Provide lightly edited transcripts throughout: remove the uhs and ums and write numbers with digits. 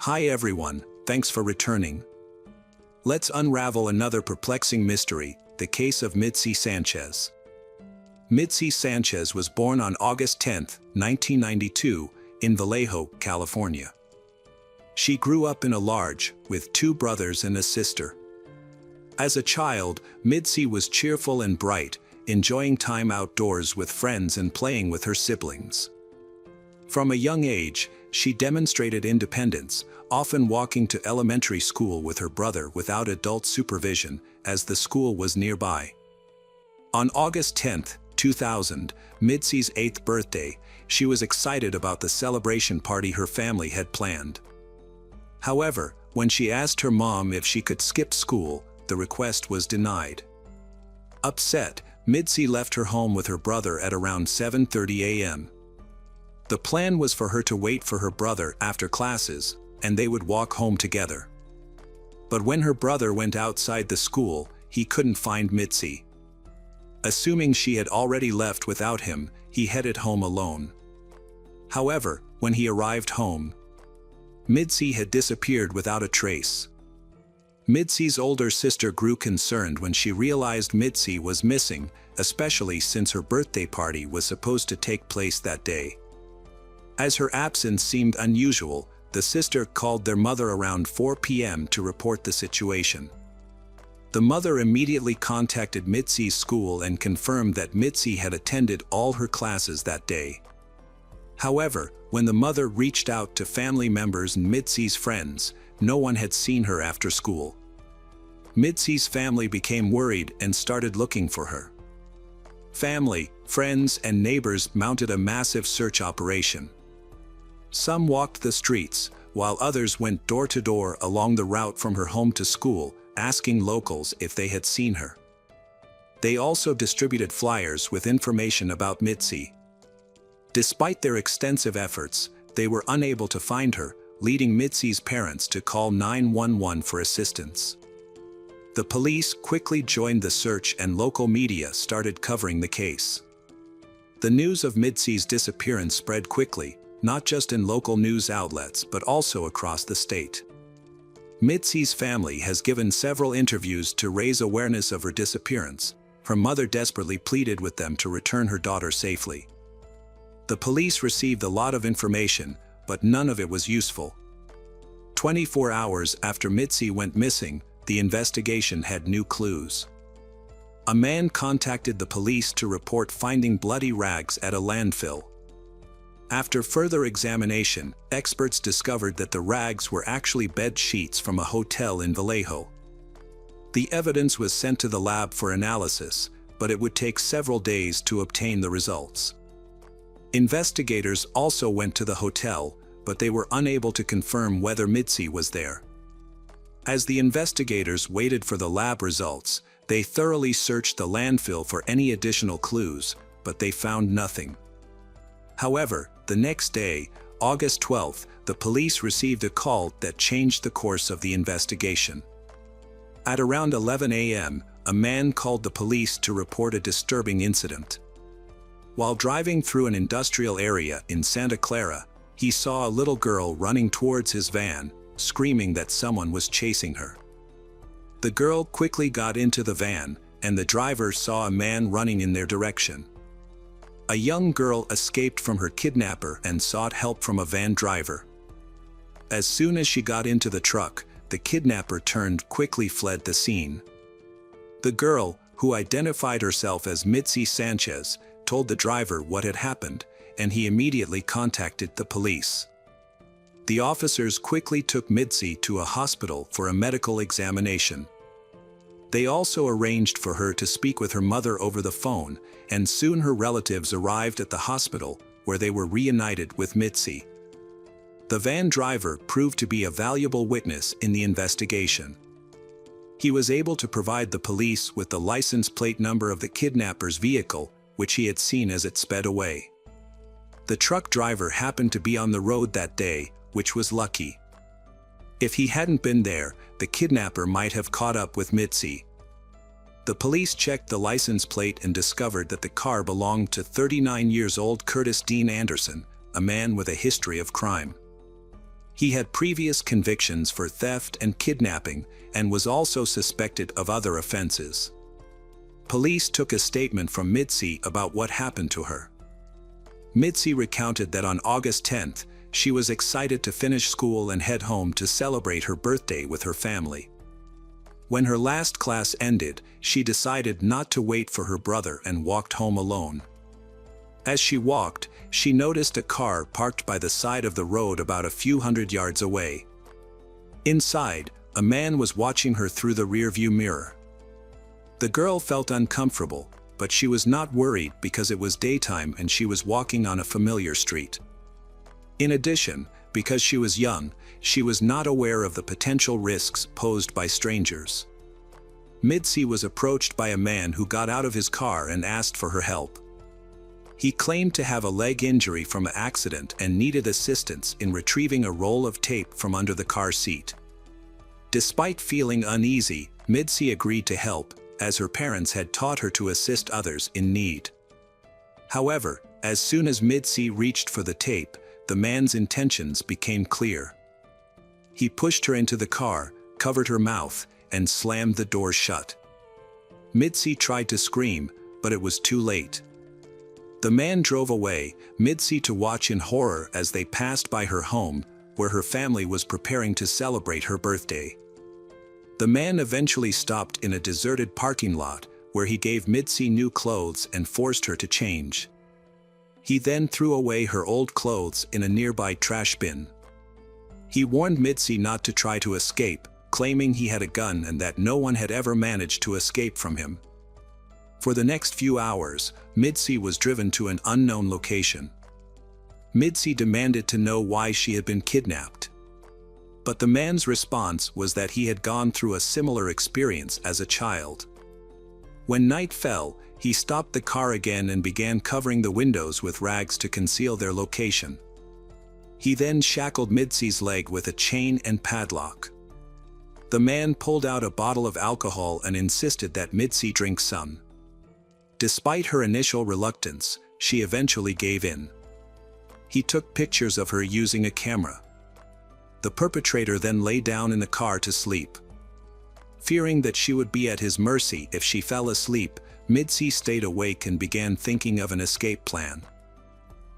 Hi everyone, thanks for returning. Let's unravel another perplexing mystery, the case of Midsi Sanchez. Midsi Sanchez was born on August 10, 1992, in Vallejo, California. She grew up in a large, with 2 brothers and a sister. As a child, Midsi was cheerful and bright, enjoying time outdoors with friends and playing with her siblings. From a young age, she demonstrated independence, often walking to elementary school with her brother without adult supervision, as the school was nearby. On August 10, 2000, Midsi's 8th birthday, she was excited about the celebration party her family had planned. However, when she asked her mom if she could skip school, the request was denied. Upset, Midsi left her home with her brother at around 7:30 a.m. The plan was for her to wait for her brother after classes, and they would walk home together. But when her brother went outside the school, he couldn't find Midsi. Assuming she had already left without him, he headed home alone. However, when he arrived home, Midsi had disappeared without a trace. Midsi's older sister grew concerned when she realized Midsi was missing, especially since her birthday party was supposed to take place that day. As her absence seemed unusual, the sister called their mother around 4 p.m. to report the situation. The mother immediately contacted Midsi's school and confirmed that Midsi had attended all her classes that day. However, when the mother reached out to family members and Midsi's friends, no one had seen her after school. Midsi's family became worried and started looking for her. Family, friends, and neighbors mounted a massive search operation. Some walked the streets, while others went door to door along the route from her home to school, asking locals if they had seen her. They also distributed flyers with information about Midsi. Despite their extensive efforts, they were unable to find her, leading Midsi's parents to call 911 for assistance. The police quickly joined the search and local media started covering the case. The news of Midsi's disappearance spread quickly, not just in local news outlets but also across the state. Midsi's family has given several interviews to raise awareness of her disappearance. Her mother desperately pleaded with them to return her daughter safely. The police received a lot of information, but none of it was useful. 24 hours after Midsi went missing, the investigation had new clues. A man contacted the police to report finding bloody rags at a landfill. After further examination, experts discovered that the rags were actually bed sheets from a hotel in Vallejo. The evidence was sent to the lab for analysis, but it would take several days to obtain the results. Investigators also went to the hotel, but they were unable to confirm whether Midsi was there. As the investigators waited for the lab results, they thoroughly searched the landfill for any additional clues, but they found nothing. However, the next day, August 12, the police received a call that changed the course of the investigation. At around 11 a.m., a man called the police to report a disturbing incident. While driving through an industrial area in Santa Clara, he saw a little girl running towards his van, screaming that someone was chasing her. The girl quickly got into the van, and the driver saw a man running in their direction. A young girl escaped from her kidnapper and sought help from a van driver. As soon as she got into the truck, the kidnapper quickly fled the scene. The girl, who identified herself as Midsi Sanchez, told the driver what had happened, and he immediately contacted the police. The officers quickly took Midsi to a hospital for a medical examination. They also arranged for her to speak with her mother over the phone, and soon her relatives arrived at the hospital, where they were reunited with Midsi. The van driver proved to be a valuable witness in the investigation. He was able to provide the police with the license plate number of the kidnapper's vehicle, which he had seen as it sped away. The truck driver happened to be on the road that day, which was lucky. If he hadn't been there, the kidnapper might have caught up with Midsi. The police checked the license plate and discovered that the car belonged to 39-year-old Curtis Dean Anderson, a man with a history of crime. He had previous convictions for theft and kidnapping and was also suspected of other offenses. Police took a statement from Midsi about what happened to her. Midsi recounted that on August 10th, she was excited to finish school and head home to celebrate her birthday with her family. When her last class ended, she decided not to wait for her brother and walked home alone. As she walked, she noticed a car parked by the side of the road about a few hundred yards away. Inside, a man was watching her through the rearview mirror. The girl felt uncomfortable, but she was not worried because it was daytime and she was walking on a familiar street. In addition, because she was young, she was not aware of the potential risks posed by strangers. Midsi was approached by a man who got out of his car and asked for her help. He claimed to have a leg injury from an accident and needed assistance in retrieving a roll of tape from under the car seat. Despite feeling uneasy, Midsi agreed to help, as her parents had taught her to assist others in need. However, as soon as Midsi reached for the tape, the man's intentions became clear. He pushed her into the car, covered her mouth, and slammed the door shut. Midsi tried to scream, but it was too late. The man drove away, Midsi to watch in horror as they passed by her home, where her family was preparing to celebrate her birthday. The man eventually stopped in a deserted parking lot, where he gave Midsi new clothes and forced her to change. He then threw away her old clothes in a nearby trash bin. He warned Midsi not to try to escape, claiming he had a gun and that no one had ever managed to escape from him. For the next few hours, Midsi was driven to an unknown location. Midsi demanded to know why she had been kidnapped. But the man's response was that he had gone through a similar experience as a child. When night fell, he stopped the car again and began covering the windows with rags to conceal their location. He then shackled Midsi's leg with a chain and padlock. The man pulled out a bottle of alcohol and insisted that Midsi drink some. Despite her initial reluctance, she eventually gave in. He took pictures of her using a camera. The perpetrator then lay down in the car to sleep. Fearing that she would be at his mercy if she fell asleep, Midsi stayed awake and began thinking of an escape plan.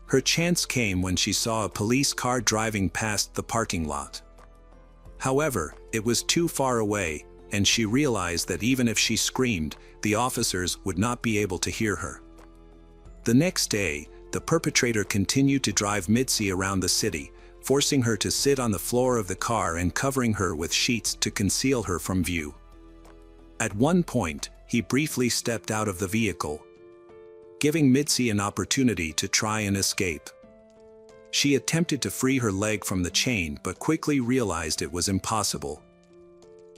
Her chance came when she saw a police car driving past the parking lot. However, it was too far away, and she realized that even if she screamed, the officers would not be able to hear her. The next day, the perpetrator continued to drive Midsi around the city, forcing her to sit on the floor of the car and covering her with sheets to conceal her from view. At one point, he briefly stepped out of the vehicle, giving Midsi an opportunity to try and escape. She attempted to free her leg from the chain but quickly realized it was impossible.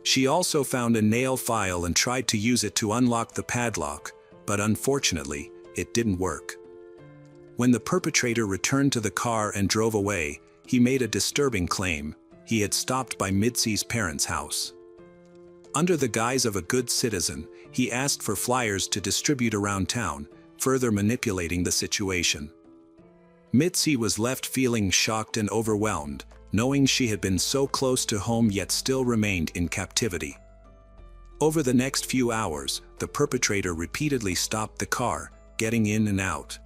She also found a nail file and tried to use it to unlock the padlock, but unfortunately, it didn't work. When the perpetrator returned to the car and drove away, he made a disturbing claim: he had stopped by Midsi's parents' house. Under the guise of a good citizen, he asked for flyers to distribute around town, further manipulating the situation. Midsi was left feeling shocked and overwhelmed, knowing she had been so close to home yet still remained in captivity. Over the next few hours, the perpetrator repeatedly stopped the car, getting in and out.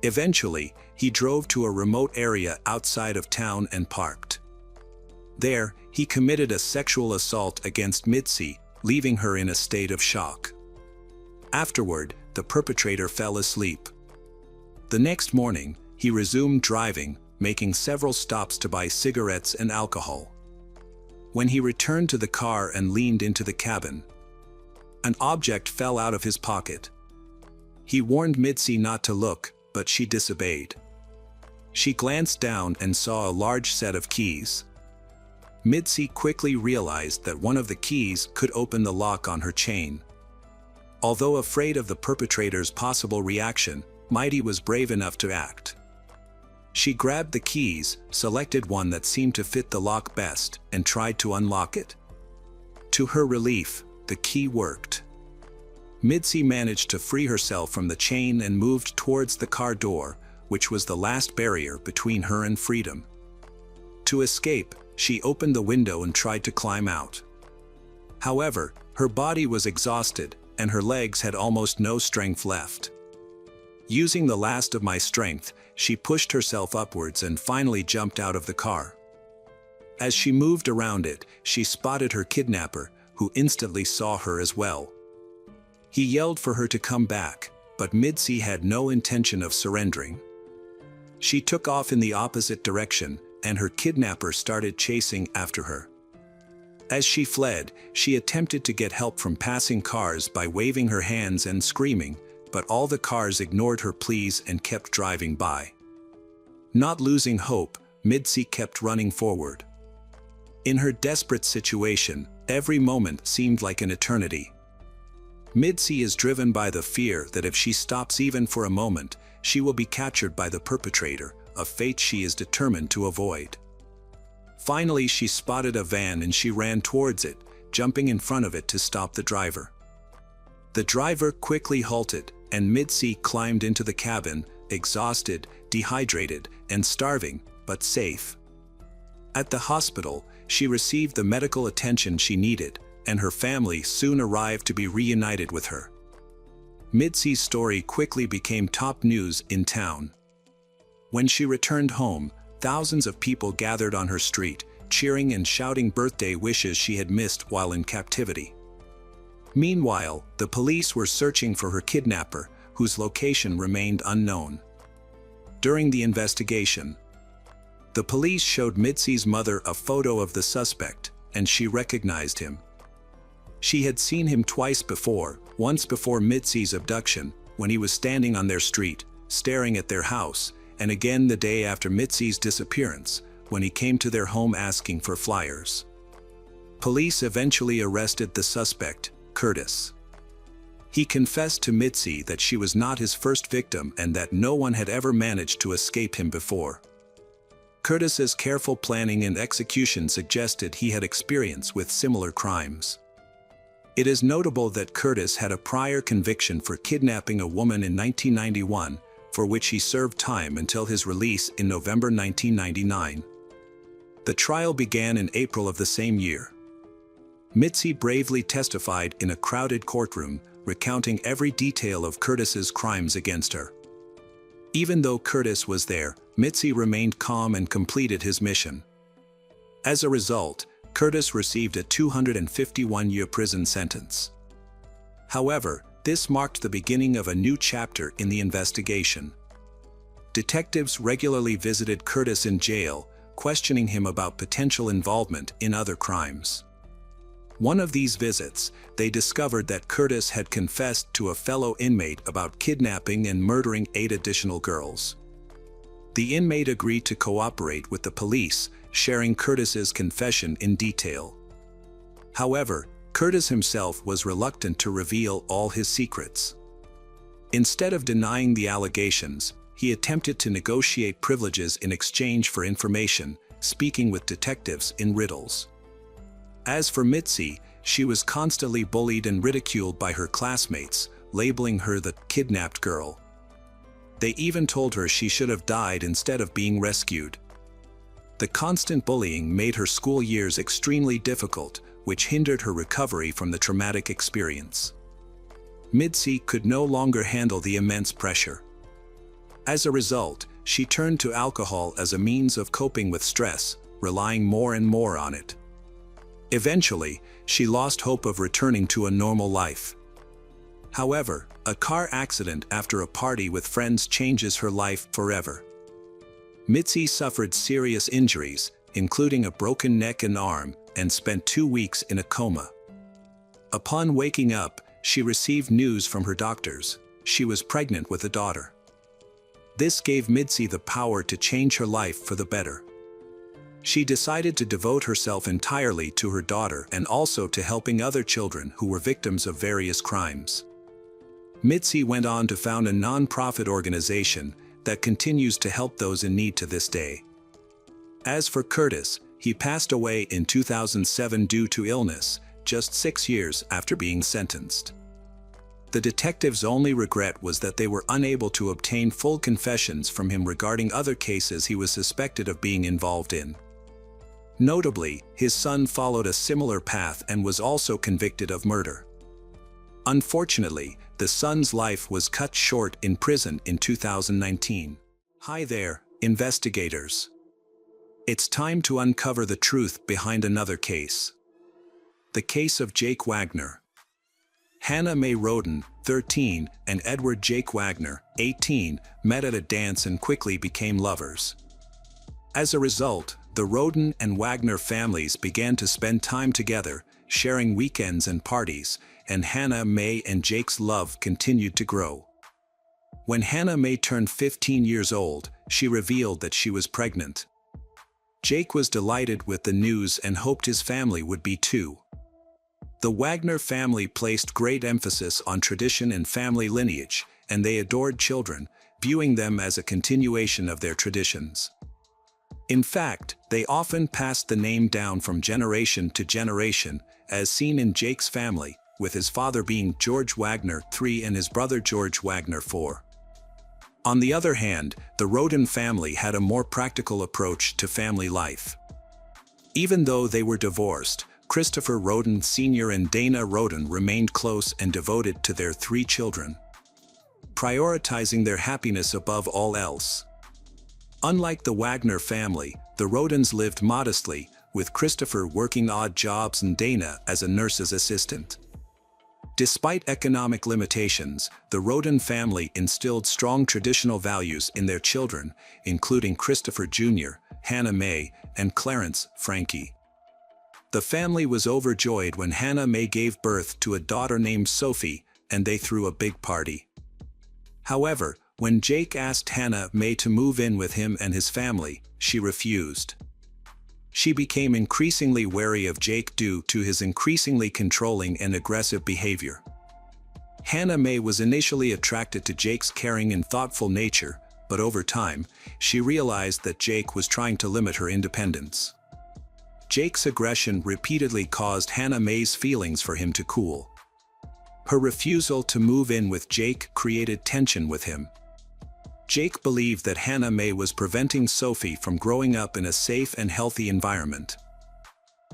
Eventually, he drove to a remote area outside of town and parked. There, he committed a sexual assault against Midsi, leaving her in a state of shock. Afterward, the perpetrator fell asleep. The next morning, he resumed driving, making several stops to buy cigarettes and alcohol. When he returned to the car and leaned into the cabin, an object fell out of his pocket. He warned Midsi not to look, but she disobeyed. She glanced down and saw a large set of keys. Midsi quickly realized that one of the keys could open the lock on her chain. Although afraid of the perpetrator's possible reaction, Midsi was brave enough to act. She grabbed the keys, selected one that seemed to fit the lock best, and tried to unlock it. To her relief, the key worked. Midsi managed to free herself from the chain and moved towards the car door, which was the last barrier between her and freedom. To escape, she opened the window and tried to climb out. However, her body was exhausted, and her legs had almost no strength left. Using the last of my strength, she pushed herself upwards and finally jumped out of the car. As she moved around it, she spotted her kidnapper, who instantly saw her as well. He yelled for her to come back, but Midsi had no intention of surrendering. She took off in the opposite direction, and her kidnapper started chasing after her. As she fled, she attempted to get help from passing cars by waving her hands and screaming, but all the cars ignored her pleas and kept driving by. Not losing hope, Midsi kept running forward. In her desperate situation, every moment seemed like an eternity. Midsi is driven by the fear that if she stops even for a moment, she will be captured by the perpetrator, a fate she is determined to avoid. Finally, she spotted a van and she ran towards it, jumping in front of it to stop the driver. The driver quickly halted, and Midsi climbed into the cabin, exhausted, dehydrated, and starving, but safe. At the hospital, she received the medical attention she needed, and her family soon arrived to be reunited with her. Midsi's story quickly became top news in town. When she returned home, thousands of people gathered on her street, cheering and shouting birthday wishes she had missed while in captivity. Meanwhile, the police were searching for her kidnapper, whose location remained unknown. During the investigation, the police showed Midsi's mother a photo of the suspect, and she recognized him. She had seen him twice before, once before Midsi's abduction, when he was standing on their street, staring at their house, and again the day after Midsi's disappearance, when he came to their home asking for flyers. Police eventually arrested the suspect, Curtis. He confessed to Midsi that she was not his first victim and that no one had ever managed to escape him before. Curtis's careful planning and execution suggested he had experience with similar crimes. It is notable that Curtis had a prior conviction for kidnapping a woman in 1991, for which he served time until his release in November 1999. The trial began in April of the same year. Midsi bravely testified in a crowded courtroom, recounting every detail of Curtis's crimes against her. Even though Curtis was there, Midsi remained calm and completed his mission. As a result, Curtis received a 251-year prison sentence. However, this marked the beginning of a new chapter in the investigation. Detectives regularly visited Curtis in jail, questioning him about potential involvement in other crimes. One of these visits, they discovered that Curtis had confessed to a fellow inmate about kidnapping and murdering 8 additional girls. The inmate agreed to cooperate with the police, sharing Curtis's confession in detail. However, Curtis himself was reluctant to reveal all his secrets. Instead of denying the allegations, he attempted to negotiate privileges in exchange for information, speaking with detectives in riddles. As for Midsi, she was constantly bullied and ridiculed by her classmates, labeling her the kidnapped girl. They even told her she should have died instead of being rescued. The constant bullying made her school years extremely difficult, which hindered her recovery from the traumatic experience. Midsi could no longer handle the immense pressure. As a result, she turned to alcohol as a means of coping with stress, relying more and more on it. Eventually, she lost hope of returning to a normal life. However, a car accident after a party with friends changes her life forever. Midsi suffered serious injuries, including a broken neck and arm, and spent 2 weeks in a coma. Upon waking up, she received news from her doctors. She was pregnant with a daughter. This gave Midsi the power to change her life for the better. She decided to devote herself entirely to her daughter and also to helping other children who were victims of various crimes. Midsi went on to found a non-profit organization that continues to help those in need to this day. As for Curtis, he passed away in 2007 due to illness, just 6 years after being sentenced. The detectives' only regret was that they were unable to obtain full confessions from him regarding other cases he was suspected of being involved in. Notably, his son followed a similar path and was also convicted of murder. Unfortunately, the son's life was cut short in prison in 2019. Hi there, investigators. It's time to uncover the truth behind another case. The case of Jake Wagner. Hannah Mae Roden, 13, and Edward Jake Wagner, 18, met at a dance and quickly became lovers. As a result, the Roden and Wagner families began to spend time together, sharing weekends and parties, and Hannah Mae and Jake's love continued to grow. When Hannah Mae turned 15 years old, she revealed that she was pregnant. Jake was delighted with the news and hoped his family would be too. The Wagner family placed great emphasis on tradition and family lineage, and they adored children, viewing them as a continuation of their traditions. In fact, they often passed the name down from generation to generation, as seen in Jake's family, with his father being George Wagner III and his brother George Wagner IV. On the other hand, the Roden family had a more practical approach to family life. Even though they were divorced, Christopher Roden Sr. and Dana Roden remained close and devoted to their 3 children, prioritizing their happiness above all else. Unlike the Wagner family, the Rodens lived modestly, with Christopher working odd jobs and Dana as a nurse's assistant. Despite economic limitations, the Roden family instilled strong traditional values in their children, including Christopher Jr., Hannah Mae, and Clarence, Frankie. The family was overjoyed when Hannah Mae gave birth to a daughter named Sophie, and they threw a big party. However, when Jake asked Hannah Mae to move in with him and his family, she refused. She became increasingly wary of Jake due to his increasingly controlling and aggressive behavior. Hannah Mae was initially attracted to Jake's caring and thoughtful nature, but over time, she realized that Jake was trying to limit her independence. Jake's aggression repeatedly caused Hannah Mae's feelings for him to cool. Her refusal to move in with Jake created tension with him. Jake believed that Hannah Mae was preventing Sophie from growing up in a safe and healthy environment.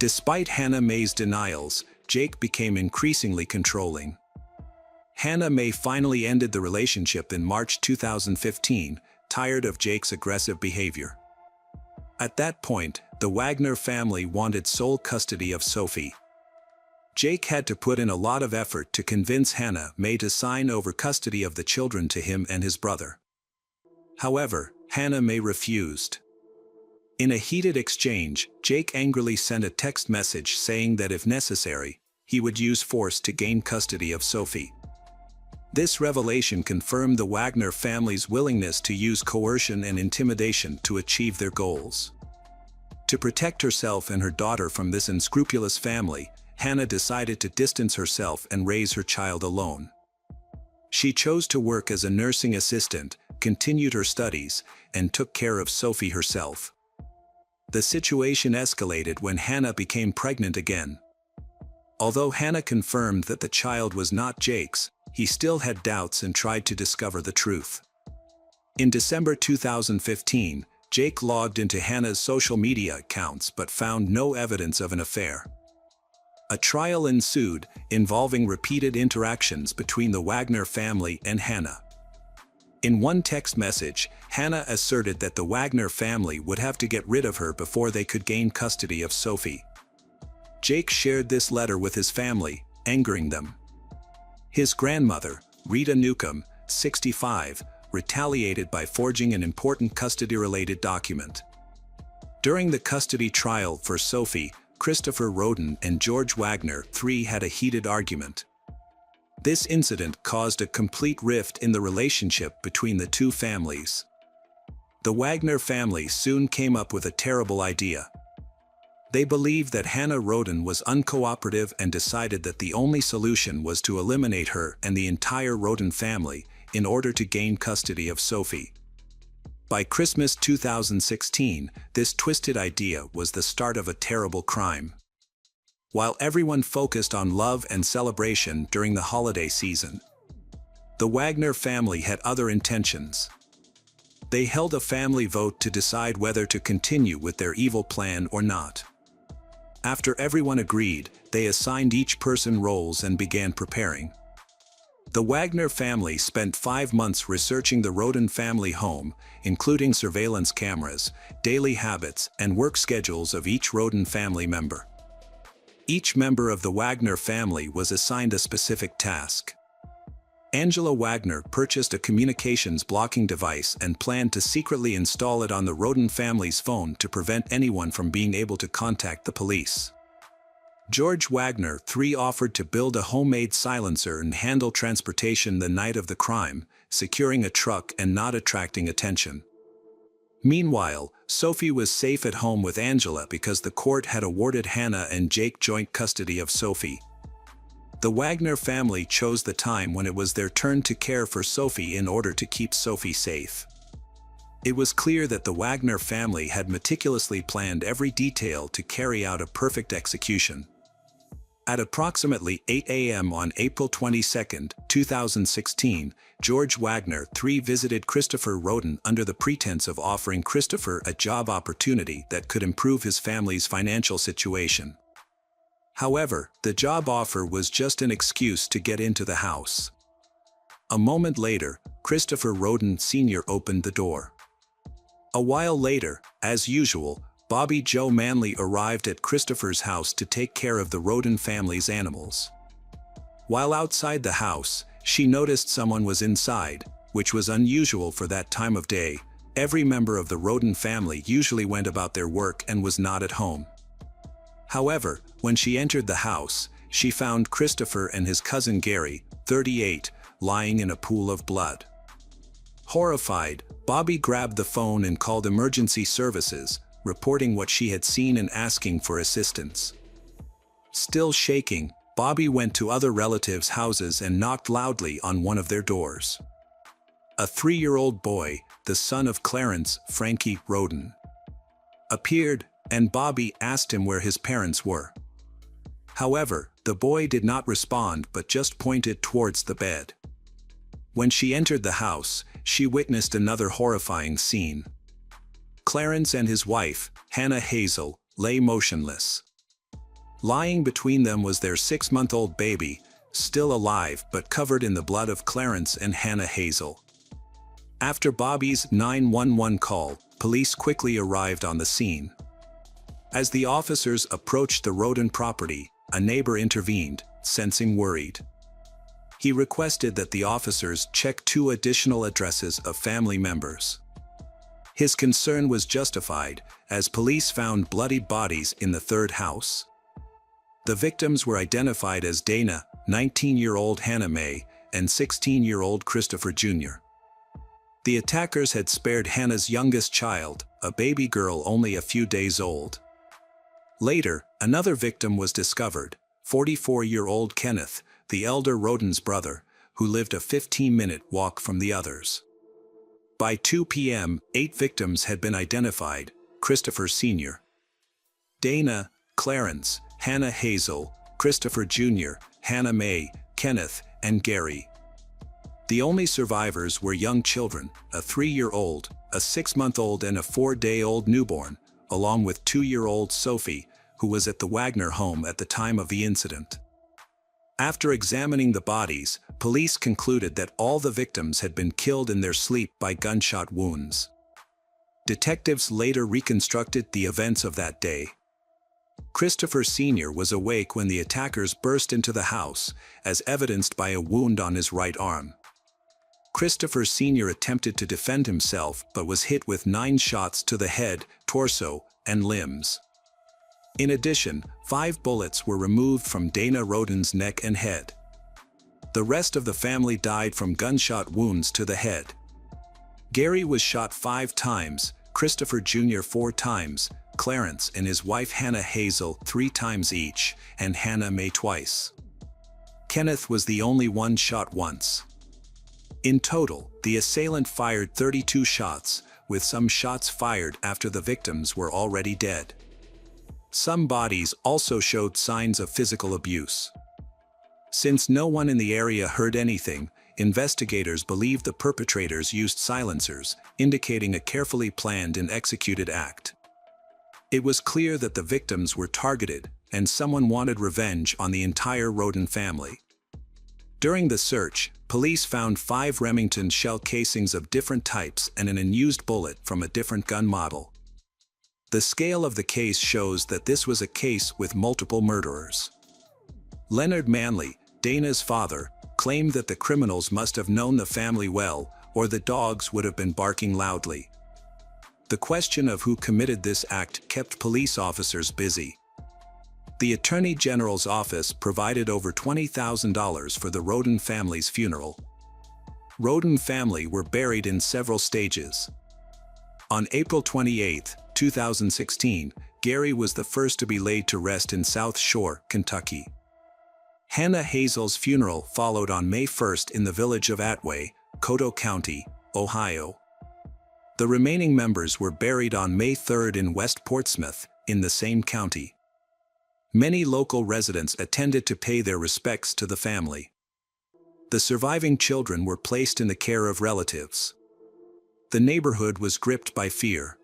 Despite Hannah Mae's denials, Jake became increasingly controlling. Hannah Mae finally ended the relationship in March 2015, tired of Jake's aggressive behavior. At that point, the Wagner family wanted sole custody of Sophie. Jake had to put in a lot of effort to convince Hannah Mae to sign over custody of the children to him and his brother. However, Hannah Mae refused. In a heated exchange, Jake angrily sent a text message saying that if necessary, he would use force to gain custody of Sophie. This revelation confirmed the Wagner family's willingness to use coercion and intimidation to achieve their goals. To protect herself and her daughter from this unscrupulous family, Hannah decided to distance herself and raise her child alone. She chose to work as a nursing assistant, continued her studies, and took care of Sophie herself. The situation escalated when Hannah became pregnant again. Although Hannah confirmed that the child was not Jake's, he still had doubts and tried to discover the truth. In December 2015, Jake logged into Hannah's social media accounts but found no evidence of an affair. A trial ensued, involving repeated interactions between the Wagner family and Hannah. In one text message, Hannah asserted that the Wagner family would have to get rid of her before they could gain custody of Sophie. Jake shared this letter with his family, angering them. His grandmother, Rita Newcomb, 65, retaliated by forging an important custody-related document. During the custody trial for Sophie, Christopher Roden and George Wagner III had a heated argument. This incident caused a complete rift in the relationship between the two families. The Wagner family soon came up with a terrible idea. They believed that Hannah Roden was uncooperative and decided that the only solution was to eliminate her and the entire Roden family in order to gain custody of Sophie. By Christmas 2016, this twisted idea was the start of a terrible crime. While everyone focused on love and celebration during the holiday season, the Wagner family had other intentions. They held a family vote to decide whether to continue with their evil plan or not. After everyone agreed, they assigned each person roles and began preparing. The Wagner family spent 5 months researching the Roden family home, including surveillance cameras, daily habits, and work schedules of each Roden family member. Each member of the Wagner family was assigned a specific task. Angela Wagner purchased a communications blocking device and planned to secretly install it on the Roden family's phone to prevent anyone from being able to contact the police. George Wagner III offered to build a homemade silencer and handle transportation the night of the crime, securing a truck and not attracting attention. Meanwhile, Sophie was safe at home with Angela because the court had awarded Hannah and Jake joint custody of Sophie. The Wagner family chose the time when it was their turn to care for Sophie in order to keep Sophie safe. It was clear that the Wagner family had meticulously planned every detail to carry out a perfect execution. At approximately 8 a.m. on April 22, 2016, George Wagner III visited Christopher Roden under the pretense of offering Christopher a job opportunity that could improve his family's financial situation. However, the job offer was just an excuse to get into the house. A moment later, Christopher Roden Sr. opened the door. A while later, as usual, Bobby Jo Manley arrived at Christopher's house to take care of the Roden family's animals. While outside the house, she noticed someone was inside, which was unusual for that time of day. Every member of the Roden family usually went about their work and was not at home. However, when she entered the house, she found Christopher and his cousin Gary, 38, lying in a pool of blood. Horrified, Bobby grabbed the phone and called emergency services, reporting what she had seen and asking for assistance. Still shaking, Bobby went to other relatives' houses and knocked loudly on one of their doors. A 3-year-old boy, the son of Clarence Frankie Roden, appeared, and Bobby asked him where his parents were. However, the boy did not respond but just pointed towards the bed. When she entered the house, she witnessed another horrifying scene. Clarence and his wife, Hannah Hazel, lay motionless. Lying between them was their 6-month-old baby, still alive but covered in the blood of Clarence and Hannah Hazel. After Bobby's 911 call, police quickly arrived on the scene. As the officers approached the Roden property, a neighbor intervened, sensing worried. He requested that the officers check 2 additional addresses of family members. His concern was justified, as police found bloody bodies in the 3rd house. The victims were identified as Dana, 19-year-old Hannah Mae, and 16-year-old Christopher Jr. The attackers had spared Hannah's youngest child, a baby girl only a few days old. Later, another victim was discovered, 44-year-old Kenneth, the elder Roden's brother, who lived a 15-minute walk from the others. By 2 p.m., 8 victims had been identified: Christopher Sr., Dana, Clarence, Hannah Hazel, Christopher Jr., Hannah Mae, Kenneth, and Gary. The only survivors were young children, a 3-year-old, a 6-month-old and a 4-day-old newborn, along with 2-year-old Sophie, who was at the Wagner home at the time of the incident. After examining the bodies, police concluded that all the victims had been killed in their sleep by gunshot wounds. Detectives later reconstructed the events of that day. Christopher Sr. was awake when the attackers burst into the house, as evidenced by a wound on his right arm. Christopher Sr. attempted to defend himself but was hit with 9 shots to the head, torso, and limbs. In addition, 5 bullets were removed from Dana Roden's neck and head. The rest of the family died from gunshot wounds to the head. Gary was shot 5 times, Christopher Jr. 4 times, Clarence and his wife Hannah Hazel 3 times each, and Hannah Mae twice. Kenneth was the only one shot once. In total, the assailant fired 32 shots, with some shots fired after the victims were already dead. Some bodies also showed signs of physical abuse. Since no one in the area heard anything, investigators believe the perpetrators used silencers, indicating a carefully planned and executed act. It was clear that the victims were targeted, and someone wanted revenge on the entire Roden family. During the search, police found 5 Remington shell casings of different types and an unused bullet from a different gun model. The scale of the case shows that this was a case with multiple murderers. Leonard Manley, Dana's father, claimed that the criminals must have known the family well, or the dogs would have been barking loudly. The question of who committed this act kept police officers busy. The Attorney General's office provided over $20,000 for the Roden family's funeral. Roden family were buried in several stages. On April 28, 2016, Gary was the first to be laid to rest in South Shore, Kentucky. Hannah Hazel's funeral followed on May 1 in the village of Atway, Coteau County, Ohio. The remaining members were buried on May 3 in West Portsmouth, in the same county. Many local residents attended to pay their respects to the family. The surviving children were placed in the care of relatives. The neighborhood was gripped by fear.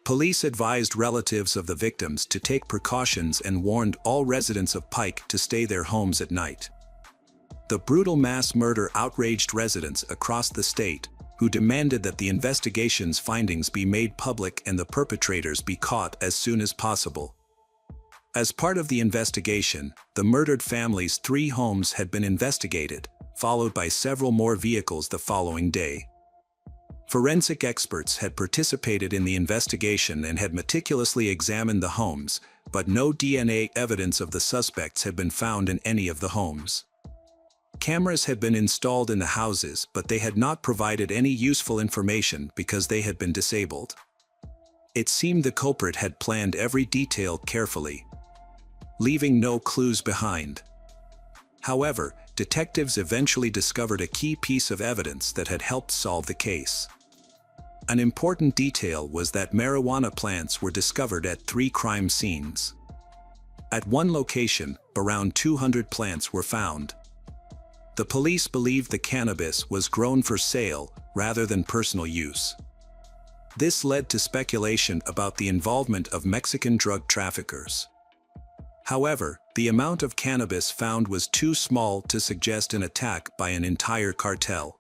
Police advised relatives of the victims to take precautions and warned all residents of Pike to stay their homes at night. The brutal mass murder outraged residents across the state, who demanded that the investigation's findings be made public and the perpetrators be caught as soon as possible. As part of the investigation, the murdered family's 3 homes had been investigated, followed by several more vehicles the following day. Forensic experts had participated in the investigation and had meticulously examined the homes, but no DNA evidence of the suspects had been found in any of the homes. Cameras had been installed in the houses, but they had not provided any useful information because they had been disabled. It seemed the culprit had planned every detail carefully, leaving no clues behind. However, detectives eventually discovered a key piece of evidence that had helped solve the case. An important detail was that marijuana plants were discovered at 3 crime scenes. At one location, around 200 plants were found. The police believed the cannabis was grown for sale rather than personal use. This led to speculation about the involvement of Mexican drug traffickers. However, the amount of cannabis found was too small to suggest an attack by an entire cartel.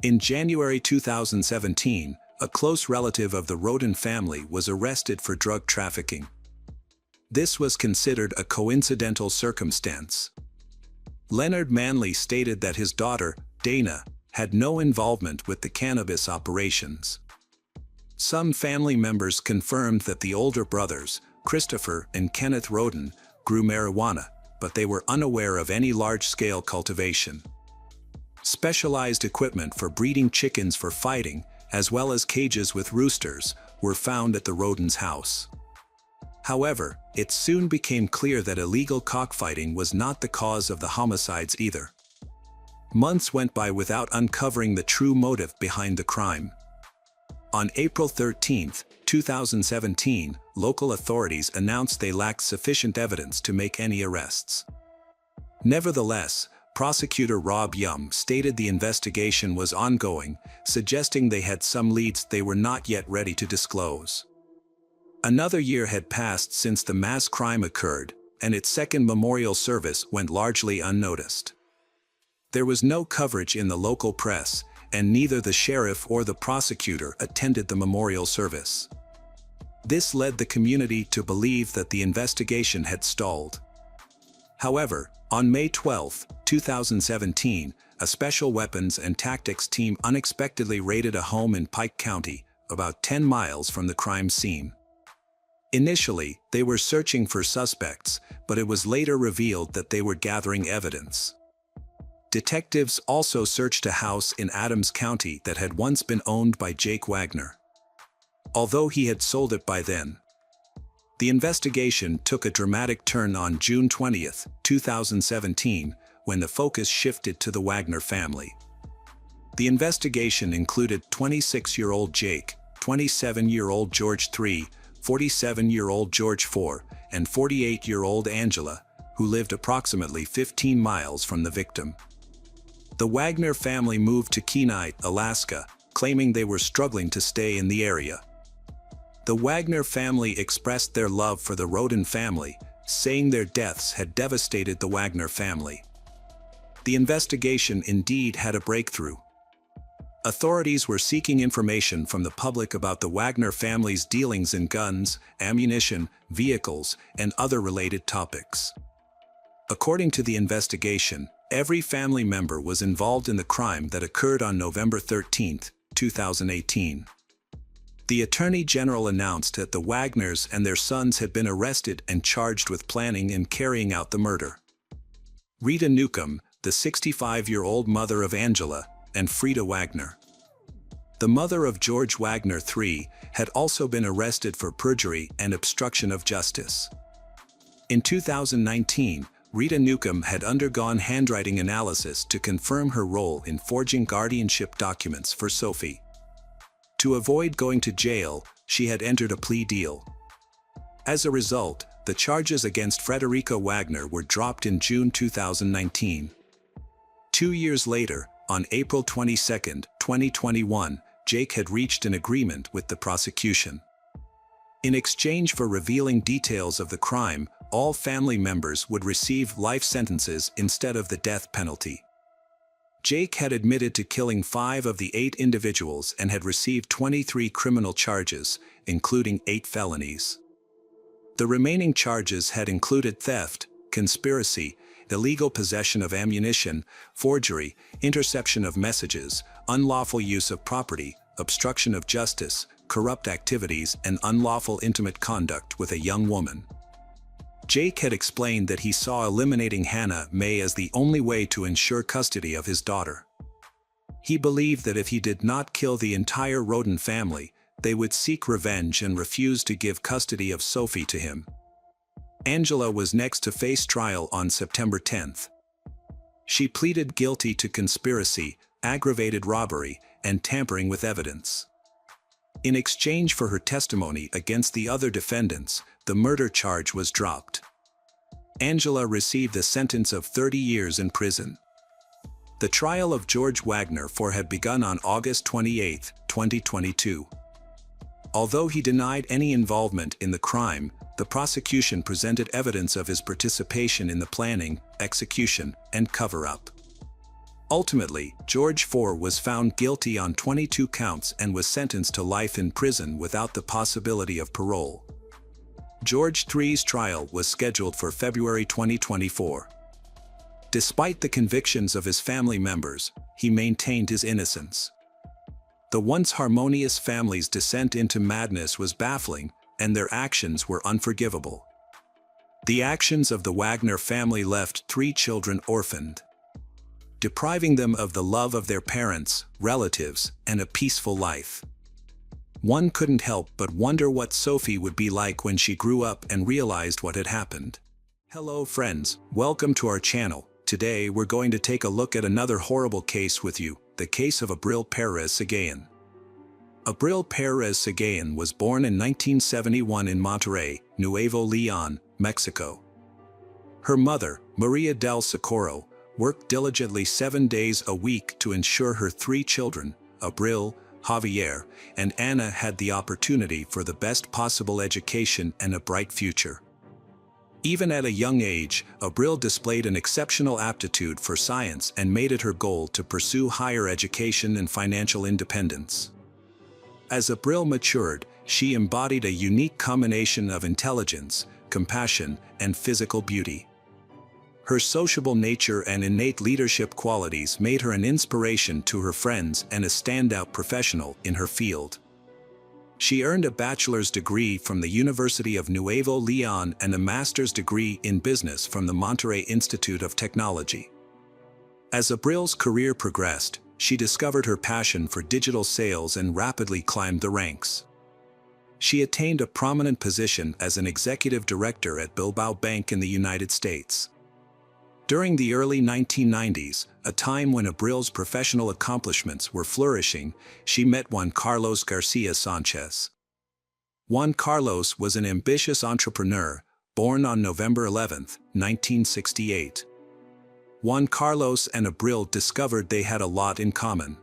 In January 2017, a close relative of the Roden family was arrested for drug trafficking. This was considered a coincidental circumstance. Leonard Manley stated that his daughter, Dana, had no involvement with the cannabis operations. Some family members confirmed that the older brothers, Christopher and Kenneth Roden, grew marijuana, but they were unaware of any large-scale cultivation. Specialized equipment for breeding chickens for fighting, as well as cages with roosters, were found at the Roden's house. However, it soon became clear that illegal cockfighting was not the cause of the homicides either. Months went by without uncovering the true motive behind the crime. On April 13, 2017, local authorities announced they lacked sufficient evidence to make any arrests. Nevertheless, prosecutor Rob Yum stated the investigation was ongoing, suggesting they had some leads they were not yet ready to disclose. Another year had passed since the mass crime occurred, and its second memorial service went largely unnoticed. There was no coverage in the local press, and neither the sheriff or the prosecutor attended the memorial service. This led the community to believe that the investigation had stalled. However, on May 12, 2017, a special weapons and tactics team unexpectedly raided a home in Pike County, about 10 miles from the crime scene. Initially, they were searching for suspects, but it was later revealed that they were gathering evidence. Detectives also searched a house in Adams County that had once been owned by Jake Wagner, although he had sold it by then. The investigation took a dramatic turn on June 20, 2017, when the focus shifted to the Wagner family. The investigation included 26-year-old Jake, 27-year-old George III, 47-year-old George IV, and 48-year-old Angela, who lived approximately 15 miles from the victim. The Wagner family moved to Kenai, Alaska, claiming they were struggling to stay in the area. The Wagner family expressed their love for the Roden family, saying their deaths had devastated the Wagner family. The investigation indeed had a breakthrough. Authorities were seeking information from the public about the Wagner family's dealings in guns, ammunition, vehicles, and other related topics. According to the investigation, every family member was involved in the crime that occurred on November 13, 2018. The Attorney General announced that the Wagners and their sons had been arrested and charged with planning and carrying out the murder. Rita Newcomb, the 65-year-old mother of Angela and Frida Wagner, the mother of George Wagner III, had also been arrested for perjury and obstruction of justice. In 2019, Rita Newcomb had undergone handwriting analysis to confirm her role in forging guardianship documents for Sophie. To avoid going to jail, she had entered a plea deal. As a result, the charges against Frederica Wagner were dropped in June 2019. 2 years later, on April 22, 2021, Jake had reached an agreement with the prosecution. In exchange for revealing details of the crime, all family members would receive life sentences instead of the death penalty. Jake had admitted to killing 5 of the 8 individuals and had received 23 criminal charges, including 8 felonies. The remaining charges had included theft, conspiracy, illegal possession of ammunition, forgery, interception of messages, unlawful use of property, obstruction of justice, corrupt activities, and unlawful intimate conduct with a young woman. Jake had explained that he saw eliminating Hannah May as the only way to ensure custody of his daughter. He believed that if he did not kill the entire Roden family, they would seek revenge and refuse to give custody of Sophie to him. Angela was next to face trial on September 10th. She pleaded guilty to conspiracy, aggravated robbery, and tampering with evidence. In exchange for her testimony against the other defendants, the murder charge was dropped. Angela received a sentence of 30 years in prison. The trial of George Wagner IV had begun on August 28, 2022. Although he denied any involvement in the crime, the prosecution presented evidence of his participation in the planning, execution, and cover-up. Ultimately, George IV was found guilty on 22 counts and was sentenced to life in prison without the possibility of parole. George III's trial was scheduled for February 2024. Despite the convictions of his family members, he maintained his innocence. The once harmonious family's descent into madness was baffling, and their actions were unforgivable. The actions of the Wagner family left 3 children orphaned, depriving them of the love of their parents, relatives, and a peaceful life. One couldn't help but wonder what Sophie would be like when she grew up and realized what had happened. Hello friends, welcome to our channel. Today we're going to take a look at another horrible case with you, the case of Abril Perez Sagayan. Abril Perez Sagayan was born in 1971 in Monterrey, Nuevo León, Mexico. Her mother, Maria del Socorro, worked diligently 7 days a week to ensure her 3 children, Abril, Javier, and Anna, had the opportunity for the best possible education and a bright future. Even at a young age, Abril displayed an exceptional aptitude for science and made it her goal to pursue higher education and financial independence. As Abril matured, she embodied a unique combination of intelligence, compassion, and physical beauty. Her sociable nature and innate leadership qualities made her an inspiration to her friends and a standout professional in her field. She earned a bachelor's degree from the University of Nuevo León and a master's degree in business from the Monterrey Institute of Technology. As Abril's career progressed, she discovered her passion for digital sales and rapidly climbed the ranks. She attained a prominent position as an executive director at Bilbao Bank in the United States. During the early 1990s, a time when Abril's professional accomplishments were flourishing, she met Juan Carlos Garcia Sanchez. Juan Carlos was an ambitious entrepreneur, born on November 11, 1968. Juan Carlos and Abril discovered they had a lot in common.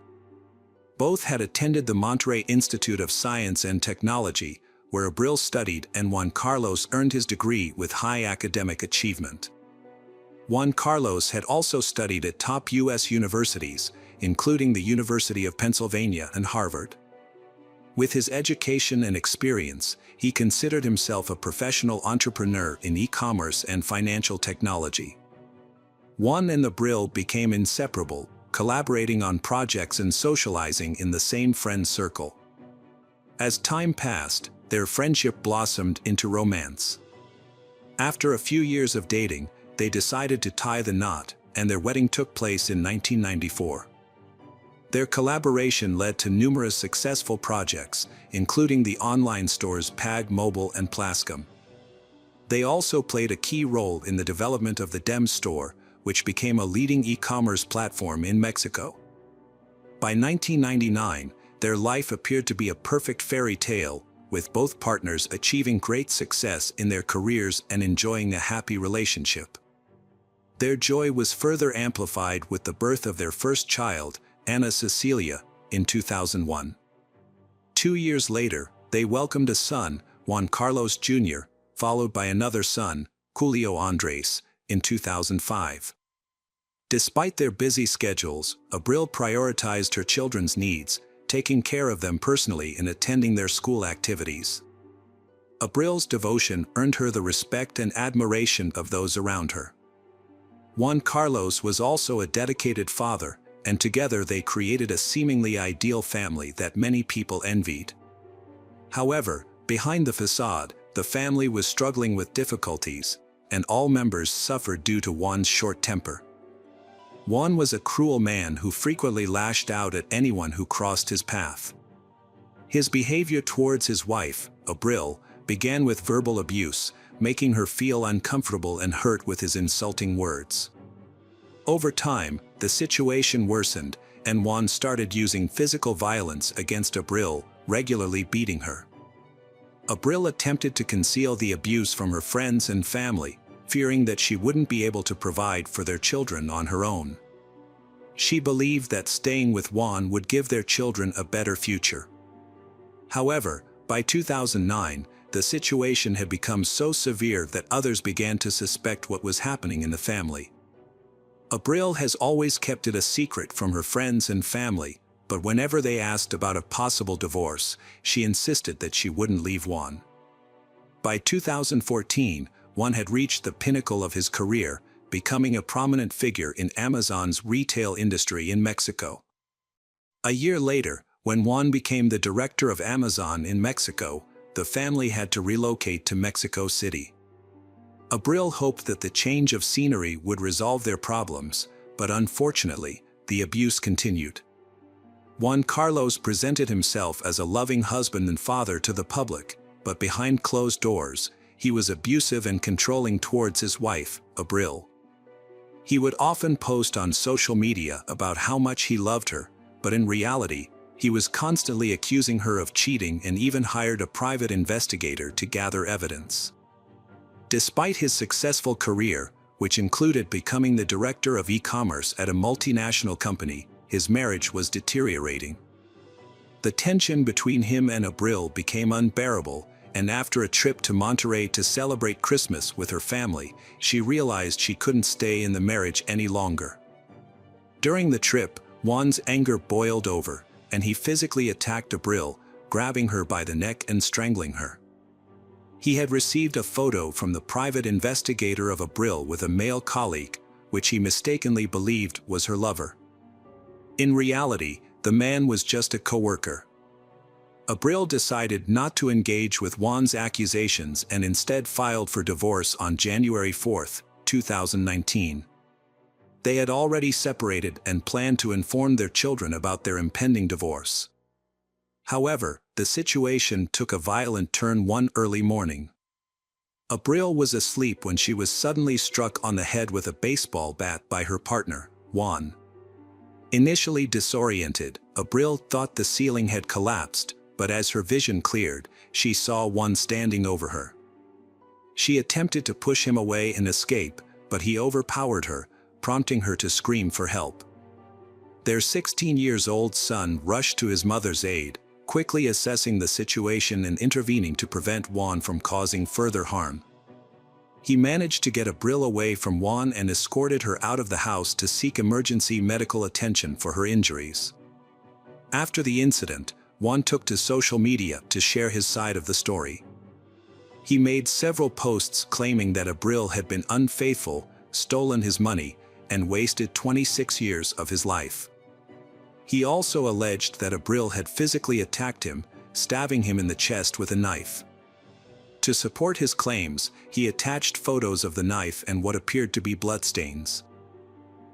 Both had attended the Monterrey Institute of Science and Technology, where Abril studied and Juan Carlos earned his degree with high academic achievement. Juan Carlos had also studied at top U.S. universities, including the University of Pennsylvania and Harvard. With his education and experience, he considered himself a professional entrepreneur in e-commerce and financial technology. Juan and Abril became inseparable, collaborating on projects and socializing in the same friend circle. As time passed, their friendship blossomed into romance. After a few years of dating, they decided to tie the knot, and their wedding took place in 1994. Their collaboration led to numerous successful projects, including the online stores Pag Mobile and Plascom. They also played a key role in the development of the Dem store, which became a leading e-commerce platform in Mexico. By 1999, their life appeared to be a perfect fairy tale, with both partners achieving great success in their careers and enjoying a happy relationship. Their joy was further amplified with the birth of their first child, Ana Cecilia, in 2001. 2 years later, they welcomed a son, Juan Carlos Jr., followed by another son, Julio Andres, in 2005. Despite their busy schedules, Abril prioritized her children's needs, taking care of them personally and attending their school activities. Abril's devotion earned her the respect and admiration of those around her. Juan Carlos was also a dedicated father, and together they created a seemingly ideal family that many people envied. However, behind the facade, the family was struggling with difficulties, and all members suffered due to Juan's short temper. Juan was a cruel man who frequently lashed out at anyone who crossed his path. His behavior towards his wife, Abril, began with verbal abuse, making her feel uncomfortable and hurt with his insulting words. Over time, the situation worsened, and Juan started using physical violence against Abril, regularly beating her. Abril attempted to conceal the abuse from her friends and family, fearing that she wouldn't be able to provide for their children on her own. She believed that staying with Juan would give their children a better future. However, by 2009, the situation had become so severe that others began to suspect what was happening in the family. Abril has always kept it a secret from her friends and family, but whenever they asked about a possible divorce, she insisted that she wouldn't leave Juan. By 2014, Juan had reached the pinnacle of his career, becoming a prominent figure in Amazon's retail industry in Mexico. A year later, when Juan became the director of Amazon in Mexico, the family had to relocate to Mexico City. Abril hoped that the change of scenery would resolve their problems, but unfortunately, the abuse continued. Juan Carlos presented himself as a loving husband and father to the public, but behind closed doors, he was abusive and controlling towards his wife, Abril. He would often post on social media about how much he loved her, but in reality, he was constantly accusing her of cheating and even hired a private investigator to gather evidence. Despite his successful career, which included becoming the director of e-commerce at a multinational company, his marriage was deteriorating. The tension between him and Abril became unbearable, and after a trip to Monterrey to celebrate Christmas with her family, she realized she couldn't stay in the marriage any longer. During the trip, Juan's anger boiled over, and he physically attacked Abril, grabbing her by the neck and strangling her. He had received a photo from the private investigator of Abril with a male colleague, which he mistakenly believed was her lover. In reality, the man was just a coworker. Abril decided not to engage with Juan's accusations and instead filed for divorce on January 4, 2019. They had already separated and planned to inform their children about their impending divorce. However, the situation took a violent turn one early morning. Abril was asleep when she was suddenly struck on the head with a baseball bat by her partner, Juan. Initially disoriented, Abril thought the ceiling had collapsed, but as her vision cleared, she saw Juan standing over her. She attempted to push him away and escape, but he overpowered her, prompting her to scream for help. Their 16-year-old son rushed to his mother's aid, quickly assessing the situation and intervening to prevent Juan from causing further harm. He managed to get Abril away from Juan and escorted her out of the house to seek emergency medical attention for her injuries. After the incident, Juan took to social media to share his side of the story. He made several posts claiming that Abril had been unfaithful, stolen his money, and wasted 26 years of his life. He also alleged that Abril had physically attacked him, stabbing him in the chest with a knife. To support his claims, he attached photos of the knife and what appeared to be bloodstains.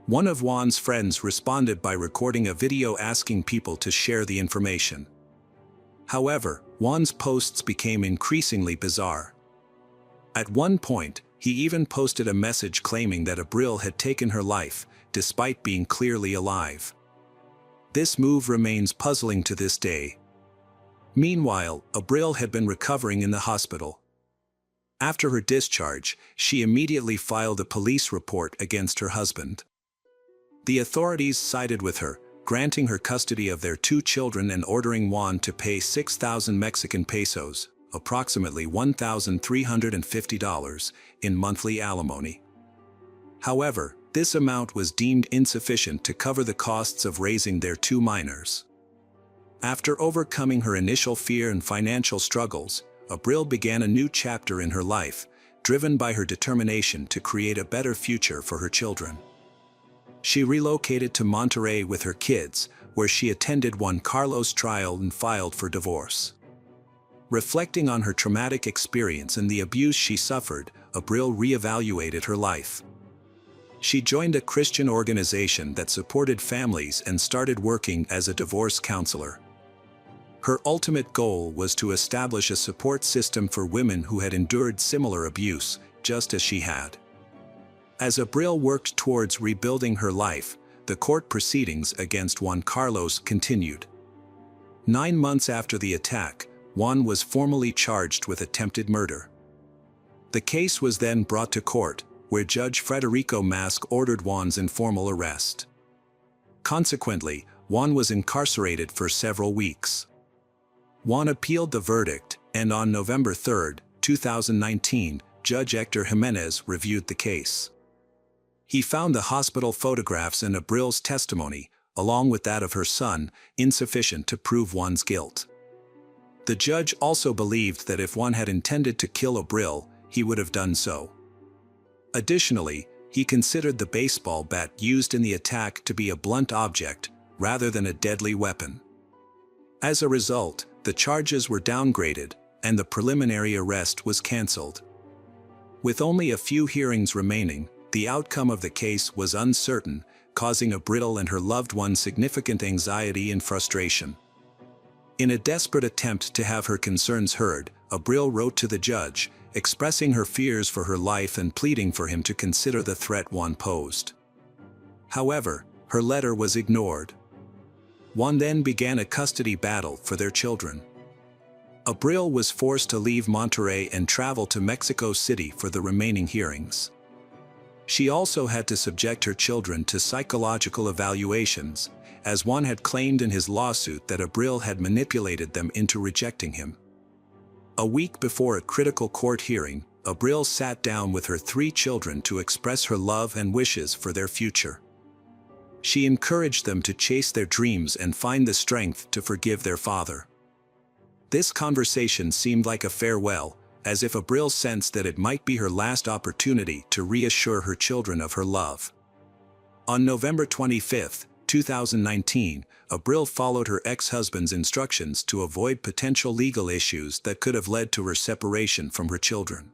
One of Juan's friends responded by recording a video asking people to share the information. However, Juan's posts became increasingly bizarre. At one point, he even posted a message claiming that Abril had taken her life, despite being clearly alive. This move remains puzzling to this day. Meanwhile, Abril had been recovering in the hospital. After her discharge, she immediately filed a police report against her husband. The authorities sided with her, granting her custody of their 2 children and ordering Juan to pay 6,000 Mexican pesos, approximately $1,350, in monthly alimony. However, this amount was deemed insufficient to cover the costs of raising their 2 minors. After overcoming her initial fear and financial struggles, Abril began a new chapter in her life, driven by her determination to create a better future for her children. She relocated to Monterrey with her kids, where she attended Juan Carlos' trial and filed for divorce. Reflecting on her traumatic experience and the abuse she suffered, Abril reevaluated her life. She joined a Christian organization that supported families and started working as a divorce counselor. Her ultimate goal was to establish a support system for women who had endured similar abuse, just as she had. As Abril worked towards rebuilding her life, the court proceedings against Juan Carlos continued. 9 months after the attack, Juan was formally charged with attempted murder. The case was then brought to court, where Judge Federico Mask ordered Juan's informal arrest. Consequently, Juan was incarcerated for several weeks. Juan appealed the verdict, and on November 3, 2019, Judge Hector Jimenez reviewed the case. He found the hospital photographs and Abril's testimony, along with that of her son, insufficient to prove Juan's guilt. The judge also believed that if Juan had intended to kill Abril, he would have done so. Additionally, he considered the baseball bat used in the attack to be a blunt object, rather than a deadly weapon. As a result, the charges were downgraded, and the preliminary arrest was cancelled. With only a few hearings remaining, the outcome of the case was uncertain, causing Abril and her loved one significant anxiety and frustration. In a desperate attempt to have her concerns heard, Abril wrote to the judge, expressing her fears for her life and pleading for him to consider the threat Juan posed. However, her letter was ignored. Juan then began a custody battle for their children. Abril was forced to leave Monterrey and travel to Mexico City for the remaining hearings. She also had to subject her children to psychological evaluations, as Juan had claimed in his lawsuit that Abril had manipulated them into rejecting him. A week before a critical court hearing, Abril sat down with her 3 children to express her love and wishes for their future. She encouraged them to chase their dreams and find the strength to forgive their father. This conversation seemed like a farewell, as if Abril sensed that it might be her last opportunity to reassure her children of her love. On November 25, 2019, Abril followed her ex-husband's instructions to avoid potential legal issues that could have led to her separation from her children.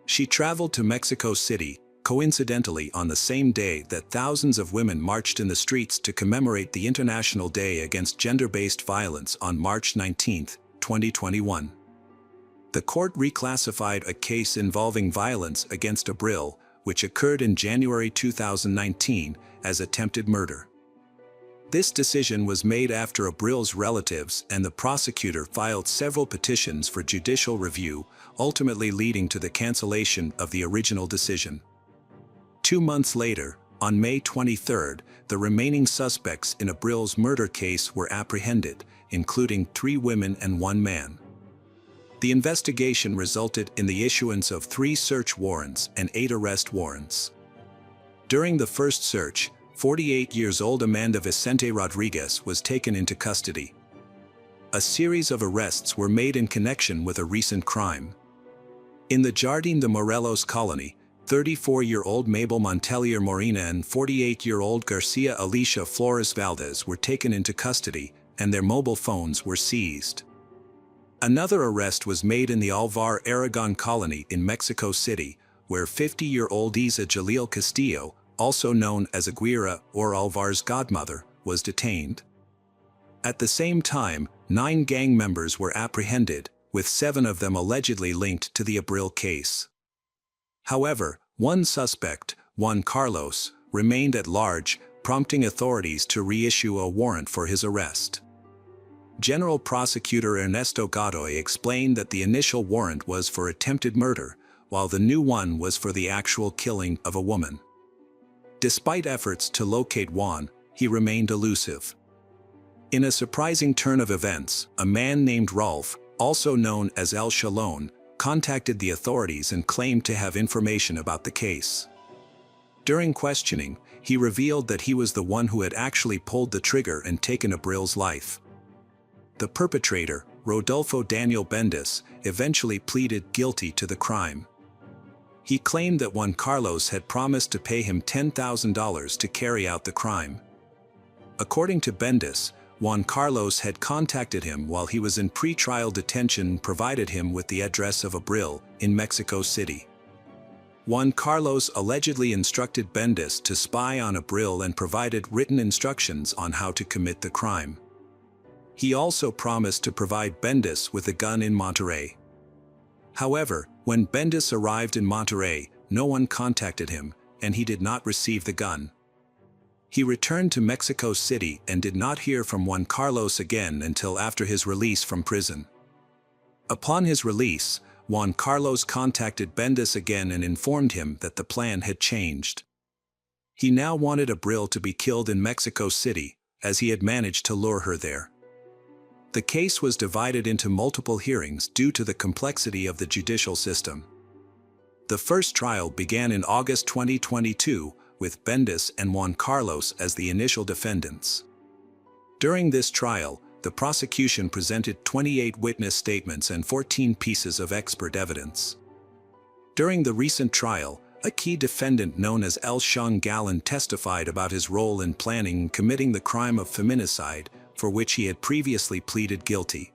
She traveled to Mexico City, coincidentally on the same day that thousands of women marched in the streets to commemorate the International Day Against Gender-Based Violence on March 19, 2021. The court reclassified a case involving violence against Abril, which occurred in January 2019, as attempted murder. This decision was made after Abril's relatives and the prosecutor filed several petitions for judicial review, ultimately leading to the cancellation of the original decision. 2 months later, on May 23, the remaining suspects in Abril's murder case were apprehended, including 3 women and 1 man. The investigation resulted in the issuance of 3 search warrants and 8 arrest warrants. During the first search, 48-year-old Amanda Vicente Rodriguez was taken into custody. A series of arrests were made in connection with a recent crime. In the Jardín de Morelos colony, 34-year-old Mabel Montelier Morena and 48-year-old Garcia Alicia Flores Valdez were taken into custody, and their mobile phones were seized. Another arrest was made in the Alvar Aragon colony in Mexico City, where 50-year-old Isa Jalil Castillo, also known as Aguirre or Alvar's godmother, was detained. At the same time, 9 gang members were apprehended, with 7 of them allegedly linked to the Abril case. However, one suspect, Juan Carlos, remained at large, prompting authorities to reissue a warrant for his arrest. General Prosecutor Ernesto Godoy explained that the initial warrant was for attempted murder, while the new one was for the actual killing of a woman. Despite efforts to locate Juan, he remained elusive. In a surprising turn of events, a man named Rolf, also known as El Chalón, contacted the authorities and claimed to have information about the case. During questioning, he revealed that he was the one who had actually pulled the trigger and taken Abril's life. The perpetrator, Rodolfo Daniel Bendis, eventually pleaded guilty to the crime. He claimed that Juan Carlos had promised to pay him $10,000 to carry out the crime. According to Bendis, Juan Carlos had contacted him while he was in pre-trial detention and provided him with the address of Abril in Mexico City. Juan Carlos allegedly instructed Bendis to spy on Abril and provided written instructions on how to commit the crime. He also promised to provide Bendis with a gun in Monterrey. However, when Bendis arrived in Monterrey, no one contacted him, and he did not receive the gun. He returned to Mexico City and did not hear from Juan Carlos again until after his release from prison. Upon his release, Juan Carlos contacted Bendis again and informed him that the plan had changed. He now wanted Abril to be killed in Mexico City, as he had managed to lure her there. The case was divided into multiple hearings due to the complexity of the judicial system. The first trial began in August 2022, with Bendis and Juan Carlos as the initial defendants. During this trial, the prosecution presented 28 witness statements and 14 pieces of expert evidence. During the recent trial, a key defendant known as El Shung Galán testified about his role in planning and committing the crime of feminicide, for which he had previously pleaded guilty.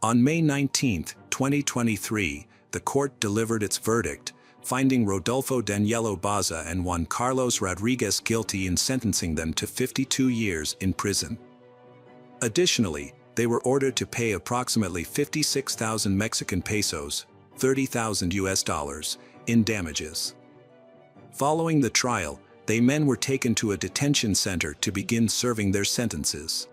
On May 19, 2023, the court delivered its verdict, finding Rodolfo Danielo Baza and Juan Carlos Rodriguez guilty and sentencing them to 52 years in prison. Additionally, they were ordered to pay approximately 56,000 Mexican pesos, $30,000 US, in damages. Following the trial, the men were taken to a detention center to begin serving their sentences.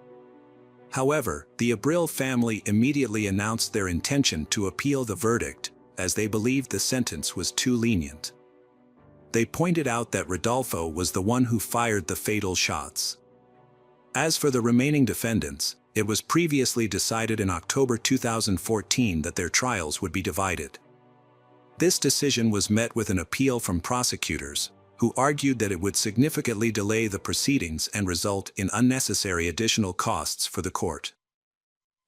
However, the Abril family immediately announced their intention to appeal the verdict, as they believed the sentence was too lenient. They pointed out that Rodolfo was the one who fired the fatal shots. As for the remaining defendants, it was previously decided in October 2014 that their trials would be divided. This decision was met with an appeal from prosecutors, who argued that it would significantly delay the proceedings and result in unnecessary additional costs for the court.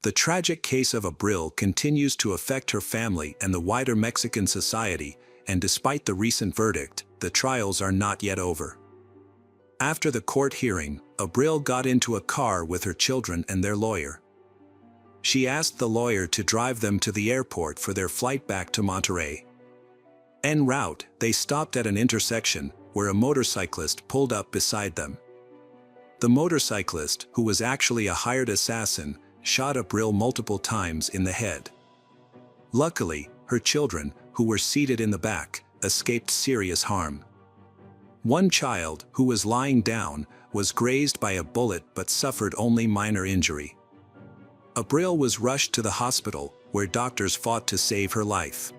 The tragic case of Abril continues to affect her family and the wider Mexican society, and despite the recent verdict, the trials are not yet over. After the court hearing, Abril got into a car with her children and their lawyer. She asked the lawyer to drive them to the airport for their flight back to Monterrey. En route, they stopped at an intersection, where a motorcyclist pulled up beside them. The motorcyclist, who was actually a hired assassin, shot Abril multiple times in the head. Luckily, her children, who were seated in the back, escaped serious harm. One child, who was lying down, was grazed by a bullet but suffered only minor injury. Abril was rushed to the hospital, where doctors fought to save her life.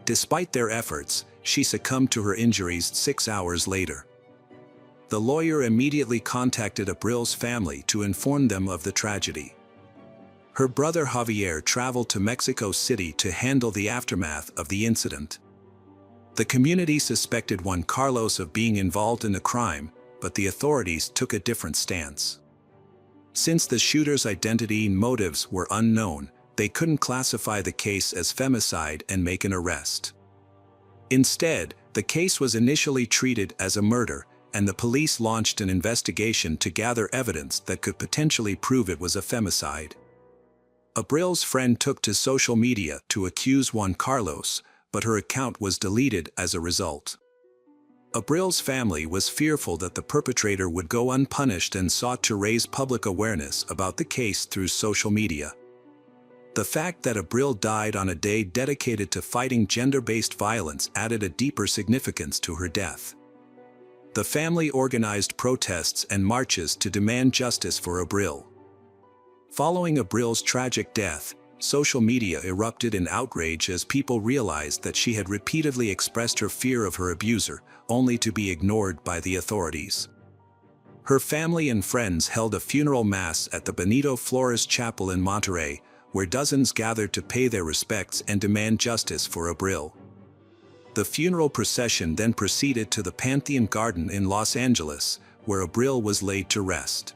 Despite their efforts, she succumbed to her injuries 6 hours later. The lawyer immediately contacted Abril's family to inform them of the tragedy. Her brother Javier traveled to Mexico City to handle the aftermath of the incident. The community suspected Juan Carlos of being involved in the crime, but the authorities took a different stance. Since the shooter's identity and motives were unknown, they couldn't classify the case as femicide and make an arrest. Instead, the case was initially treated as a murder, and the police launched an investigation to gather evidence that could potentially prove it was a femicide. Abril's friend took to social media to accuse Juan Carlos, but her account was deleted as a result. Abril's family was fearful that the perpetrator would go unpunished and sought to raise public awareness about the case through social media. The fact that Abril died on a day dedicated to fighting gender-based violence added a deeper significance to her death. The family organized protests and marches to demand justice for Abril. Following Abril's tragic death, social media erupted in outrage as people realized that she had repeatedly expressed her fear of her abuser, only to be ignored by the authorities. Her family and friends held a funeral mass at the Benito Flores Chapel in Monterrey, where dozens gathered to pay their respects and demand justice for Abril. The funeral procession then proceeded to the Pantheon Garden in Los Angeles, where Abril was laid to rest.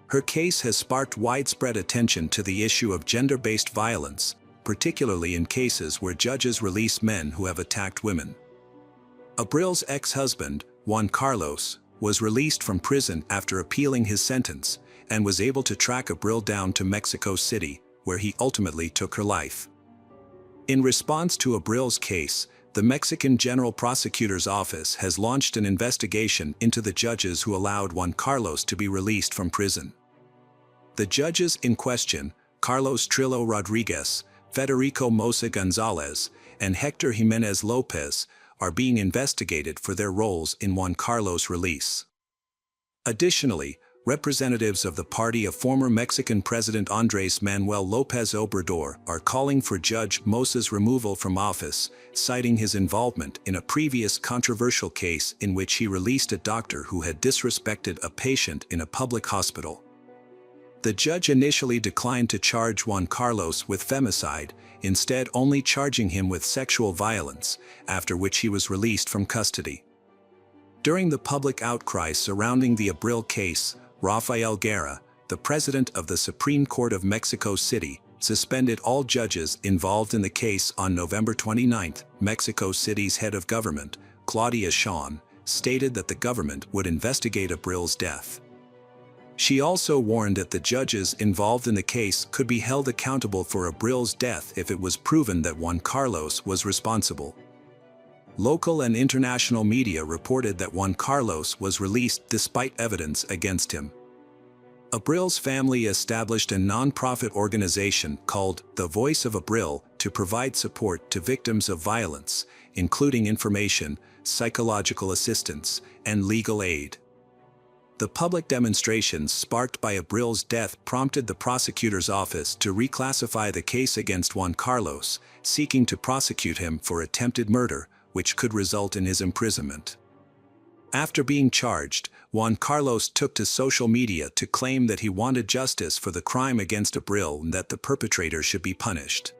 Her case has sparked widespread attention to the issue of gender-based violence, particularly in cases where judges release men who have attacked women. Abril's ex-husband, Juan Carlos, was released from prison after appealing his sentence, and was able to track Abril down to Mexico City, where he ultimately took her life. In response to Abril's case, the Mexican General Prosecutor's Office has launched an investigation into the judges who allowed Juan Carlos to be released from prison. The judges in question, Carlos Trillo Rodriguez, Federico Mosa Gonzalez, and Hector Jimenez Lopez, are being investigated for their roles in Juan Carlos' release. Additionally, representatives of the party of former Mexican President Andrés Manuel López Obrador are calling for Judge Mosa's removal from office, citing his involvement in a previous controversial case in which he released a doctor who had disrespected a patient in a public hospital. The judge initially declined to charge Juan Carlos with femicide, instead only charging him with sexual violence, after which he was released from custody. During the public outcry surrounding the Abril case, Rafael Guerra, the president of the Supreme Court of Mexico City, suspended all judges involved in the case on November 29. Mexico City's head of government, Claudia Sheinbaum, stated that the government would investigate Abril's death. She also warned that the judges involved in the case could be held accountable for Abril's death if it was proven that Juan Carlos was responsible. Local and international media reported that Juan Carlos was released despite evidence against him. Abril's family established a non-profit organization called The Voice of Abril to provide support to victims of violence, including information, psychological assistance, and legal aid. The public demonstrations sparked by Abril's death prompted the prosecutor's office to reclassify the case against Juan Carlos, seeking to prosecute him for attempted murder, which could result in his imprisonment. After being charged, Juan Carlos took to social media to claim that he wanted justice for the crime against Abril and that the perpetrator should be punished.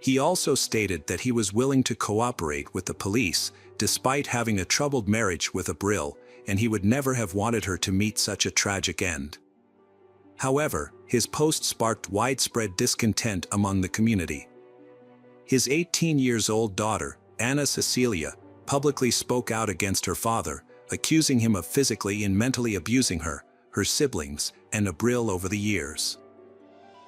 He also stated that he was willing to cooperate with the police, despite having a troubled marriage with Abril, and he would never have wanted her to meet such a tragic end. However, his post sparked widespread discontent among the community. His 18-year-old daughter, Ana Cecilia, publicly spoke out against her father, accusing him of physically and mentally abusing her, her siblings, and Abril over the years.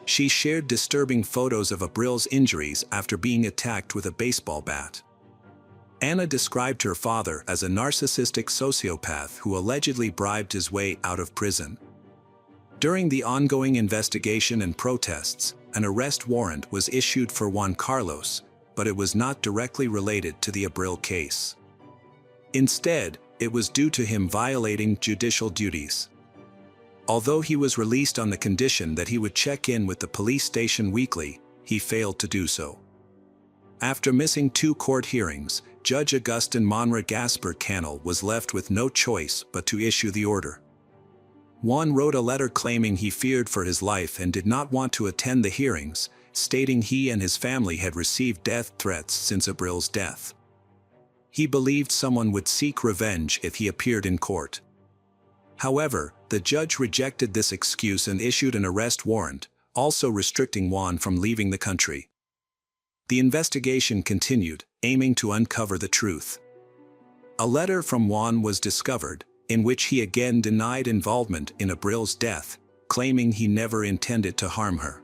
She shared disturbing photos of Abril's injuries after being attacked with a baseball bat. Ana described her father as a narcissistic sociopath who allegedly bribed his way out of prison. During the ongoing investigation and protests, an arrest warrant was issued for Juan Carlos, but it was not directly related to the Abril case. Instead, it was due to him violating judicial duties. Although he was released on the condition that he would check in with the police station weekly, he failed to do so. After missing 2 court hearings, Judge Agustin Monra Gaspar Canel was left with no choice but to issue the order. Juan wrote a letter claiming he feared for his life and did not want to attend the hearings, stating he and his family had received death threats since Abril's death. He believed someone would seek revenge if he appeared in court. However, the judge rejected this excuse and issued an arrest warrant, also restricting Juan from leaving the country. The investigation continued, aiming to uncover the truth. A letter from Juan was discovered, in which he again denied involvement in Abril's death, claiming he never intended to harm her.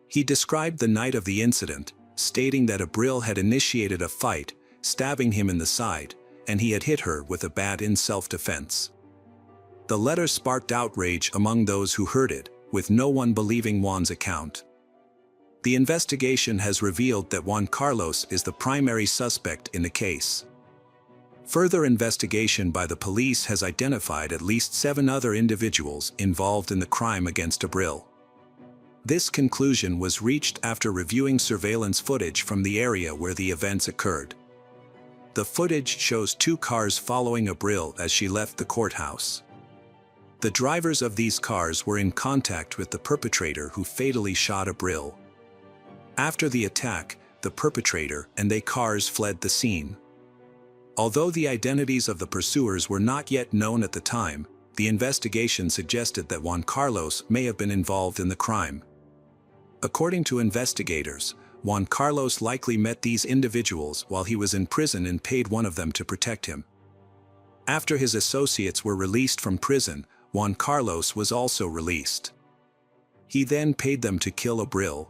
He described the night of the incident, stating that Abril had initiated a fight, stabbing him in the side, and he had hit her with a bat in self-defense. The letter sparked outrage among those who heard it, with no one believing Juan's account. The investigation has revealed that Juan Carlos is the primary suspect in the case. Further investigation by the police has identified at least 7 other individuals involved in the crime against Abril. This conclusion was reached after reviewing surveillance footage from the area where the events occurred. The footage shows 2 cars following Abril as she left the courthouse. The drivers of these cars were in contact with the perpetrator who fatally shot Abril. After the attack, the perpetrator and their cars fled the scene. Although the identities of the pursuers were not yet known at the time, the investigation suggested that Juan Carlos may have been involved in the crime. According to investigators, Juan Carlos likely met these individuals while he was in prison and paid one of them to protect him. After his associates were released from prison, Juan Carlos was also released. He then paid them to kill Abril.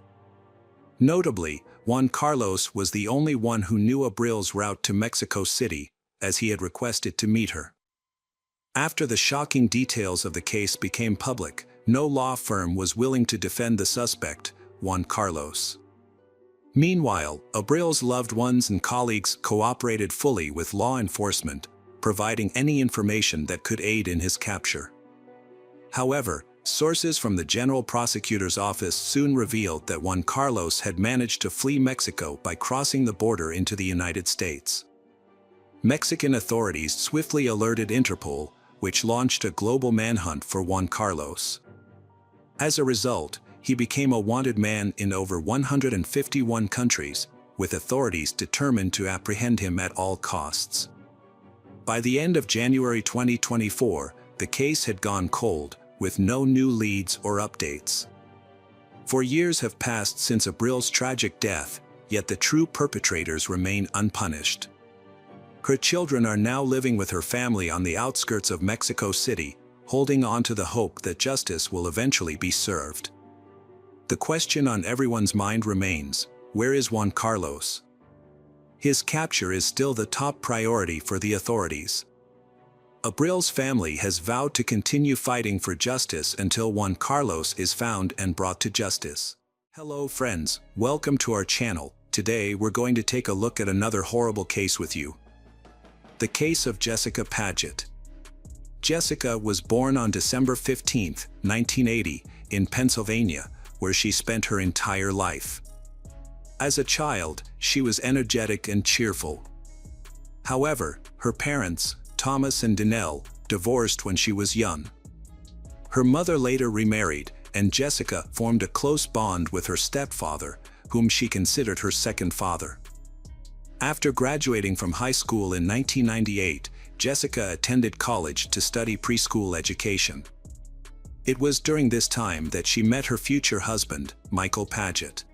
Notably, Juan Carlos was the only one who knew Abril's route to Mexico City, as he had requested to meet her. After the shocking details of the case became public, no law firm was willing to defend the suspect, Juan Carlos. Meanwhile, Abril's loved ones and colleagues cooperated fully with law enforcement, providing any information that could aid in his capture. However, sources from the General Prosecutor's Office soon revealed that Juan Carlos had managed to flee Mexico by crossing the border into the United States. Mexican authorities swiftly alerted Interpol, which launched a global manhunt for Juan Carlos. As a result, he became a wanted man in over 151 countries, with authorities determined to apprehend him at all costs. By the end of January 2024, the case had gone cold, with no new leads or updates. 4 years have passed since Abril's tragic death, yet the true perpetrators remain unpunished. Her children are now living with her family on the outskirts of Mexico City, holding on to the hope that justice will eventually be served. The question on everyone's mind remains, where is Juan Carlos? His capture is still the top priority for the authorities. Abril's family has vowed to continue fighting for justice until Juan Carlos is found and brought to justice. Hello friends, welcome to our channel. Today we're going to take a look at another horrible case with you. The case of Jessica Paget. Jessica was born on December 15, 1980, in Pennsylvania, where she spent her entire life. As a child, she was energetic and cheerful. However, her parents, Thomas and Danelle, divorced when she was young. Her mother later remarried, and Jessica formed a close bond with her stepfather, whom she considered her second father. After graduating from high school in 1998, Jessica attended college to study preschool education. It was during this time that she met her future husband, Michael Paget.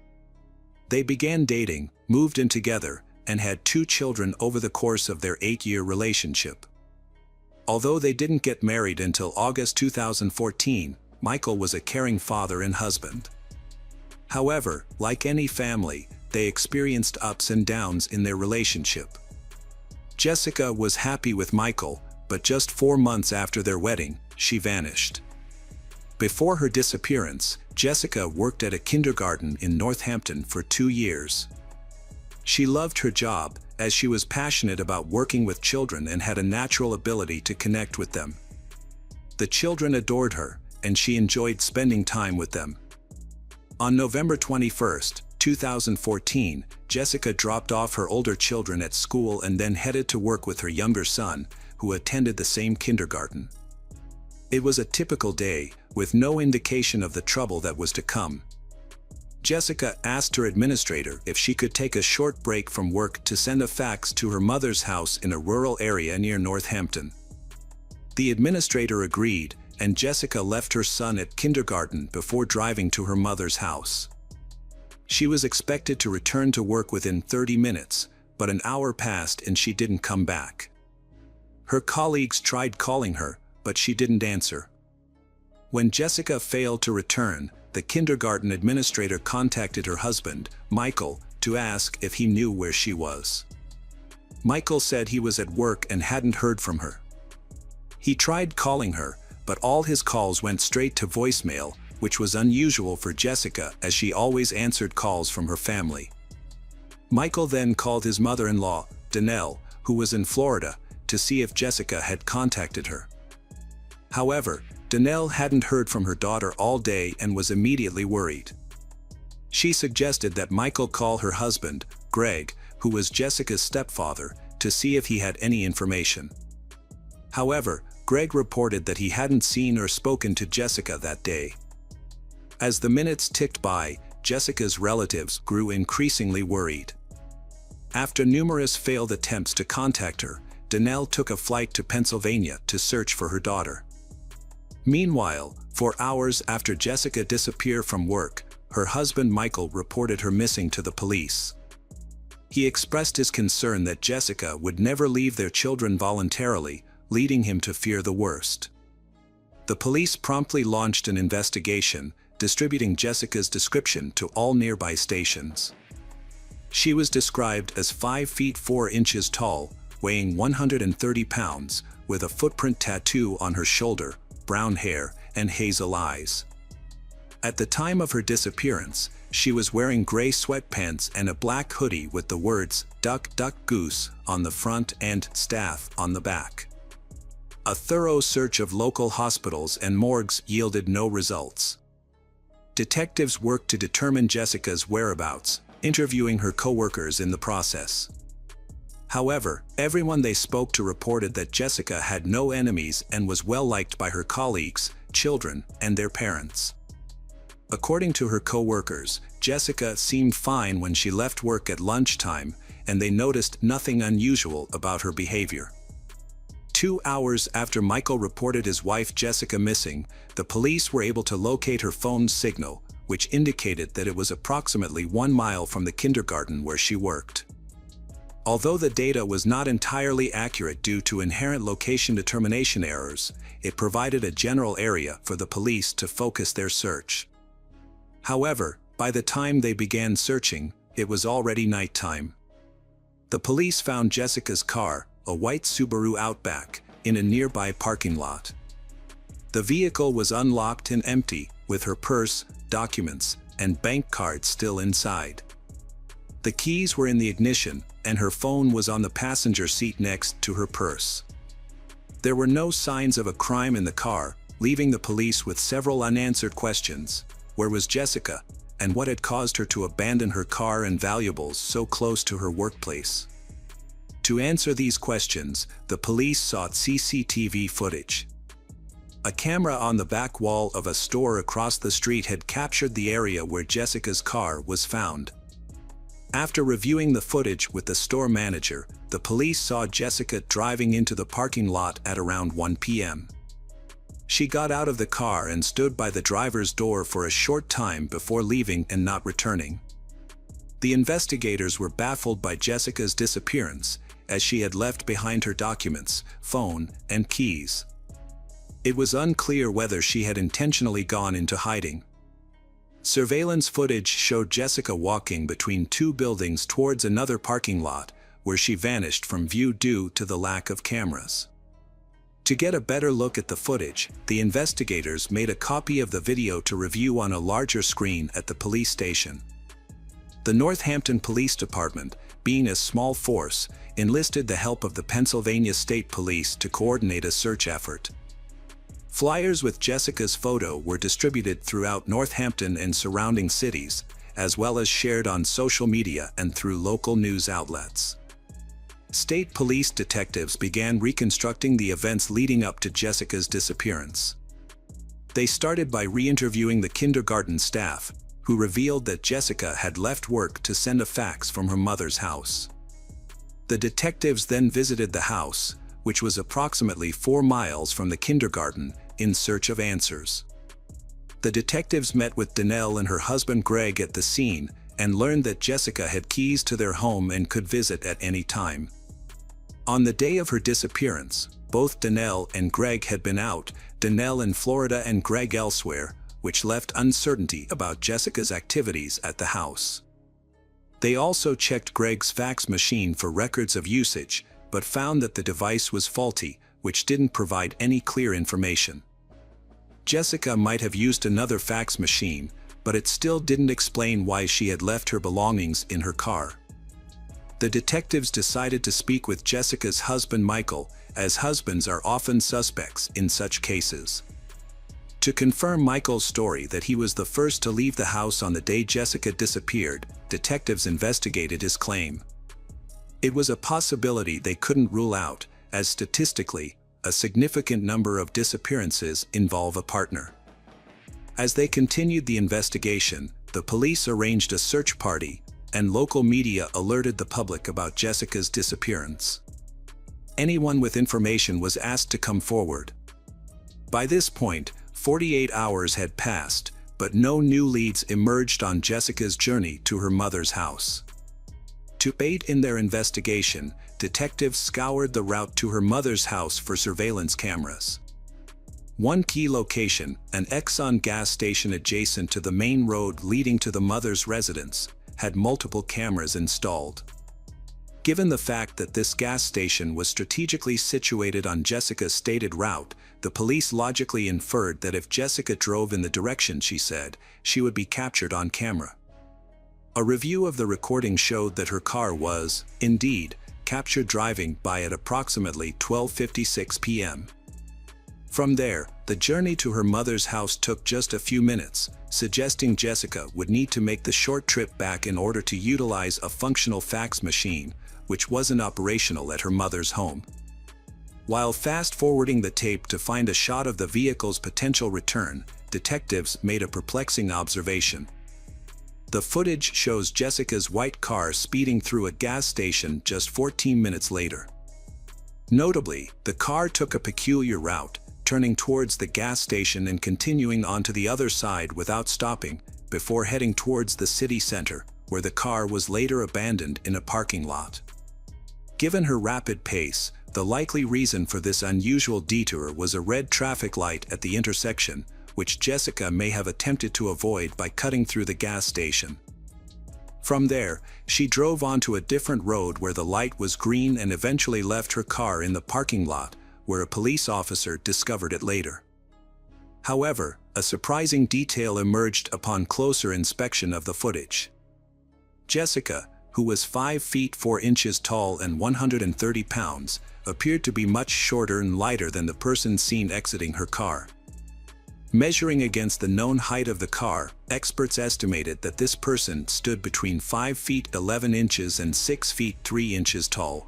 They began dating, moved in together, and had 2 children over the course of their 8-year relationship. Although they didn't get married until August 2014, Michael was a caring father and husband. However, like any family, they experienced ups and downs in their relationship. Jessica was happy with Michael, but just 4 months after their wedding, she vanished. Before her disappearance, Jessica worked at a kindergarten in Northampton for 2 years. She loved her job, as she was passionate about working with children and had a natural ability to connect with them. The children adored her, and she enjoyed spending time with them. On November 21, 2014, Jessica dropped off her older children at school and then headed to work with her younger son, who attended the same kindergarten. It was a typical day, with no indication of the trouble that was to come. Jessica asked her administrator if she could take a short break from work to send a fax to her mother's house in a rural area near Northampton. The administrator agreed, and Jessica left her son at kindergarten before driving to her mother's house. She was expected to return to work within 30 minutes, but an hour passed and she didn't come back. Her colleagues tried calling her, but she didn't answer. When Jessica failed to return, the kindergarten administrator contacted her husband, Michael, to ask if he knew where she was. Michael said he was at work and hadn't heard from her. He tried calling her, but all his calls went straight to voicemail, which was unusual for Jessica as she always answered calls from her family. Michael then called his mother-in-law, Danelle, who was in Florida, to see if Jessica had contacted her. However, Danelle hadn't heard from her daughter all day and was immediately worried. She suggested that Michael call her husband, Greg, who was Jessica's stepfather, to see if he had any information. However, Greg reported that he hadn't seen or spoken to Jessica that day. As the minutes ticked by, Jessica's relatives grew increasingly worried. After numerous failed attempts to contact her, Danelle took a flight to Pennsylvania to search for her daughter. Meanwhile, for hours after Jessica disappeared from work, her husband Michael reported her missing to the police. He expressed his concern that Jessica would never leave their children voluntarily, leading him to fear the worst. The police promptly launched an investigation, distributing Jessica's description to all nearby stations. She was described as 5 feet 4 inches tall, weighing 130 pounds, with a footprint tattoo on her shoulder, brown hair, and hazel eyes. At the time of her disappearance, she was wearing gray sweatpants and a black hoodie with the words "Duck, Duck, Goose" on the front and "Staff" on the back. A thorough search of local hospitals and morgues yielded no results. Detectives worked to determine Jessica's whereabouts, interviewing her co-workers in the process. However, everyone they spoke to reported that Jessica had no enemies and was well liked by her colleagues, children, and their parents. According to her co-workers, Jessica seemed fine when she left work at lunchtime, and they noticed nothing unusual about her behavior. 2 hours after Michael reported his wife Jessica missing, the police were able to locate her phone's signal, which indicated that it was approximately 1 mile from the kindergarten where she worked. Although the data was not entirely accurate due to inherent location determination errors, it provided a general area for the police to focus their search. However, by the time they began searching, it was already nighttime. The police found Jessica's car, a white Subaru Outback, in a nearby parking lot. The vehicle was unlocked and empty, with her purse, documents, and bank card still inside. The keys were in the ignition, and her phone was on the passenger seat next to her purse. There were no signs of a crime in the car, leaving the police with several unanswered questions. Where was Jessica, and what had caused her to abandon her car and valuables so close to her workplace? To answer these questions, the police sought CCTV footage. A camera on the back wall of a store across the street had captured the area where Jessica's car was found. After reviewing the footage with the store manager, the police saw Jessica driving into the parking lot at around 1 p.m. She got out of the car and stood by the driver's door for a short time before leaving and not returning. The investigators were baffled by Jessica's disappearance, as she had left behind her documents, phone, and keys. It was unclear whether she had intentionally gone into hiding. Surveillance footage showed Jessica walking between 2 buildings towards another parking lot, where she vanished from view due to the lack of cameras. To get a better look at the footage, the investigators made a copy of the video to review on a larger screen at the police station. The Northampton Police Department, being a small force, enlisted the help of the Pennsylvania State Police to coordinate a search effort. Flyers with Jessica's photo were distributed throughout Northampton and surrounding cities, as well as shared on social media and through local news outlets. State police detectives began reconstructing the events leading up to Jessica's disappearance. They started by re-interviewing the kindergarten staff, who revealed that Jessica had left work to send a fax from her mother's house. The detectives then visited the house, which was approximately 4 miles from the kindergarten, in search of answers. The detectives met with Danelle and her husband Greg at the scene and learned that Jessica had keys to their home and could visit at any time. On the day of her disappearance, both Danelle and Greg had been out, Danelle in Florida and Greg elsewhere, which left uncertainty about Jessica's activities at the house. They also checked Greg's fax machine for records of usage, but found that the device was faulty, which didn't provide any clear information. Jessica might have used another fax machine, but it still didn't explain why she had left her belongings in her car. The detectives decided to speak with Jessica's husband Michael, as husbands are often suspects in such cases. To confirm Michael's story that he was the first to leave the house on the day Jessica disappeared, detectives investigated his claim. It was a possibility they couldn't rule out, as statistically, a significant number of disappearances involve a partner. As they continued the investigation, the police arranged a search party, and local media alerted the public about Jessica's disappearance. Anyone with information was asked to come forward. By this point, 48 hours had passed, but no new leads emerged on Jessica's journey to her mother's house. To aid in their investigation, detectives scoured the route to her mother's house for surveillance cameras. One key location, an Exxon gas station adjacent to the main road leading to the mother's residence, had multiple cameras installed. Given the fact that this gas station was strategically situated on Jessica's stated route, the police logically inferred that if Jessica drove in the direction she said, she would be captured on camera. A review of the recording showed that her car was, indeed, captured driving by at approximately 12:56 p.m. From there, the journey to her mother's house took just a few minutes, suggesting Jessica would need to make the short trip back in order to utilize a functional fax machine, which wasn't operational at her mother's home. While fast-forwarding the tape to find a shot of the vehicle's potential return, detectives made a perplexing observation. The footage shows Jessica's white car speeding through a gas station just 14 minutes later. Notably, the car took a peculiar route, turning towards the gas station and continuing onto the other side without stopping, before heading towards the city center, where the car was later abandoned in a parking lot. Given her rapid pace, the likely reason for this unusual detour was a red traffic light at the intersection, which Jessica may have attempted to avoid by cutting through the gas station. From there, she drove onto a different road where the light was green and eventually left her car in the parking lot, where a police officer discovered it later. However, a surprising detail emerged upon closer inspection of the footage. Jessica, who was 5 feet 4 inches tall and 130 pounds, appeared to be much shorter and lighter than the person seen exiting her car. Measuring against the known height of the car, experts estimated that this person stood between 5 feet 11 inches and 6 feet 3 inches tall.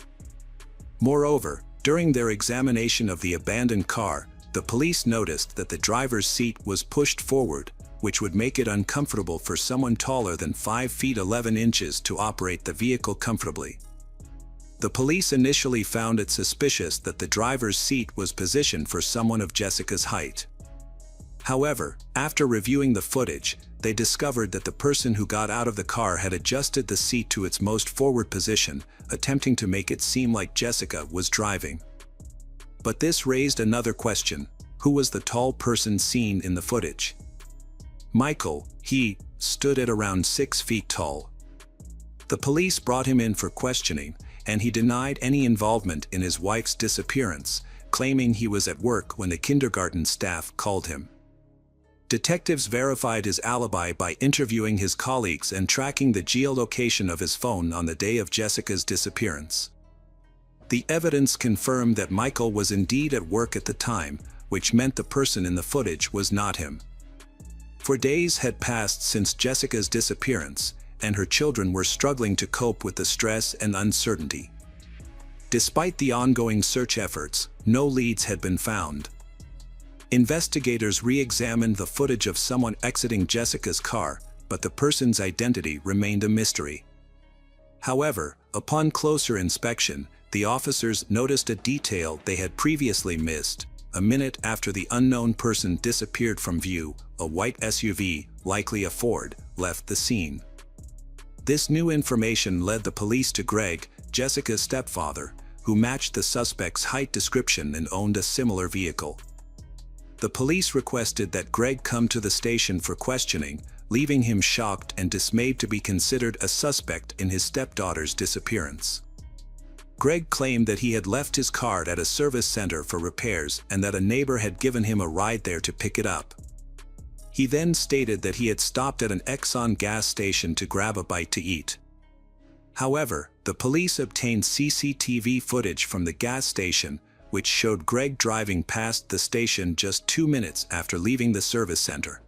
Moreover, during their examination of the abandoned car, the police noticed that the driver's seat was pushed forward, which would make it uncomfortable for someone taller than 5 feet 11 inches to operate the vehicle comfortably. The police initially found it suspicious that the driver's seat was positioned for someone of Jessica's height. However, after reviewing the footage, they discovered that the person who got out of the car had adjusted the seat to its most forward position, attempting to make it seem like Jessica was driving. But this raised another question: who was the tall person seen in the footage? Michael, he, stood at around 6 feet tall. The police brought him in for questioning, and he denied any involvement in his wife's disappearance, claiming he was at work when the kindergarten staff called him. Detectives verified his alibi by interviewing his colleagues and tracking the geolocation of his phone on the day of Jessica's disappearance. The evidence confirmed that Michael was indeed at work at the time, which meant the person in the footage was not him. For days had passed since Jessica's disappearance, and her children were struggling to cope with the stress and uncertainty. Despite the ongoing search efforts, no leads had been found. Investigators re-examined the footage of someone exiting Jessica's car, but the person's identity remained a mystery. However, upon closer inspection, the officers noticed a detail they had previously missed. A minute after the unknown person disappeared from view, a white SUV, likely a Ford, left the scene. This new information led the police to Greg, Jessica's stepfather, who matched the suspect's height description and owned a similar vehicle. The police requested that Greg come to the station for questioning, leaving him shocked and dismayed to be considered a suspect in his stepdaughter's disappearance. Greg claimed that he had left his car at a service center for repairs and that a neighbor had given him a ride there to pick it up. He then stated that he had stopped at an Exxon gas station to grab a bite to eat. However, the police obtained CCTV footage from the gas station, which showed Greg driving past the station just 2 minutes after leaving the service center.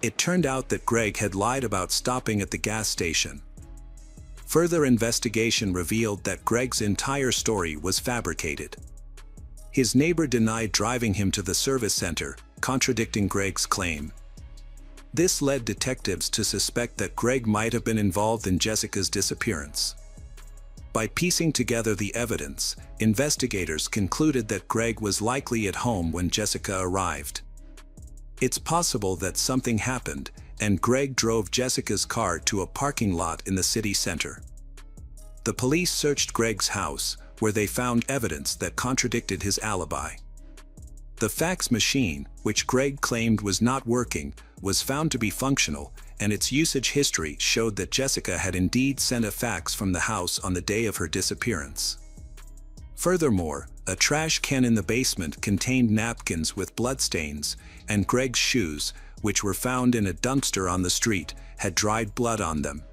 It turned out that Greg had lied about stopping at the gas station. Further investigation revealed that Greg's entire story was fabricated. His neighbor denied driving him to the service center, contradicting Greg's claim. This led detectives to suspect that Greg might have been involved in Jessica's disappearance. By piecing together the evidence, investigators concluded that Greg was likely at home when Jessica arrived. It's possible that something happened, and Greg drove Jessica's car to a parking lot in the city center. The police searched Greg's house, where they found evidence that contradicted his alibi. The fax machine, which Greg claimed was not working, was found to be functional, and its usage history showed that Jessica had indeed sent a fax from the house on the day of her disappearance. Furthermore, a trash can in the basement contained napkins with bloodstains, and Greg's shoes, which were found in a dumpster on the street, had dried blood on them.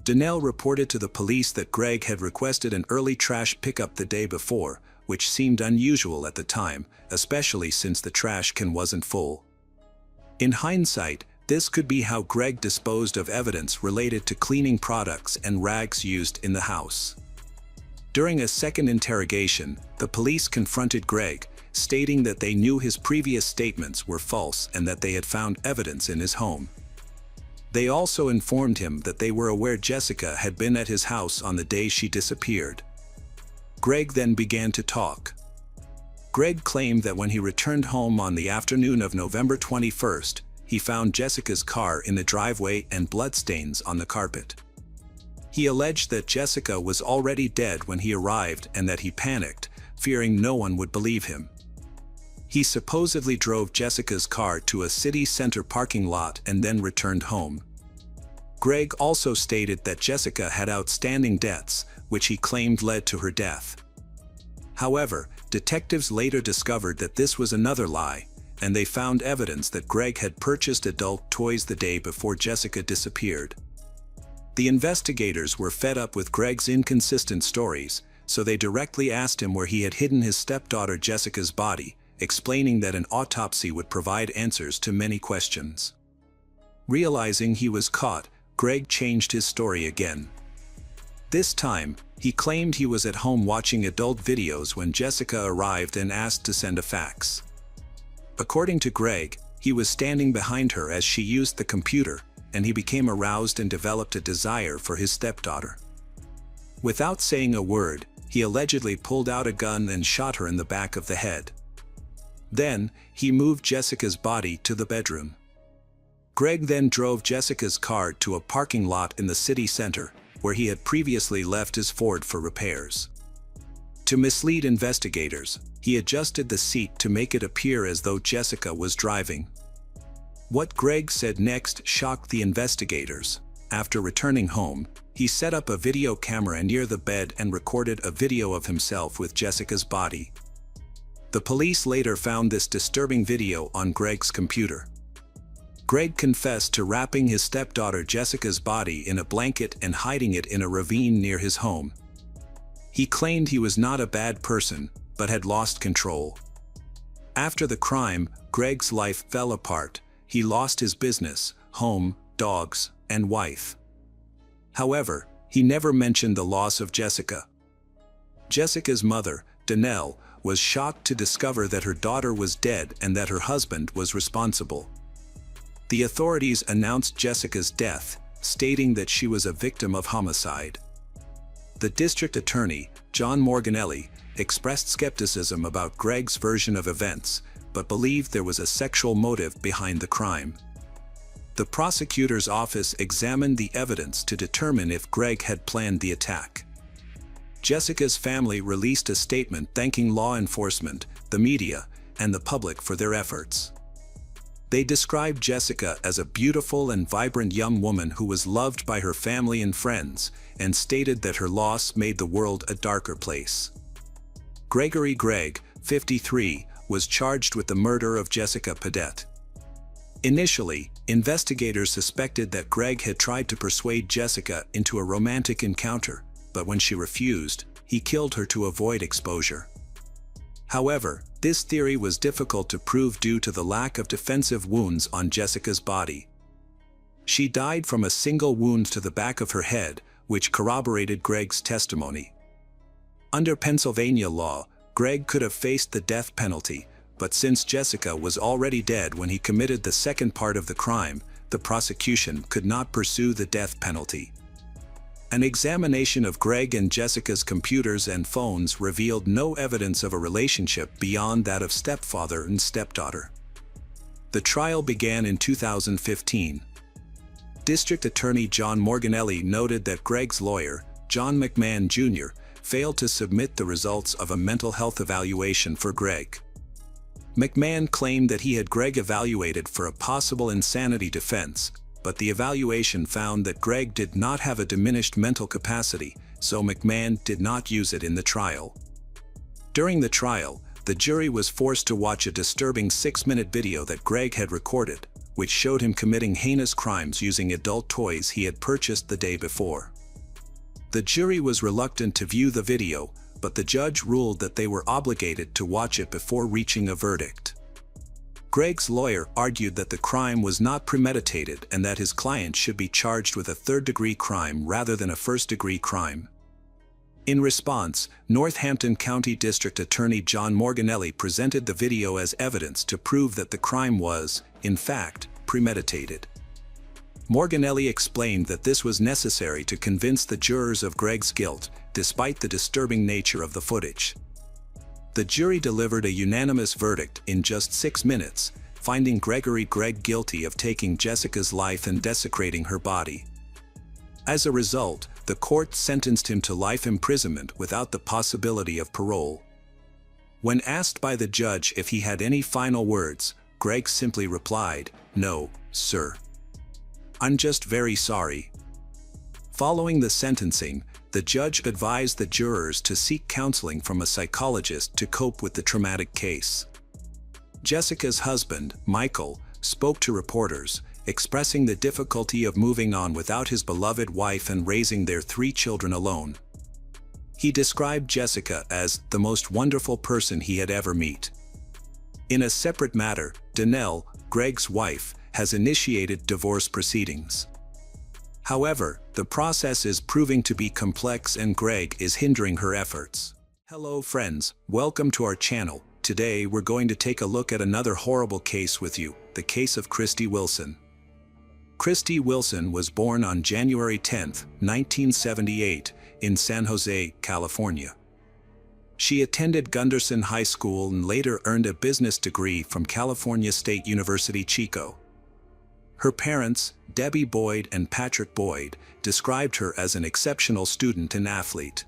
Donnell reported to the police that Greg had requested an early trash pickup the day before, which seemed unusual at the time, especially since the trash can wasn't full. In hindsight, this could be how Greg disposed of evidence related to cleaning products and rags used in the house. During a second interrogation, the police confronted Greg, stating that they knew his previous statements were false and that they had found evidence in his home. They also informed him that they were aware Jessica had been at his house on the day she disappeared. Greg then began to talk. Greg claimed that when he returned home on the afternoon of November 21st, he found Jessica's car in the driveway and bloodstains on the carpet. He alleged that Jessica was already dead when he arrived and that he panicked, fearing no one would believe him. He supposedly drove Jessica's car to a city center parking lot and then returned home. Greg also stated that Jessica had outstanding debts, which he claimed led to her death. However, detectives later discovered that this was another lie, and they found evidence that Greg had purchased adult toys the day before Jessica disappeared. The investigators were fed up with Greg's inconsistent stories, so they directly asked him where he had hidden his stepdaughter Jessica's body, explaining that an autopsy would provide answers to many questions. Realizing he was caught, Greg changed his story again. This time, he claimed he was at home watching adult videos when Jessica arrived and asked to send a fax. According to Greg, he was standing behind her as she used the computer, and he became aroused and developed a desire for his stepdaughter. Without saying a word, he allegedly pulled out a gun and shot her in the back of the head. Then, he moved Jessica's body to the bedroom. Greg then drove Jessica's car to a parking lot in the city center, where he had previously left his Ford for repairs. To mislead investigators, he adjusted the seat to make it appear as though Jessica was driving. What Greg said next shocked the investigators. After returning home, he set up a video camera near the bed and recorded a video of himself with Jessica's body. The police later found this disturbing video on Greg's computer. Greg confessed to wrapping his stepdaughter Jessica's body in a blanket and hiding it in a ravine near his home. He claimed he was not a bad person, but had lost control. After the crime, Greg's life fell apart. He lost his business, home, dogs, and wife. However, he never mentioned the loss of Jessica. Jessica's mother, Donnell, was shocked to discover that her daughter was dead and that her husband was responsible. The authorities announced Jessica's death, stating that she was a victim of homicide. The district attorney, John Morganelli, expressed skepticism about Greg's version of events, but believed there was a sexual motive behind the crime. The prosecutor's office examined the evidence to determine if Greg had planned the attack. Jessica's family released a statement thanking law enforcement, the media, and the public for their efforts. They described Jessica as a beautiful and vibrant young woman who was loved by her family and friends, and stated that her loss made the world a darker place. Gregory Gregg, 53, was charged with the murder of Jessica Padette. Initially, investigators suspected that Greg had tried to persuade Jessica into a romantic encounter, but when she refused, he killed her to avoid exposure. However, this theory was difficult to prove due to the lack of defensive wounds on Jessica's body. She died from a single wound to the back of her head, which corroborated Greg's testimony. Under Pennsylvania law, Greg could have faced the death penalty, but since Jessica was already dead when he committed the second part of the crime, the prosecution could not pursue the death penalty. An examination of Greg and Jessica's computers and phones revealed no evidence of a relationship beyond that of stepfather and stepdaughter. The trial began in 2015. District Attorney John Morganelli noted that Greg's lawyer, John McMahon Jr., failed to submit the results of a mental health evaluation for Greg. McMahon claimed that he had Greg evaluated for a possible insanity defense, but the evaluation found that Greg did not have a diminished mental capacity, so McMahon did not use it in the trial. During the trial, the jury was forced to watch a disturbing 6-minute video that Greg had recorded, which showed him committing heinous crimes using adult toys he had purchased the day before. The jury was reluctant to view the video, but the judge ruled that they were obligated to watch it before reaching a verdict. Greg's lawyer argued that the crime was not premeditated and that his client should be charged with a third-degree crime rather than a first-degree crime. In response, Northampton County District Attorney John Morganelli presented the video as evidence to prove that the crime was, in fact, premeditated. Morganelli explained that this was necessary to convince the jurors of Greg's guilt, despite the disturbing nature of the footage. The jury delivered a unanimous verdict in just 6 minutes, finding Gregory Gregg guilty of taking Jessica's life and desecrating her body. As a result, the court sentenced him to life imprisonment without the possibility of parole. When asked by the judge if he had any final words, Greg simply replied, "No, sir. I'm just very sorry." Following the sentencing, the judge advised the jurors to seek counseling from a psychologist to cope with the traumatic case. Jessica's husband, Michael, spoke to reporters, expressing the difficulty of moving on without his beloved wife and raising their 3 children alone. He described Jessica as the most wonderful person he had ever met. In a separate matter, Danelle, Greg's wife, has initiated divorce proceedings. However, the process is proving to be complex and Greg is hindering her efforts. Hello friends, welcome to our channel. Today we're going to take a look at another horrible case with you, the case of Christy Wilson. Christy Wilson was born on January 10, 1978, in San Jose, California. She attended Gunderson High School and later earned a business degree from California State University, Chico. Her parents, Debbie Boyd and Patrick Boyd, described her as an exceptional student and athlete.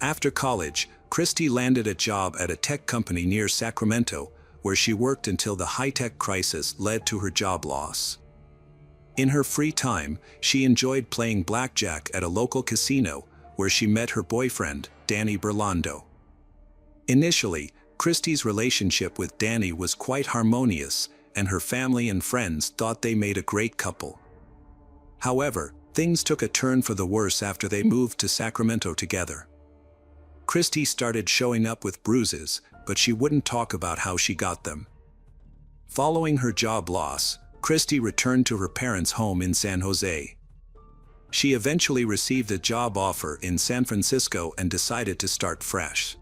After college, Christy landed a job at a tech company near Sacramento, where she worked until the high-tech crisis led to her job loss. In her free time, she enjoyed playing blackjack at a local casino, where she met her boyfriend, Danny Berlando. Initially, Christy's relationship with Danny was quite harmonious, and her family and friends thought they made a great couple. However, things took a turn for the worse after they moved to Sacramento together. Christy started showing up with bruises, but she wouldn't talk about how she got them. Following her job loss, Christy returned to her parents' home in San Jose. She eventually received a job offer in San Francisco and decided to start fresh.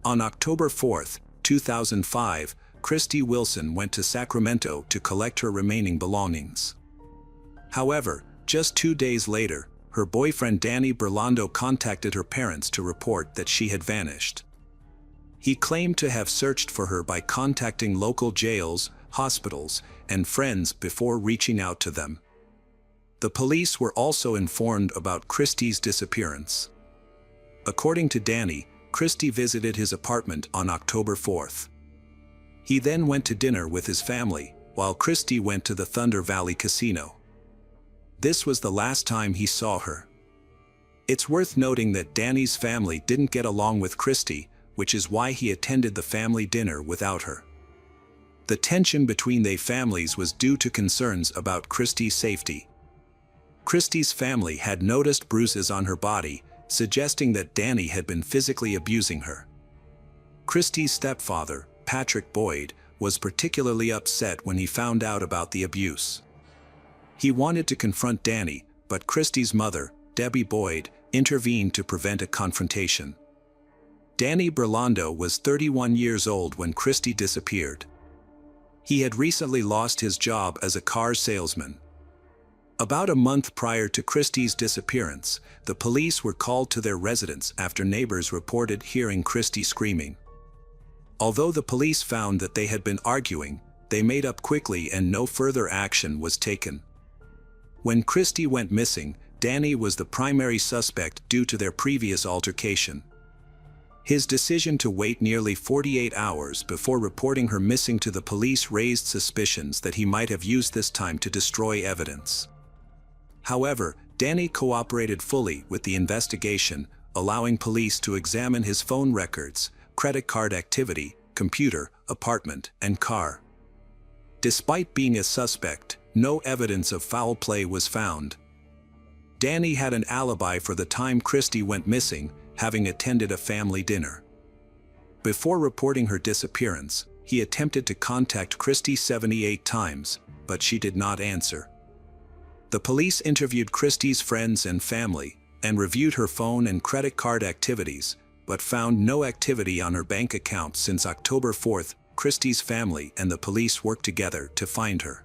On October 4, 2005, Christy Wilson went to Sacramento to collect her remaining belongings. However, just 2 days later, her boyfriend Danny Burlando contacted her parents to report that she had vanished. He claimed to have searched for her by contacting local jails, hospitals, and friends before reaching out to them. The police were also informed about Christy's disappearance. According to Danny, Christy visited his apartment on October 4th. He then went to dinner with his family, while Christy went to the Thunder Valley Casino. This was the last time he saw her. It's worth noting that Danny's family didn't get along with Christy, which is why he attended the family dinner without her. The tension between their families was due to concerns about Christy's safety. Christy's family had noticed bruises on her body, suggesting that Danny had been physically abusing her. Christy's stepfather, Patrick Boyd, was particularly upset when he found out about the abuse. He wanted to confront Danny, but Christy's mother, Debbie Boyd, intervened to prevent a confrontation. Danny Burlando was 31 years old when Christy disappeared. He had recently lost his job as a car salesman. About a month prior to Christy's disappearance, the police were called to their residence after neighbors reported hearing Christy screaming. Although the police found that they had been arguing, they made up quickly and no further action was taken. When Christy went missing, Danny was the primary suspect due to their previous altercation. His decision to wait nearly 48 hours before reporting her missing to the police raised suspicions that he might have used this time to destroy evidence. However, Danny cooperated fully with the investigation, allowing police to examine his phone records, credit card activity, computer, apartment, and car. Despite being a suspect, no evidence of foul play was found. Danny had an alibi for the time Christy went missing, having attended a family dinner. Before reporting her disappearance, he attempted to contact Christy 78 times, but she did not answer. The police interviewed Christy's friends and family, and reviewed her phone and credit card activities, but found no activity on her bank account since October 4th. Christy's family and the police worked together to find her.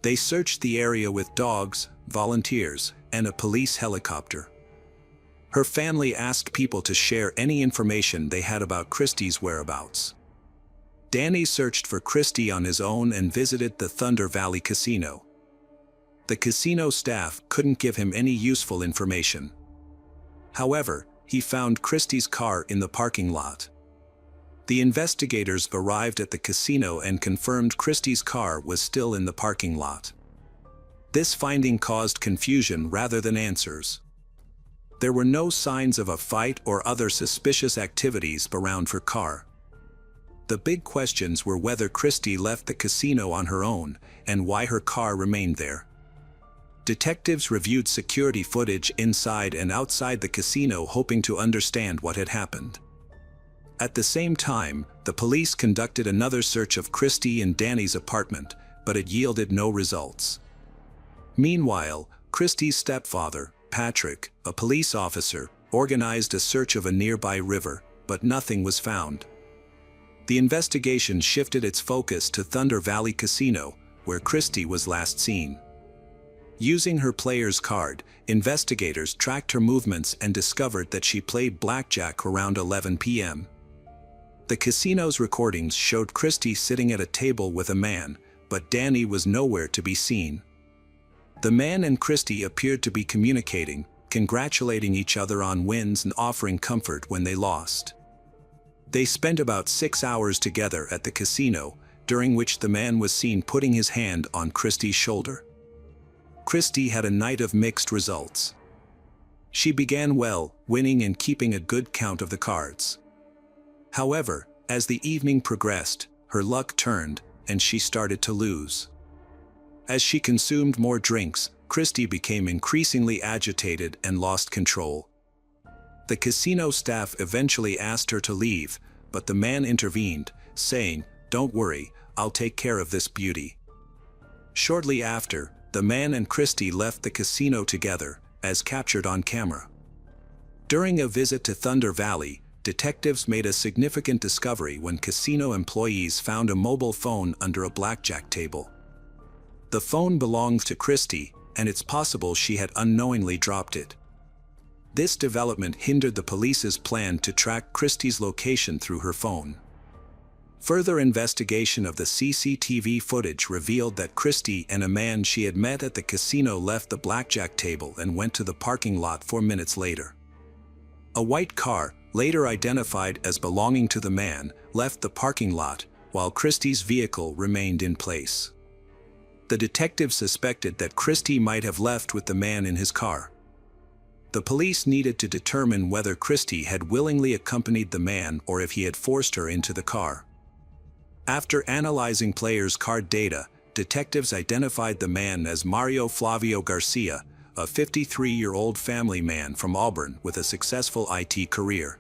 They searched the area with dogs, volunteers, and a police helicopter. Her family asked people to share any information they had about Christy's whereabouts. Danny searched for Christy on his own and visited the Thunder Valley Casino. The casino staff couldn't give him any useful information. However, he found Christy's car in the parking lot. The investigators arrived at the casino and confirmed Christy's car was still in the parking lot. This finding caused confusion rather than answers. There were no signs of a fight or other suspicious activities around her car. The big questions were whether Christy left the casino on her own and why her car remained there. Detectives reviewed security footage inside and outside the casino hoping to understand what had happened. At the same time, the police conducted another search of Christy and Danny's apartment, but it yielded no results. Meanwhile, Christy's stepfather, Patrick, a police officer, organized a search of a nearby river, but nothing was found. The investigation shifted its focus to Thunder Valley Casino, where Christy was last seen. Using her player's card, investigators tracked her movements and discovered that she played blackjack around 11 p.m. The casino's recordings showed Christy sitting at a table with a man, but Danny was nowhere to be seen. The man and Christy appeared to be communicating, congratulating each other on wins and offering comfort when they lost. They spent about 6 hours together at the casino, during which the man was seen putting his hand on Christy's shoulder. Christy had a night of mixed results. She began well, winning and keeping a good count of the cards. However, as the evening progressed, her luck turned, and she started to lose. As she consumed more drinks, Christy became increasingly agitated and lost control. The casino staff eventually asked her to leave, but the man intervened, saying, "Don't worry, I'll take care of this beauty." Shortly after, the man and Christy left the casino together, as captured on camera. During a visit to Thunder Valley, detectives made a significant discovery when casino employees found a mobile phone under a blackjack table. The phone belonged to Christie, and it's possible she had unknowingly dropped it. This development hindered the police's plan to track Christie's location through her phone. Further investigation of the CCTV footage revealed that Christie and a man she had met at the casino left the blackjack table and went to the parking lot 4 minutes later. A white car, later identified as belonging to the man, left the parking lot, while Christie's vehicle remained in place. The detective suspected that Christie might have left with the man in his car. The police needed to determine whether Christie had willingly accompanied the man or if he had forced her into the car. After analyzing players' card data, detectives identified the man as Mario Flavio Garcia, a 53-year-old family man from Auburn with a successful IT career.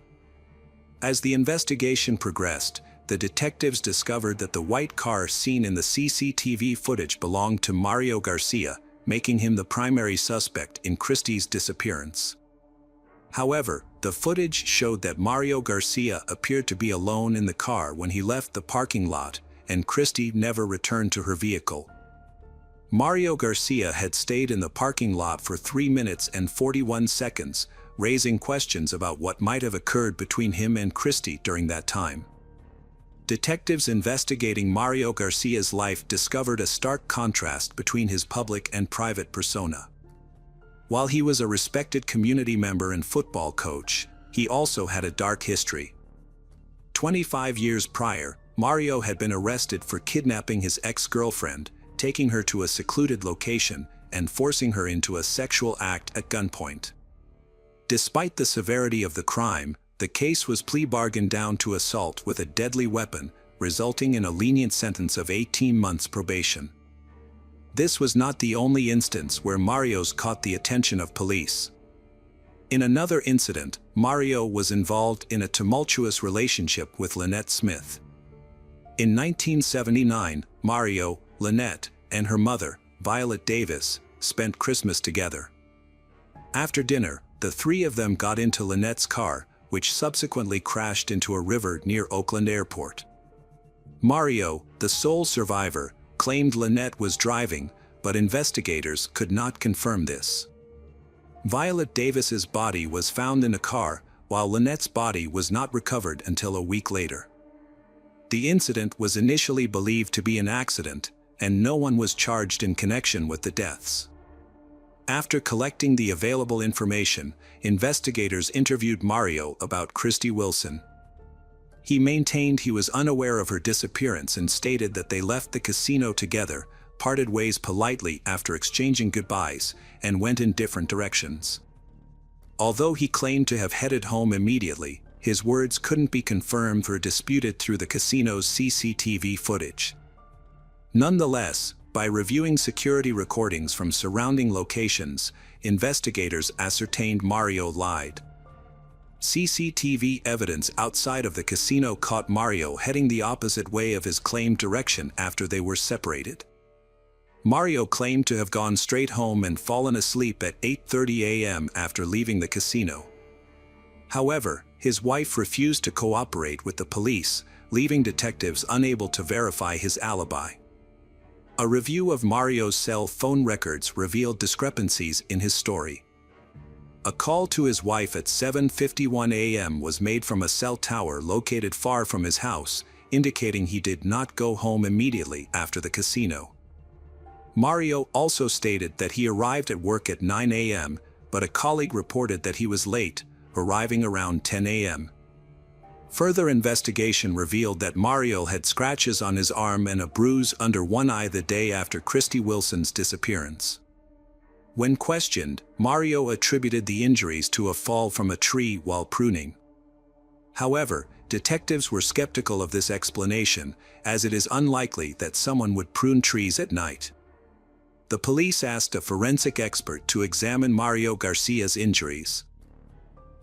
As the investigation progressed, the detectives discovered that the white car seen in the CCTV footage belonged to Mario Garcia, making him the primary suspect in Christie's disappearance. However, the footage showed that Mario Garcia appeared to be alone in the car when he left the parking lot, and Christie never returned to her vehicle. Mario Garcia had stayed in the parking lot for 3 minutes and 41 seconds, raising questions about what might have occurred between him and Christie during that time. Detectives investigating Mario Garcia's life discovered a stark contrast between his public and private persona. While he was a respected community member and football coach, he also had a dark history. 25 years prior, Mario had been arrested for kidnapping his ex-girlfriend, taking her to a secluded location, and forcing her into a sexual act at gunpoint. Despite the severity of the crime, the case was plea bargained down to assault with a deadly weapon, resulting in a lenient sentence of 18 months probation. This was not the only instance where Mario's caught the attention of police. In another incident, Mario was involved in a tumultuous relationship with Lynette Smith. In 1979, Mario, Lynette, and her mother, Violet Davis, spent Christmas together. After dinner, the three of them got into Lynette's car, which subsequently crashed into a river near Oakland Airport. Mario, the sole survivor, claimed Lynette was driving, but investigators could not confirm this. Violet Davis's body was found in a car, while Lynette's body was not recovered until a week later. The incident was initially believed to be an accident, and no one was charged in connection with the deaths. After collecting the available information, investigators interviewed Mario about Christie Wilson. He maintained he was unaware of her disappearance and stated that they left the casino together, parted ways politely after exchanging goodbyes, and went in different directions. Although he claimed to have headed home immediately, his words couldn't be confirmed or disputed through the casino's CCTV footage. Nonetheless, by reviewing security recordings from surrounding locations, investigators ascertained Mario lied. CCTV evidence outside of the casino caught Mario heading the opposite way of his claimed direction after they were separated. Mario claimed to have gone straight home and fallen asleep at 8:30 a.m. after leaving the casino. However, his wife refused to cooperate with the police, leaving detectives unable to verify his alibi. A review of Mario's cell phone records revealed discrepancies in his story. A call to his wife at 7:51 a.m. was made from a cell tower located far from his house, indicating he did not go home immediately after the casino. Mario also stated that he arrived at work at 9 a.m., but a colleague reported that he was late, arriving around 10 a.m. Further investigation revealed that Mario had scratches on his arm and a bruise under one eye the day after Christie Wilson's disappearance. When questioned, Mario attributed the injuries to a fall from a tree while pruning. However, detectives were skeptical of this explanation, as it is unlikely that someone would prune trees at night. The police asked a forensic expert to examine Mario Garcia's injuries.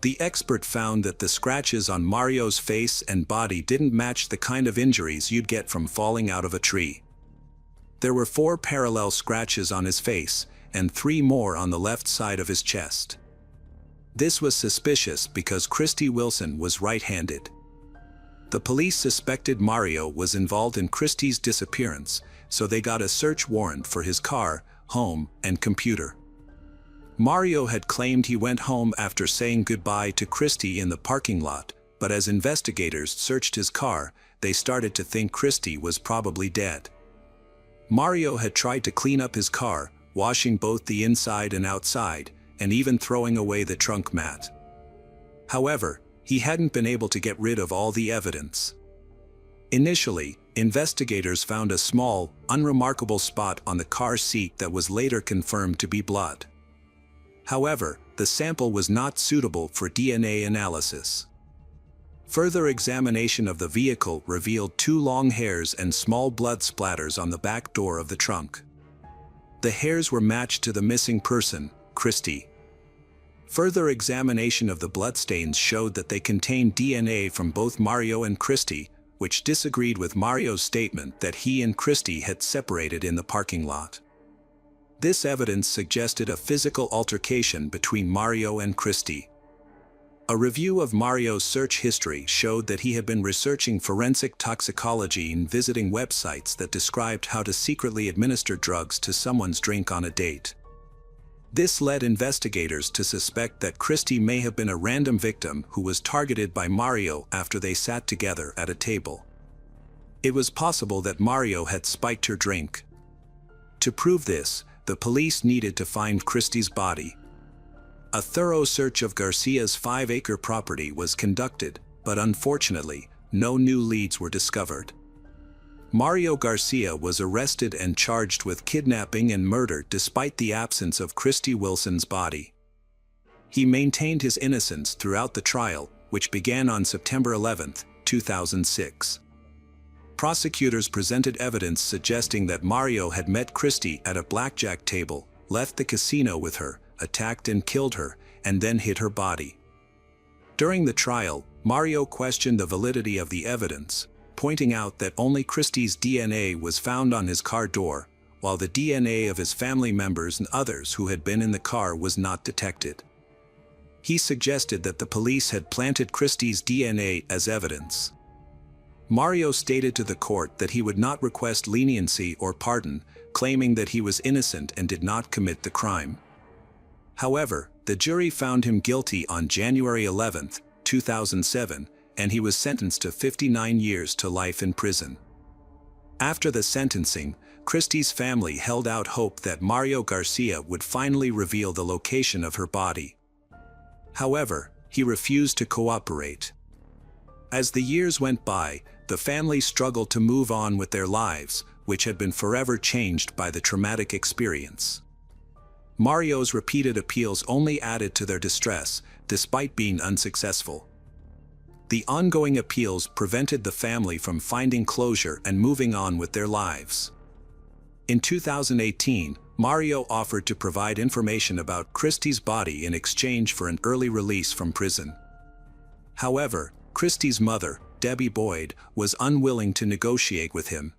The expert found that the scratches on Mario's face and body didn't match the kind of injuries you'd get from falling out of a tree. There were 4 parallel scratches on his face, and 3 more on the left side of his chest. This was suspicious because Christy Wilson was right-handed. The police suspected Mario was involved in Christy's disappearance, so they got a search warrant for his car, home, and computer. Mario had claimed he went home after saying goodbye to Christy in the parking lot, but as investigators searched his car, they started to think Christy was probably dead. Mario had tried to clean up his car, washing both the inside and outside, and even throwing away the trunk mat. However, he hadn't been able to get rid of all the evidence. Initially, investigators found a small, unremarkable spot on the car seat that was later confirmed to be blood. However, the sample was not suitable for DNA analysis. Further examination of the vehicle revealed 2 long hairs and small blood splatters on the back door of the trunk. The hairs were matched to the missing person, Christy. Further examination of the bloodstains showed that they contained DNA from both Mario and Christy, which disagreed with Mario's statement that he and Christy had separated in the parking lot. This evidence suggested a physical altercation between Mario and Christy. A review of Mario's search history showed that he had been researching forensic toxicology and visiting websites that described how to secretly administer drugs to someone's drink on a date. This led investigators to suspect that Christy may have been a random victim who was targeted by Mario after they sat together at a table. It was possible that Mario had spiked her drink. To prove this, the police needed to find Christy's body. A thorough search of Garcia's 5-acre property was conducted, but unfortunately, no new leads were discovered. Mario Garcia was arrested and charged with kidnapping and murder despite the absence of Christy Wilson's body. He maintained his innocence throughout the trial, which began on September 11, 2006. Prosecutors presented evidence suggesting that Mario had met Christy at a blackjack table, left the casino with her, attacked and killed her, and then hid her body. During the trial, Mario questioned the validity of the evidence, pointing out that only Christy's DNA was found on his car door, while the DNA of his family members and others who had been in the car was not detected. He suggested that the police had planted Christy's DNA as evidence. Mario stated to the court that he would not request leniency or pardon, claiming that he was innocent and did not commit the crime. However, the jury found him guilty on January 11, 2007, and he was sentenced to 59 years to life in prison. After the sentencing, Christy's family held out hope that Mario Garcia would finally reveal the location of her body. However, he refused to cooperate. As the years went by, the family struggled to move on with their lives, which had been forever changed by the traumatic experience. Mario's repeated appeals only added to their distress, despite being unsuccessful. The ongoing appeals prevented the family from finding closure and moving on with their lives. In 2018, Mario offered to provide information about Christy's body in exchange for an early release from prison. However, Christy's mother, Debbie Boyd, was unwilling to negotiate with him.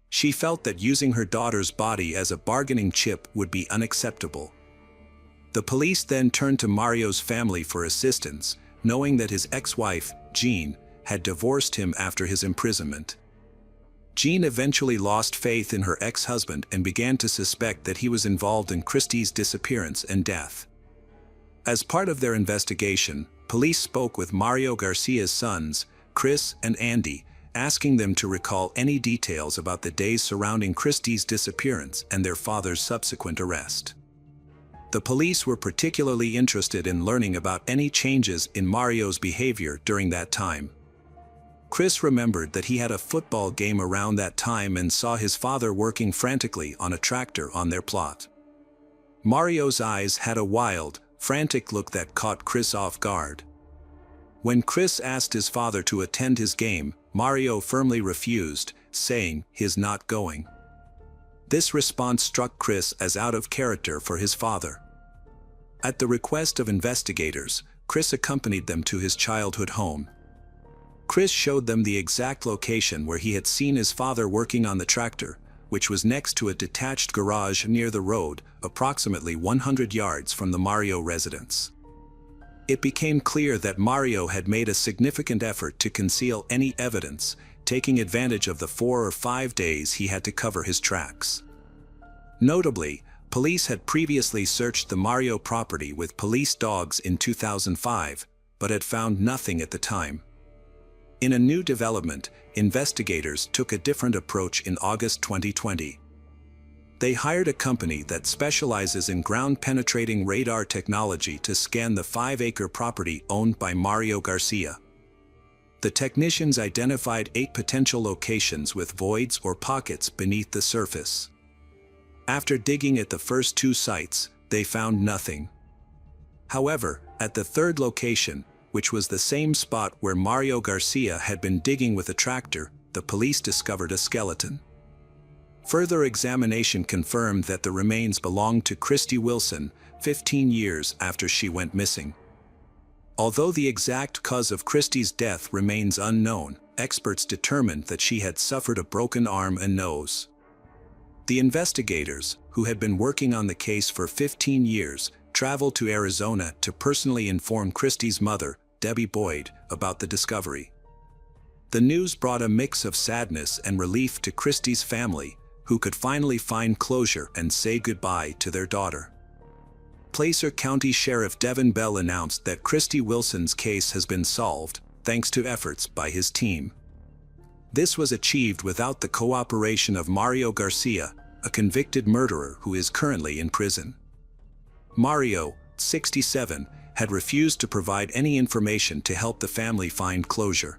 She felt that using her daughter's body as a bargaining chip would be unacceptable. The police then turned to Mario's family for assistance, knowing that his ex-wife, Jean, had divorced him after his imprisonment. Jean eventually lost faith in her ex-husband and began to suspect that he was involved in Christy's disappearance and death. As part of their investigation, police spoke with Mario Garcia's sons, Chris and Andy, asking them to recall any details about the days surrounding Christy's disappearance and their father's subsequent arrest. The police were particularly interested in learning about any changes in Mario's behavior during that time. Chris remembered that he had a football game around that time and saw his father working frantically on a tractor on their plot. Mario's eyes had a wild, frantic look that caught Chris off guard. When Chris asked his father to attend his game, Mario firmly refused, saying he's not going. This response struck Chris as out of character for his father. At the request of investigators, Chris accompanied them to his childhood home. Chris showed them the exact location where he had seen his father working on the tractor, which was next to a detached garage near the road, approximately 100 yards from the Mario residence. It became clear that Mario had made a significant effort to conceal any evidence, taking advantage of the 4 or 5 days he had to cover his tracks. Notably, police had previously searched the Mario property with police dogs in 2005, but had found nothing at the time. In a new development, investigators took a different approach in August 2020. They hired a company that specializes in ground-penetrating radar technology to scan the 5-acre property owned by Mario Garcia. The technicians identified 8 potential locations with voids or pockets beneath the surface. After digging at the first 2 sites, they found nothing. However, at the 3rd location, which was the same spot where Mario Garcia had been digging with a tractor, the police discovered a skeleton. Further examination confirmed that the remains belonged to Christy Wilson, 15 years after she went missing. Although the exact cause of Christy's death remains unknown, experts determined that she had suffered a broken arm and nose. The investigators, who had been working on the case for 15 years, traveled to Arizona to personally inform Christy's mother, Debbie Boyd, about the discovery. The news brought a mix of sadness and relief to Christy's family, who could finally find closure and say goodbye to their daughter. Placer County Sheriff Devin Bell announced that Christy Wilson's case has been solved, thanks to efforts by his team. This was achieved without the cooperation of Mario Garcia, a convicted murderer who is currently in prison. Mario, 67, had refused to provide any information to help the family find closure.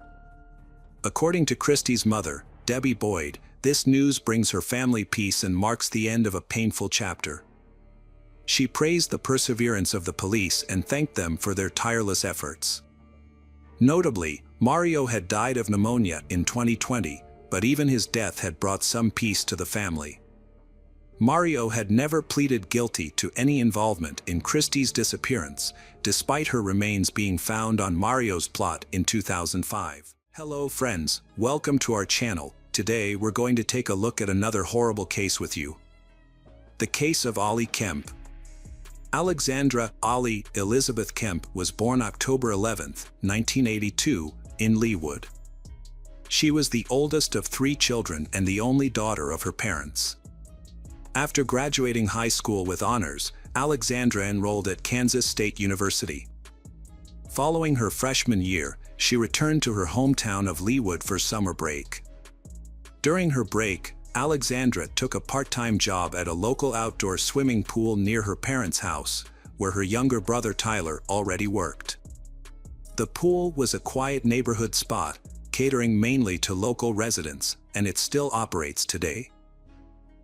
According to Christy's mother, Debbie Boyd, this news brings her family peace and marks the end of a painful chapter. She praised the perseverance of the police and thanked them for their tireless efforts. Notably, Mario had died of pneumonia in 2020, but even his death had brought some peace to the family. Mario had never pleaded guilty to any involvement in Christy's disappearance, despite her remains being found on Mario's plot in 2005. Hello friends, welcome to our channel. Today we're going to take a look at another horrible case with you. The case of Ollie Kemp. Alexandra Ollie Elizabeth Kemp was born October 11, 1982, in Leawood. She was the oldest of 3 children and the only daughter of her parents. After graduating high school with honors, Alexandra enrolled at Kansas State University. Following her freshman year, she returned to her hometown of Leawood for summer break. During her break, Alexandra took a part-time job at a local outdoor swimming pool near her parents' house, where her younger brother Tyler already worked. The pool was a quiet neighborhood spot, catering mainly to local residents, and it still operates today.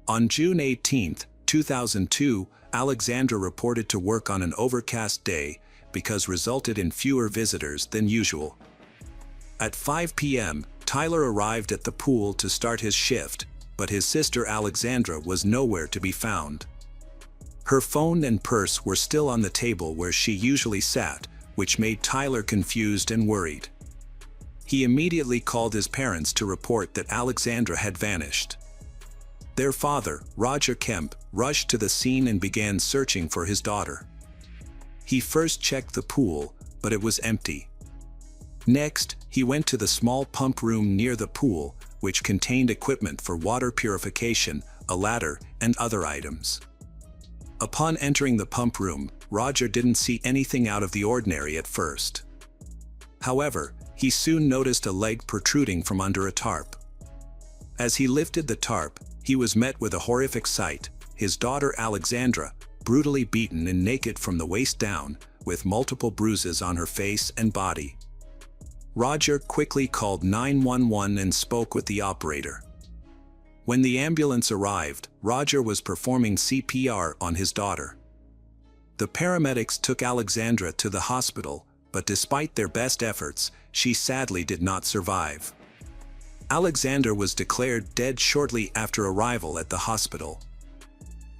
On June 18, 2002, Alexandra reported to work on an overcast day because resulted in fewer visitors than usual. At 5 p.m., Tyler arrived at the pool to start his shift, but his sister Alexandra was nowhere to be found. Her phone and purse were still on the table where she usually sat, which made Tyler confused and worried. He immediately called his parents to report that Alexandra had vanished. Their father, Roger Kemp, rushed to the scene and began searching for his daughter. He first checked the pool, but it was empty. Next, he went to the small pump room near the pool, which contained equipment for water purification, a ladder, and other items. Upon entering the pump room, Roger didn't see anything out of the ordinary at first. However, he soon noticed a leg protruding from under a tarp. As he lifted the tarp, he was met with a horrific sight: his daughter Alexandra, brutally beaten and naked from the waist down, with multiple bruises on her face and body. Roger quickly called 911 and spoke with the operator. When the ambulance arrived, Roger was performing CPR on his daughter. The paramedics took Alexandra to the hospital, but despite their best efforts, she sadly did not survive. Alexandra was declared dead shortly after arrival at the hospital.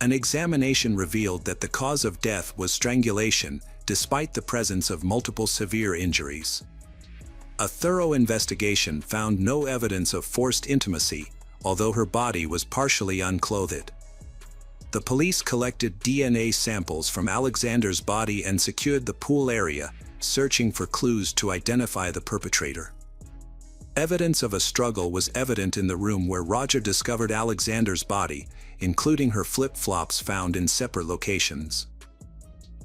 An examination revealed that the cause of death was strangulation, despite the presence of multiple severe injuries. A thorough investigation found no evidence of forced intimacy, although her body was partially unclothed. The police collected DNA samples from Alexandra's body and secured the pool area, searching for clues to identify the perpetrator. Evidence of a struggle was evident in the room where Roger discovered Alexandra's body, including her flip-flops found in separate locations.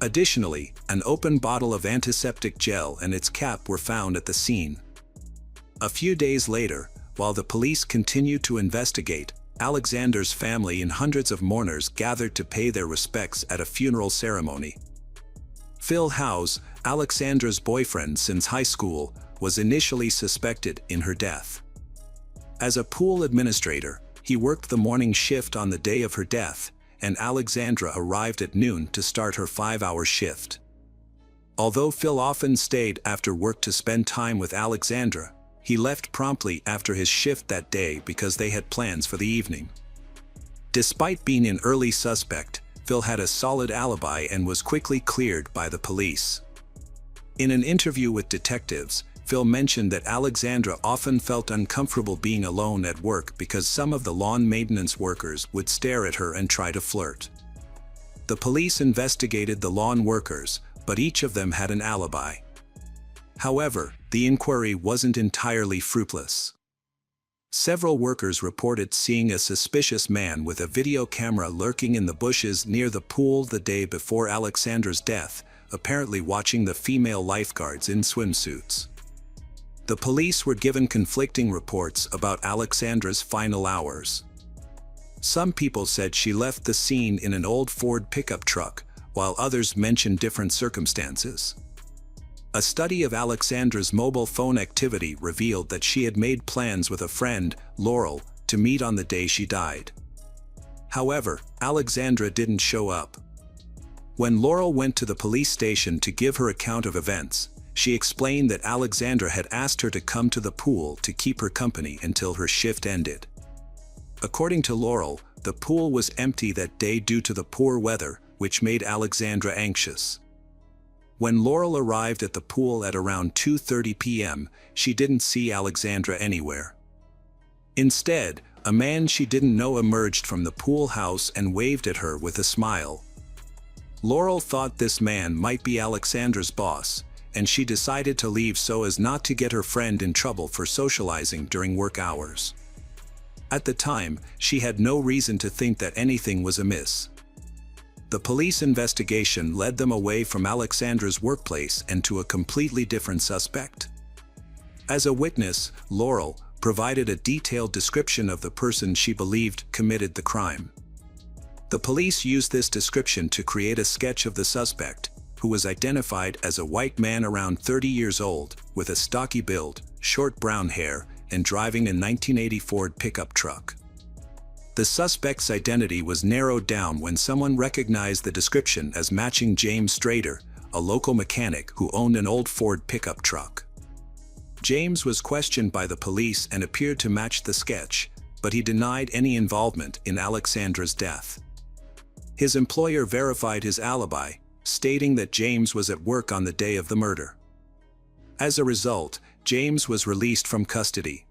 Additionally, an open bottle of antiseptic gel and its cap were found at the scene. A few days later, while the police continued to investigate, Alexandra's family and hundreds of mourners gathered to pay their respects at a funeral ceremony. Phil Howes, Alexandra's boyfriend since high school, was initially suspected in her death. As a pool administrator, he worked the morning shift on the day of her death, and Alexandra arrived at noon to start her 5-hour shift. Although Phil often stayed after work to spend time with Alexandra, he left promptly after his shift that day because they had plans for the evening. Despite being an early suspect, Phil had a solid alibi and was quickly cleared by the police. In an interview with detectives, Phil mentioned that Alexandra often felt uncomfortable being alone at work because some of the lawn maintenance workers would stare at her and try to flirt. The police investigated the lawn workers, but each of them had an alibi. However, the inquiry wasn't entirely fruitless. Several workers reported seeing a suspicious man with a video camera lurking in the bushes near the pool the day before Alexandra's death, apparently watching the female lifeguards in swimsuits. The police were given conflicting reports about Alexandra's final hours. Some people said she left the scene in an old Ford pickup truck, while others mentioned different circumstances. A study of Alexandra's mobile phone activity revealed that she had made plans with a friend, Laurel, to meet on the day she died. However, Alexandra didn't show up. When Laurel went to the police station to give her account of events, she explained that Alexandra had asked her to come to the pool to keep her company until her shift ended. According to Laurel, the pool was empty that day due to the poor weather, which made Alexandra anxious. When Laurel arrived at the pool at around 2:30 p.m., she didn't see Alexandra anywhere. Instead, a man she didn't know emerged from the pool house and waved at her with a smile. Laurel thought this man might be Alexandra's boss, and she decided to leave so as not to get her friend in trouble for socializing during work hours. At the time, she had no reason to think that anything was amiss. The police investigation led them away from Alexandra's workplace and to a completely different suspect. As a witness, Laurel provided a detailed description of the person she believed committed the crime. The police used this description to create a sketch of the suspect, who was identified as a white man around 30 years old, with a stocky build, short brown hair, and driving a 1980 Ford pickup truck. The suspect's identity was narrowed down when someone recognized the description as matching James Strader, a local mechanic who owned an old Ford pickup truck. James was questioned by the police and appeared to match the sketch, but he denied any involvement in Alexandra's death. His employer verified his alibi, stating that James was at work on the day of the murder. As a result, James was released from custody.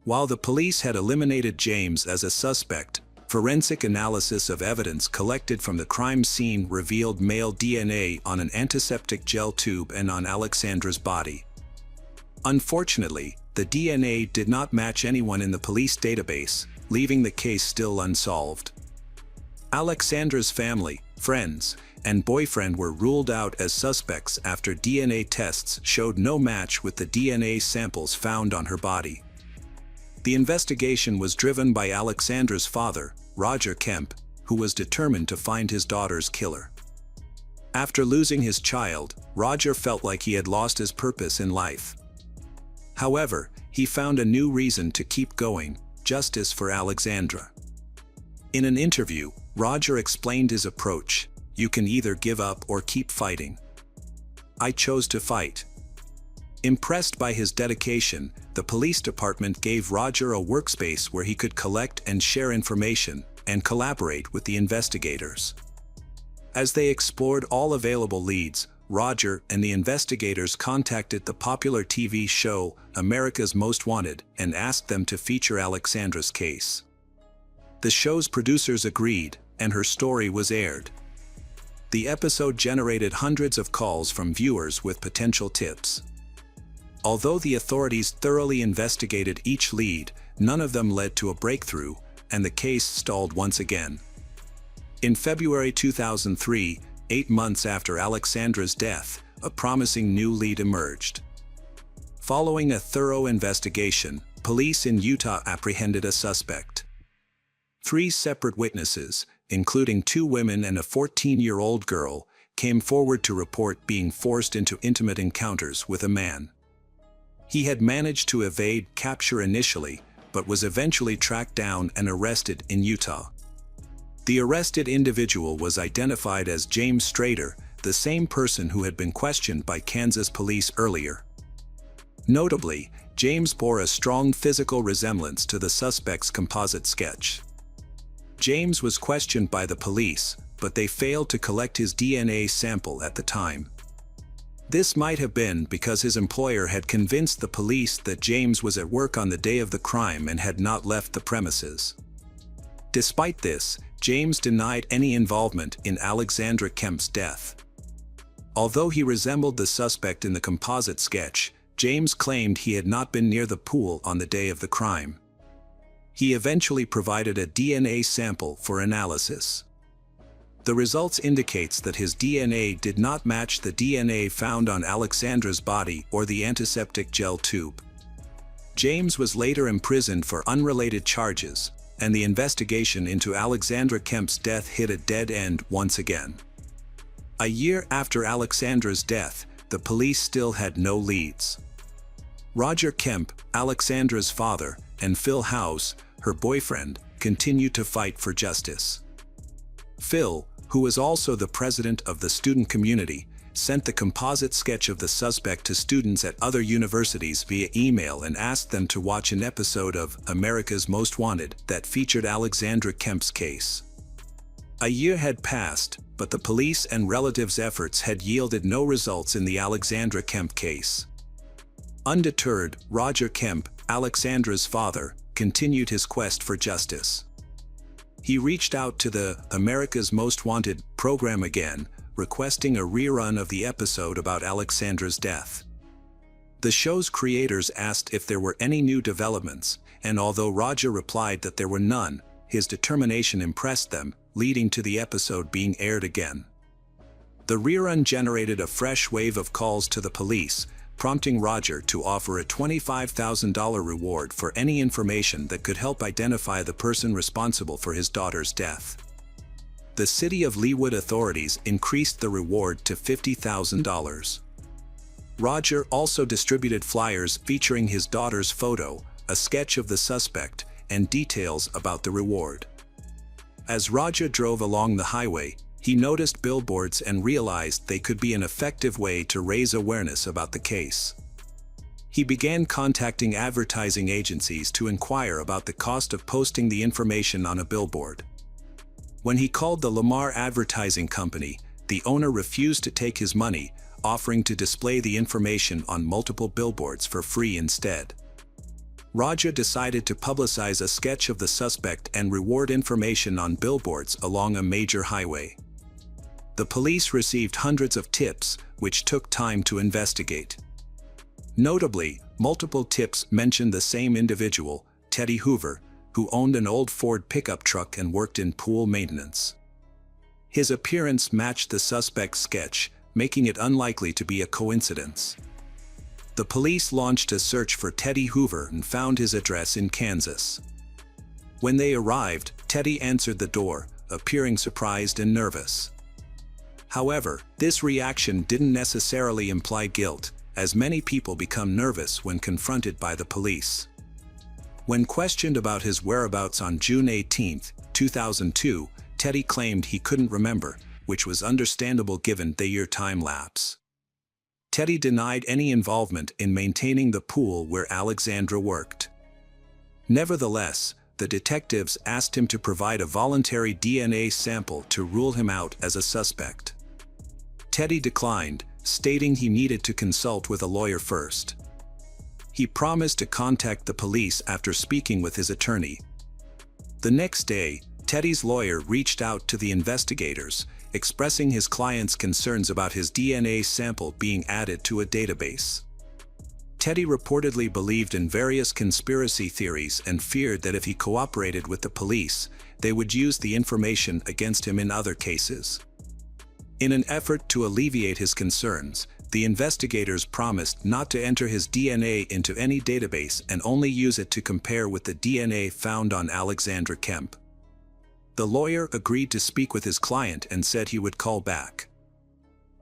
While the police had eliminated James as a suspect, forensic analysis of evidence collected from the crime scene revealed male DNA on an antiseptic gel tube and on Alexandra's body. Unfortunately, the DNA did not match anyone in the police database, leaving the case still unsolved. Alexandra's family, friends, and boyfriend were ruled out as suspects after DNA tests showed no match with the DNA samples found on her body. The investigation was driven by Alexandra's father, Roger Kemp, who was determined to find his daughter's killer. After losing his child, Roger felt like he had lost his purpose in life. However, he found a new reason to keep going: justice for Alexandra. In an interview, Roger explained his approach: "You can either give up or keep fighting. I chose to fight." Impressed by his dedication, the police department gave Roger a workspace where he could collect and share information and collaborate with the investigators. As they explored all available leads, Roger and the investigators contacted the popular TV show America's Most Wanted and asked them to feature Alexandra's case. The show's producers agreed, and her story was aired. The episode generated hundreds of calls from viewers with potential tips. Although the authorities thoroughly investigated each lead, none of them led to a breakthrough, and the case stalled once again. In February 2003, 8 months after Alexandra's death, a promising new lead emerged. Following a thorough investigation, police in Utah apprehended a suspect. 3 separate witnesses, including 2 women and a 14-year-old girl, came forward to report being forced into intimate encounters with a man. He had managed to evade capture initially, but was eventually tracked down and arrested in Utah. The arrested individual was identified as James Strader, the same person who had been questioned by Kansas police earlier. Notably, James bore a strong physical resemblance to the suspect's composite sketch. James was questioned by the police, but they failed to collect his DNA sample at the time. This might have been because his employer had convinced the police that James was at work on the day of the crime and had not left the premises. Despite this, James denied any involvement in Alexandra Kemp's death. Although he resembled the suspect in the composite sketch, James claimed he had not been near the pool on the day of the crime. He eventually provided a DNA sample for analysis. The results indicates that his DNA did not match the DNA found on Alexandra's body or the antiseptic gel tube. James was later imprisoned for unrelated charges, and the investigation into Alexandra Kemp's death hit a dead end once again. A year after Alexandra's death, the police still had no leads. Roger Kemp, Alexandra's father, and Phil House, her boyfriend, continued to fight for justice. Phil, who was also the president of the student community, sent the composite sketch of the suspect to students at other universities via email and asked them to watch an episode of America's Most Wanted that featured Alexandra Kemp's case. A year had passed, but the police and relatives' efforts had yielded no results in the Alexandra Kemp case. Undeterred, Roger Kemp, Alexandra's father, continued his quest for justice. He reached out to the America's Most Wanted program again, requesting a rerun of the episode about Alexandra's death. The show's creators asked if there were any new developments, and although Roger replied that there were none, his determination impressed them, leading to the episode being aired again. The rerun generated a fresh wave of calls to the police, prompting Roger to offer a $25,000 reward for any information that could help identify the person responsible for his daughter's death. The city of Leawood authorities increased the reward to $50,000. Roger also distributed flyers featuring his daughter's photo, a sketch of the suspect, and details about the reward. As Roger drove along the highway, he noticed billboards and realized they could be an effective way to raise awareness about the case. He began contacting advertising agencies to inquire about the cost of posting the information on a billboard. When he called the Lamar Advertising Company, the owner refused to take his money, offering to display the information on multiple billboards for free instead. Roger decided to publicize a sketch of the suspect and reward information on billboards along a major highway. The police received hundreds of tips, which took time to investigate. Notably, multiple tips mentioned the same individual, Teddy Hoover, who owned an old Ford pickup truck and worked in pool maintenance. His appearance matched the suspect's sketch, making it unlikely to be a coincidence. The police launched a search for Teddy Hoover and found his address in Kansas. When they arrived, Teddy answered the door, appearing surprised and nervous. However, this reaction didn't necessarily imply guilt, as many people become nervous when confronted by the police. When questioned about his whereabouts on June 18, 2002, Teddy claimed he couldn't remember, which was understandable given the year time lapse. Teddy denied any involvement in maintaining the pool where Alexandra worked. Nevertheless, the detectives asked him to provide a voluntary DNA sample to rule him out as a suspect. Teddy declined, stating he needed to consult with a lawyer first. He promised to contact the police after speaking with his attorney. The next day, Teddy's lawyer reached out to the investigators, expressing his client's concerns about his DNA sample being added to a database. Teddy reportedly believed in various conspiracy theories and feared that if he cooperated with the police, they would use the information against him in other cases. In an effort to alleviate his concerns, the investigators promised not to enter his DNA into any database and only use it to compare with the DNA found on Alexandra Kemp. The lawyer agreed to speak with his client and said he would call back.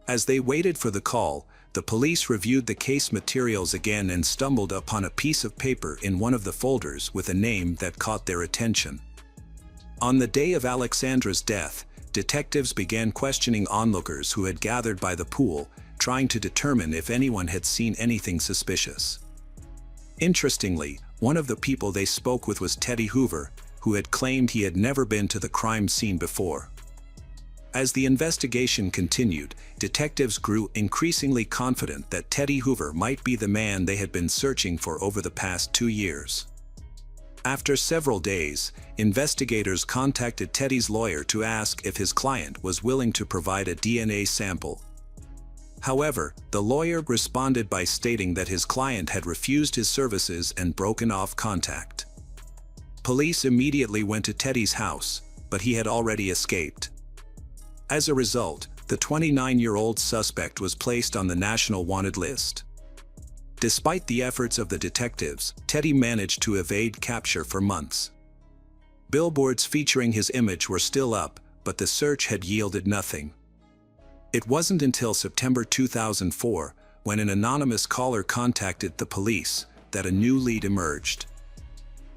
As they waited for the call, the police reviewed the case materials again and stumbled upon a piece of paper in one of the folders with a name that caught their attention. On the day of Alexandra's death, detectives began questioning onlookers who had gathered by the pool, trying to determine if anyone had seen anything suspicious. Interestingly, one of the people they spoke with was Teddy Hoover, who had claimed he had never been to the crime scene before. As the investigation continued, detectives grew increasingly confident that Teddy Hoover might be the man they had been searching for over the past 2 years. After several days, investigators contacted Teddy's lawyer to ask if his client was willing to provide a DNA sample. However, the lawyer responded by stating that his client had refused his services and broken off contact. Police immediately went to Teddy's house, but he had already escaped. As a result, the 29-year-old suspect was placed on the national wanted list. Despite the efforts of the detectives, Teddy managed to evade capture for months. Billboards featuring his image were still up, but the search had yielded nothing. It wasn't until September 2004, when an anonymous caller contacted the police, that a new lead emerged.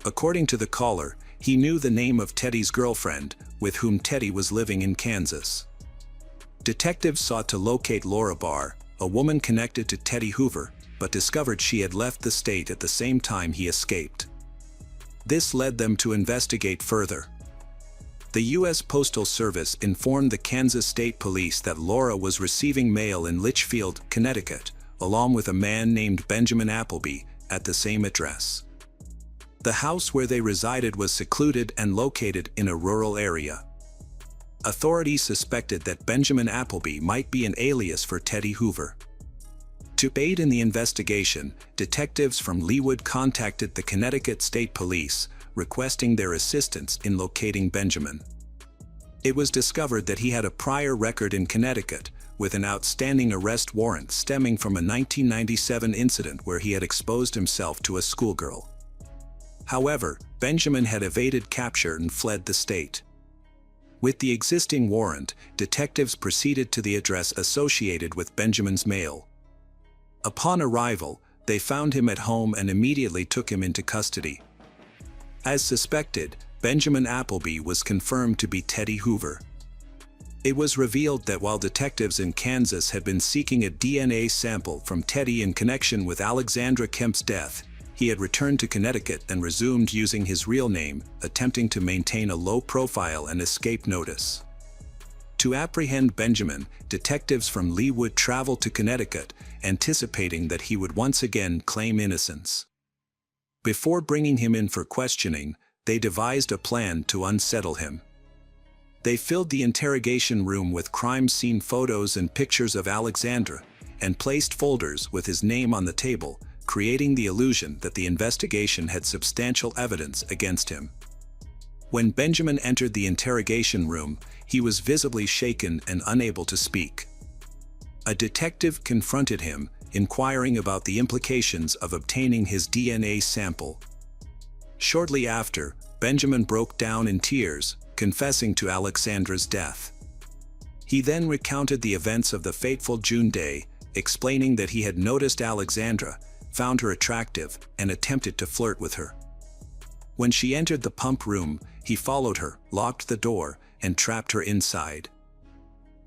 According to the caller, he knew the name of Teddy's girlfriend, with whom Teddy was living in Kansas. Detectives sought to locate Laura Barr, a woman connected to Teddy Hoover, but discovered she had left the state at the same time he escaped. This led them to investigate further. The U.S. Postal Service informed the Kansas State Police that Laura was receiving mail in Litchfield, Connecticut, along with a man named Benjamin Appleby, at the same address. The house where they resided was secluded and located in a rural area. Authorities suspected that Benjamin Appleby might be an alias for Teddy Hoover. To aid in the investigation, detectives from Leawood contacted the Connecticut State Police, requesting their assistance in locating Benjamin. It was discovered that he had a prior record in Connecticut, with an outstanding arrest warrant stemming from a 1997 incident where he had exposed himself to a schoolgirl. However, Benjamin had evaded capture and fled the state. With the existing warrant, detectives proceeded to the address associated with Benjamin's mail. Upon arrival, they found him at home and immediately took him into custody. As suspected, Benjamin Appleby was confirmed to be Teddy Hoover. It was revealed that while detectives in Kansas had been seeking a DNA sample from Teddy in connection with Alexandra Kemp's death, he had returned to Connecticut and resumed using his real name, attempting to maintain a low profile and escape notice. To apprehend Benjamin, detectives from Leawood traveled to Connecticut, anticipating that he would once again claim innocence. Before bringing him in for questioning, they devised a plan to unsettle him. They filled the interrogation room with crime scene photos and pictures of Alexandra, and placed folders with his name on the table, creating the illusion that the investigation had substantial evidence against him. When Benjamin entered the interrogation room, he was visibly shaken and unable to speak. A detective confronted him, inquiring about the implications of obtaining his DNA sample. Shortly after, Benjamin broke down in tears, confessing to Alexandra's death. He then recounted the events of the fateful June day, explaining that he had noticed Alexandra, found her attractive, and attempted to flirt with her. When she entered the pump room, he followed her, locked the door, and trapped her inside.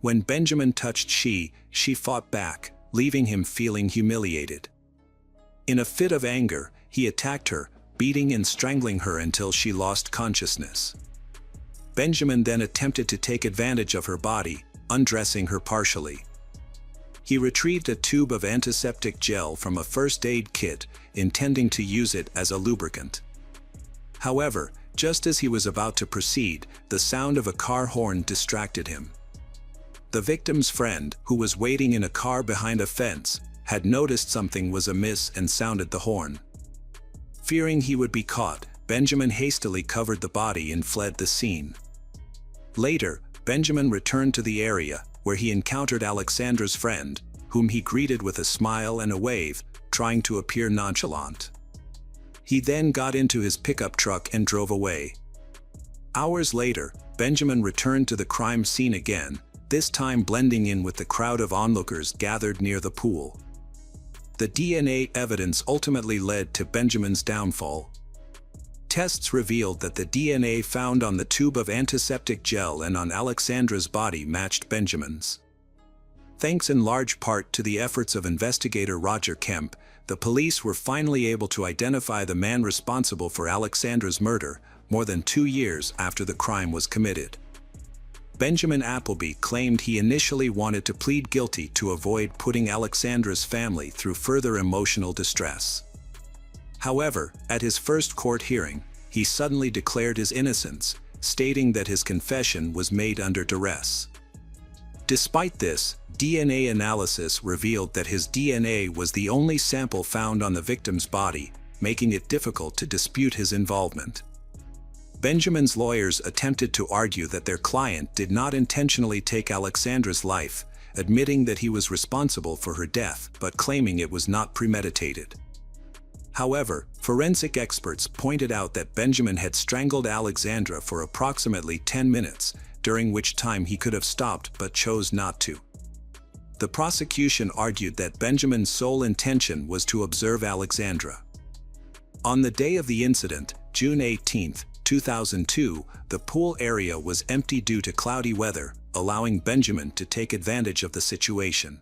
When Benjamin touched she fought back, leaving him feeling humiliated. In a fit of anger, he attacked her, beating and strangling her until she lost consciousness. Benjamin then attempted to take advantage of her body, undressing her partially. He retrieved a tube of antiseptic gel from a first aid kit, intending to use it as a lubricant. However, just as he was about to proceed, the sound of a car horn distracted him. The victim's friend, who was waiting in a car behind a fence, had noticed something was amiss and sounded the horn. Fearing he would be caught, Benjamin hastily covered the body and fled the scene. Later, Benjamin returned to the area, where he encountered Alexandra's friend, whom he greeted with a smile and a wave, trying to appear nonchalant. He then got into his pickup truck and drove away. Hours later, Benjamin returned to the crime scene again, this time blending in with the crowd of onlookers gathered near the pool. The DNA evidence ultimately led to Benjamin's downfall. Tests revealed that the DNA found on the tube of antiseptic gel and on Alexandra's body matched Benjamin's. Thanks in large part to the efforts of investigator Roger Kemp, the police were finally able to identify the man responsible for Alexandra's murder, more than 2 years after the crime was committed. Benjamin Appleby claimed he initially wanted to plead guilty to avoid putting Alexandra's family through further emotional distress. However, at his first court hearing, he suddenly declared his innocence, stating that his confession was made under duress. Despite this, DNA analysis revealed that his DNA was the only sample found on the victim's body, making it difficult to dispute his involvement. Benjamin's lawyers attempted to argue that their client did not intentionally take Alexandra's life, admitting that he was responsible for her death but claiming it was not premeditated. However, forensic experts pointed out that Benjamin had strangled Alexandra for approximately 10 minutes, during which time he could have stopped but chose not to. The prosecution argued that Benjamin's sole intention was to observe Alexandra. On the day of the incident, June 18, 2002, the pool area was empty due to cloudy weather, allowing Benjamin to take advantage of the situation.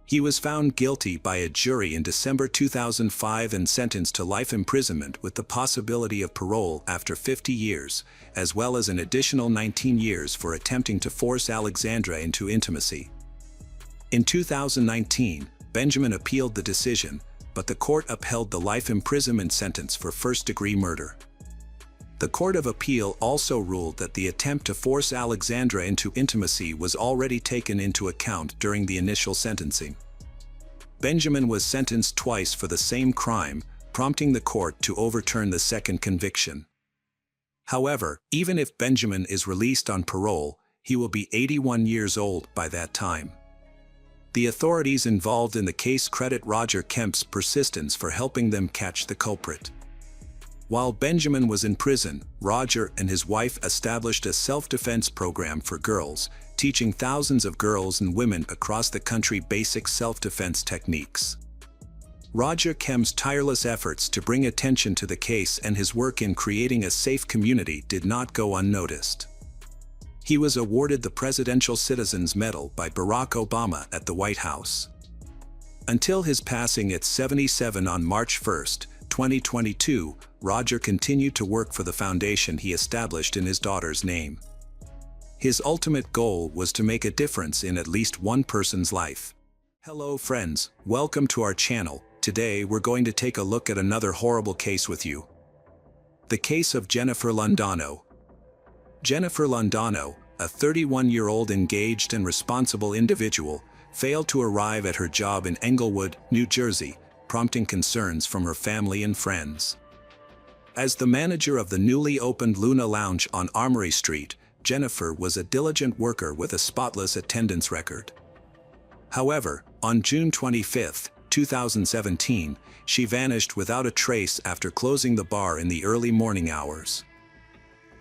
He was found guilty by a jury in December 2005 and sentenced to life imprisonment with the possibility of parole after 50 years, as well as an additional 19 years for attempting to force Alexandra into intimacy. In 2019, Benjamin appealed the decision, but the court upheld the life imprisonment sentence for first-degree murder. The Court of Appeal also ruled that the attempt to force Alexandra into intimacy was already taken into account during the initial sentencing. Benjamin was sentenced twice for the same crime, prompting the court to overturn the second conviction. However, even if Benjamin is released on parole, he will be 81 years old by that time. The authorities involved in the case credit Roger Kemp's persistence for helping them catch the culprit. While Benjamin was in prison, Roger and his wife established a self-defense program for girls, teaching thousands of girls and women across the country basic self-defense techniques. Roger Kemp's tireless efforts to bring attention to the case and his work in creating a safe community did not go unnoticed. He was awarded the Presidential Citizens Medal by Barack Obama at the White House. Until his passing at 77 on March 1, 2022, Roger continued to work for the foundation he established in his daughter's name. His ultimate goal was to make a difference in at least one person's life. Hello friends, welcome to our channel. Today we're going to take a look at another horrible case with you. The case of Jennifer Londano. Jennifer Londano, a 31-year-old engaged and responsible individual, failed to arrive at her job in Englewood, New Jersey, prompting concerns from her family and friends. As the manager of the newly opened Luna Lounge on Armory Street, Jennifer was a diligent worker with a spotless attendance record. However, on June 25, 2017, she vanished without a trace after closing the bar in the early morning hours.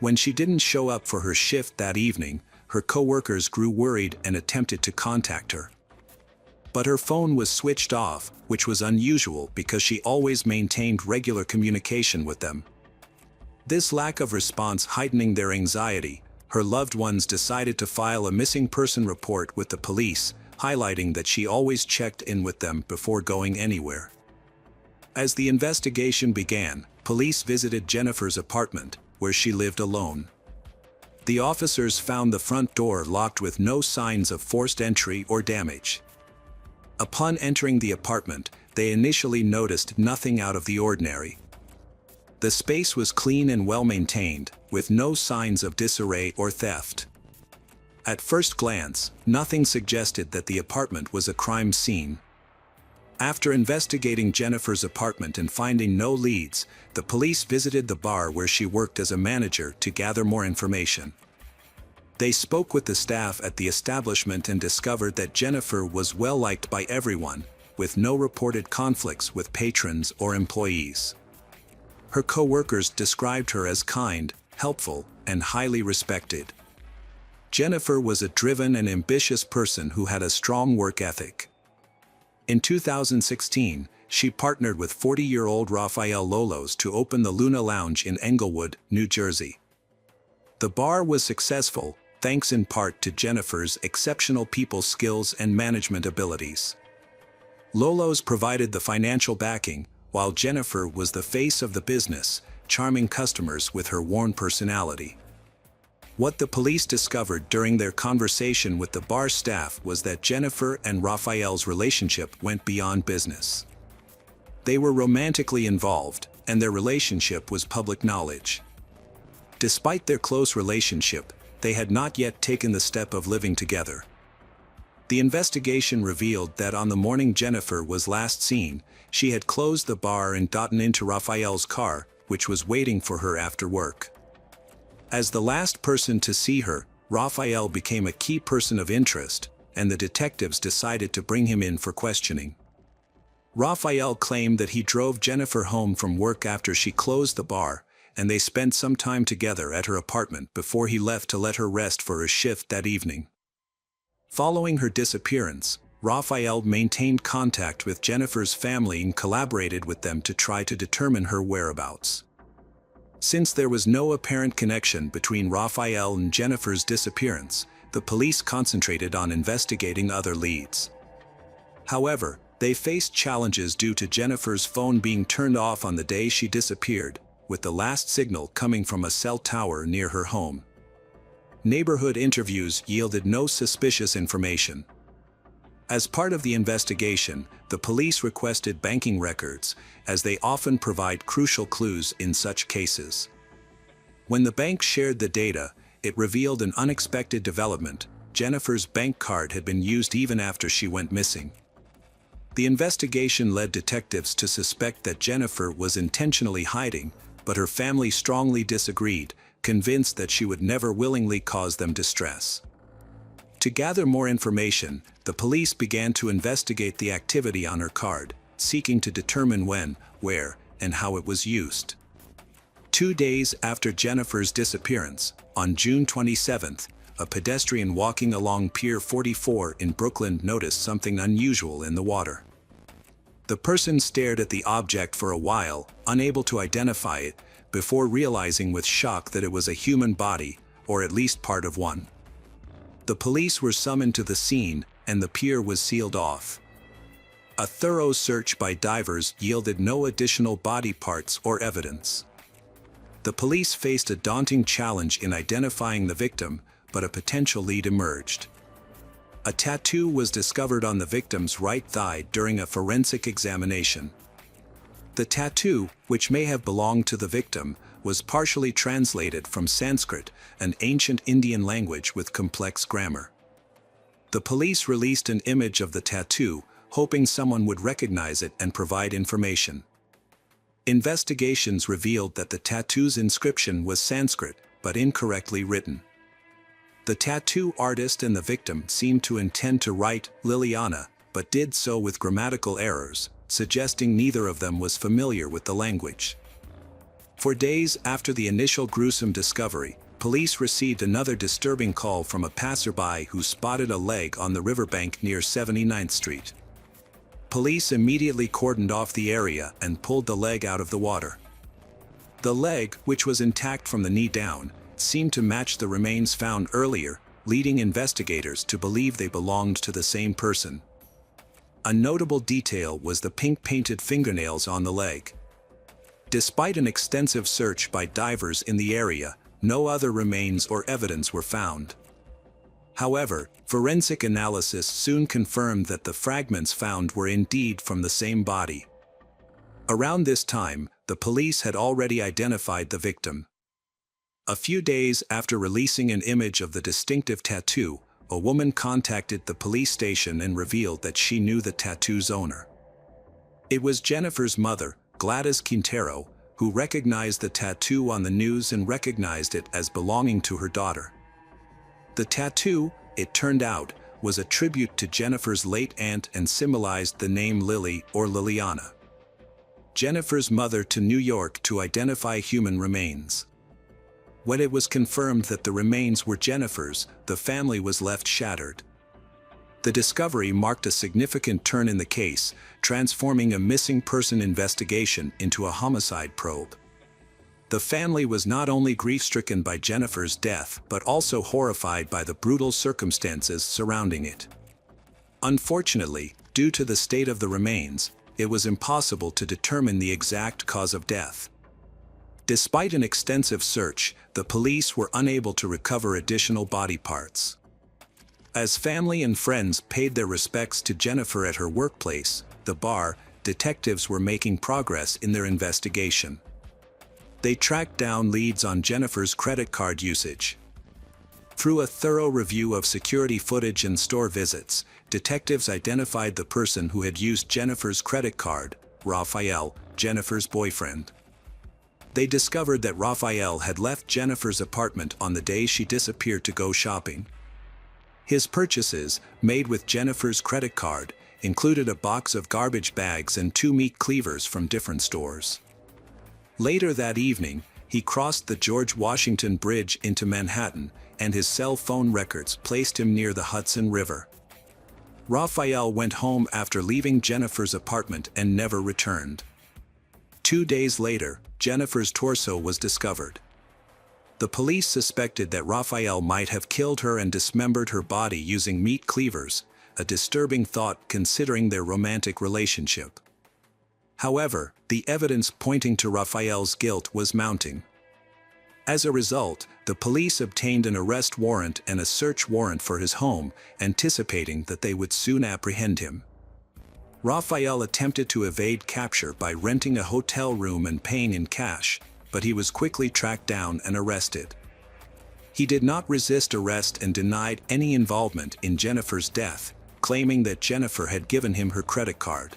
When she didn't show up for her shift that evening, her coworkers grew worried and attempted to contact her. But her phone was switched off, which was unusual because she always maintained regular communication with them. This lack of response heightening their anxiety, her loved ones decided to file a missing person report with the police, highlighting that she always checked in with them before going anywhere. As the investigation began, police visited Jennifer's apartment, where she lived alone. The officers found the front door locked with no signs of forced entry or damage. Upon entering the apartment, they initially noticed nothing out of the ordinary. The space was clean and well maintained, with no signs of disarray or theft. At first glance, nothing suggested that the apartment was a crime scene. After investigating Jennifer's apartment and finding no leads, the police visited the bar where she worked as a manager to gather more information. They spoke with the staff at the establishment and discovered that Jennifer was well liked by everyone, with no reported conflicts with patrons or employees. Her co-workers described her as kind, helpful, and highly respected. Jennifer was a driven and ambitious person who had a strong work ethic. In 2016, she partnered with 40-year-old Rafael Lolos to open the Luna Lounge in Englewood, New Jersey. The bar was successful, thanks in part to Jennifer's exceptional people skills and management abilities. Lolos provided the financial backing, while Jennifer was the face of the business, charming customers with her warm personality. What the police discovered during their conversation with the bar staff was that Jennifer and Rafael's relationship went beyond business. They were romantically involved, and their relationship was public knowledge. Despite their close relationship, they had not yet taken the step of living together. The investigation revealed that on the morning Jennifer was last seen, she had closed the bar and gotten into Rafael's car, which was waiting for her after work. As the last person to see her, Rafael became a key person of interest, and the detectives decided to bring him in for questioning. Rafael claimed that he drove Jennifer home from work after she closed the bar, and they spent some time together at her apartment before he left to let her rest for his shift that evening. Following her disappearance, Rafael maintained contact with Jennifer's family and collaborated with them to try to determine her whereabouts. Since there was no apparent connection between Rafael and Jennifer's disappearance, the police concentrated on investigating other leads. However, they faced challenges due to Jennifer's phone being turned off on the day she disappeared, with the last signal coming from a cell tower near her home. Neighborhood interviews yielded no suspicious information. As part of the investigation, the police requested banking records, as they often provide crucial clues in such cases. When the bank shared the data, it revealed an unexpected development: Jennifer's bank card had been used even after she went missing. The investigation led detectives to suspect that Jennifer was intentionally hiding, but her family strongly disagreed, convinced that she would never willingly cause them distress. To gather more information, the police began to investigate the activity on her card, seeking to determine when, where, and how it was used. 2 days after Jennifer's disappearance, on June 27th, a pedestrian walking along Pier 44 in Brooklyn noticed something unusual in the water. The person stared at the object for a while, unable to identify it, before realizing with shock that it was a human body, or at least part of one. The police were summoned to the scene, and the pier was sealed off. A thorough search by divers yielded no additional body parts or evidence. The police faced a daunting challenge in identifying the victim, but a potential lead emerged. A tattoo was discovered on the victim's right thigh during a forensic examination. The tattoo, which may have belonged to the victim, was partially translated from Sanskrit, an ancient Indian language with complex grammar. The police released an image of the tattoo, hoping someone would recognize it and provide information. Investigations revealed that the tattoo's inscription was Sanskrit, but incorrectly written. The tattoo artist and the victim seemed to intend to write Liliana, but did so with grammatical errors, suggesting neither of them was familiar with the language. For days after the initial gruesome discovery, police received another disturbing call from a passerby who spotted a leg on the riverbank near 79th Street. Police immediately cordoned off the area and pulled the leg out of the water. The leg, which was intact from the knee down, seemed to match the remains found earlier, leading investigators to believe they belonged to the same person. A notable detail was the pink-painted fingernails on the leg. Despite an extensive search by divers in the area, no other remains or evidence were found. However, forensic analysis soon confirmed that the fragments found were indeed from the same body. Around this time, the police had already identified the victim. A few days after releasing an image of the distinctive tattoo, a woman contacted the police station and revealed that she knew the tattoo's owner. It was Jennifer's mother, Gladys Quintero, who recognized the tattoo on the news and recognized it as belonging to her daughter. The tattoo, it turned out, was a tribute to Jennifer's late aunt and symbolized the name Lily or Liliana. Jennifer's mother to New York to identify human remains. When it was confirmed that the remains were Jennifer's, the family was left shattered. The discovery marked a significant turn in the case, transforming a missing person investigation into a homicide probe. The family was not only grief-stricken by Jennifer's death but also horrified by the brutal circumstances surrounding it. Unfortunately, due to the state of the remains, it was impossible to determine the exact cause of death. Despite an extensive search, the police were unable to recover additional body parts. As family and friends paid their respects to Jennifer at her workplace, the bar, detectives were making progress in their investigation. They tracked down leads on Jennifer's credit card usage. Through a thorough review of security footage and store visits, detectives identified the person who had used Jennifer's credit card, Rafael, Jennifer's boyfriend. They discovered that Rafael had left Jennifer's apartment on the day she disappeared to go shopping. His purchases, made with Jennifer's credit card, included a box of garbage bags and 2 meat cleavers from different stores. Later that evening, he crossed the George Washington Bridge into Manhattan, and his cell phone records placed him near the Hudson River. Rafael went home after leaving Jennifer's apartment and never returned. 2 days later, Jennifer's torso was discovered. The police suspected that Rafael might have killed her and dismembered her body using meat cleavers, a disturbing thought considering their romantic relationship. However, the evidence pointing to Rafael's guilt was mounting. As a result, the police obtained an arrest warrant and a search warrant for his home, anticipating that they would soon apprehend him. Rafael attempted to evade capture by renting a hotel room and paying in cash, but he was quickly tracked down and arrested. He did not resist arrest and denied any involvement in Jennifer's death, claiming that Jennifer had given him her credit card.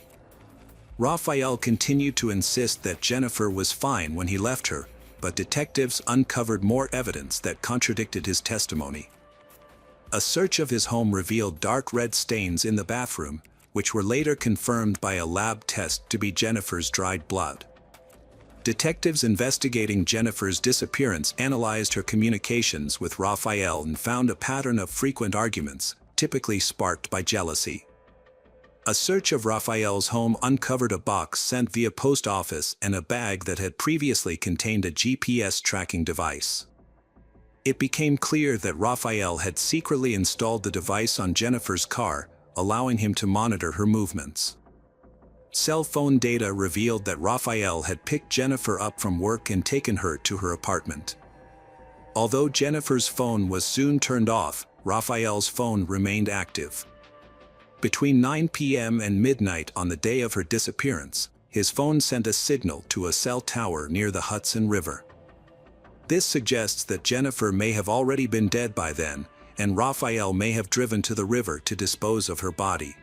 Rafael continued to insist that Jennifer was fine when he left her, but detectives uncovered more evidence that contradicted his testimony. A search of his home revealed dark red stains in the bathroom, which were later confirmed by a lab test to be Jennifer's dried blood. Detectives investigating Jennifer's disappearance analyzed her communications with Rafael and found a pattern of frequent arguments, typically sparked by jealousy. A search of Rafael's home uncovered a box sent via post office and a bag that had previously contained a GPS tracking device. It became clear that Rafael had secretly installed the device on Jennifer's car, allowing him to monitor her movements. Cell phone data revealed that Rafael had picked Jennifer up from work and taken her to her apartment. Although Jennifer's phone was soon turned off, Rafael's phone remained active. Between 9 p.m. and midnight on the day of her disappearance, his phone sent a signal to a cell tower near the Hudson River. This suggests that Jennifer may have already been dead by then, and Rafael may have driven to the river to dispose of her body.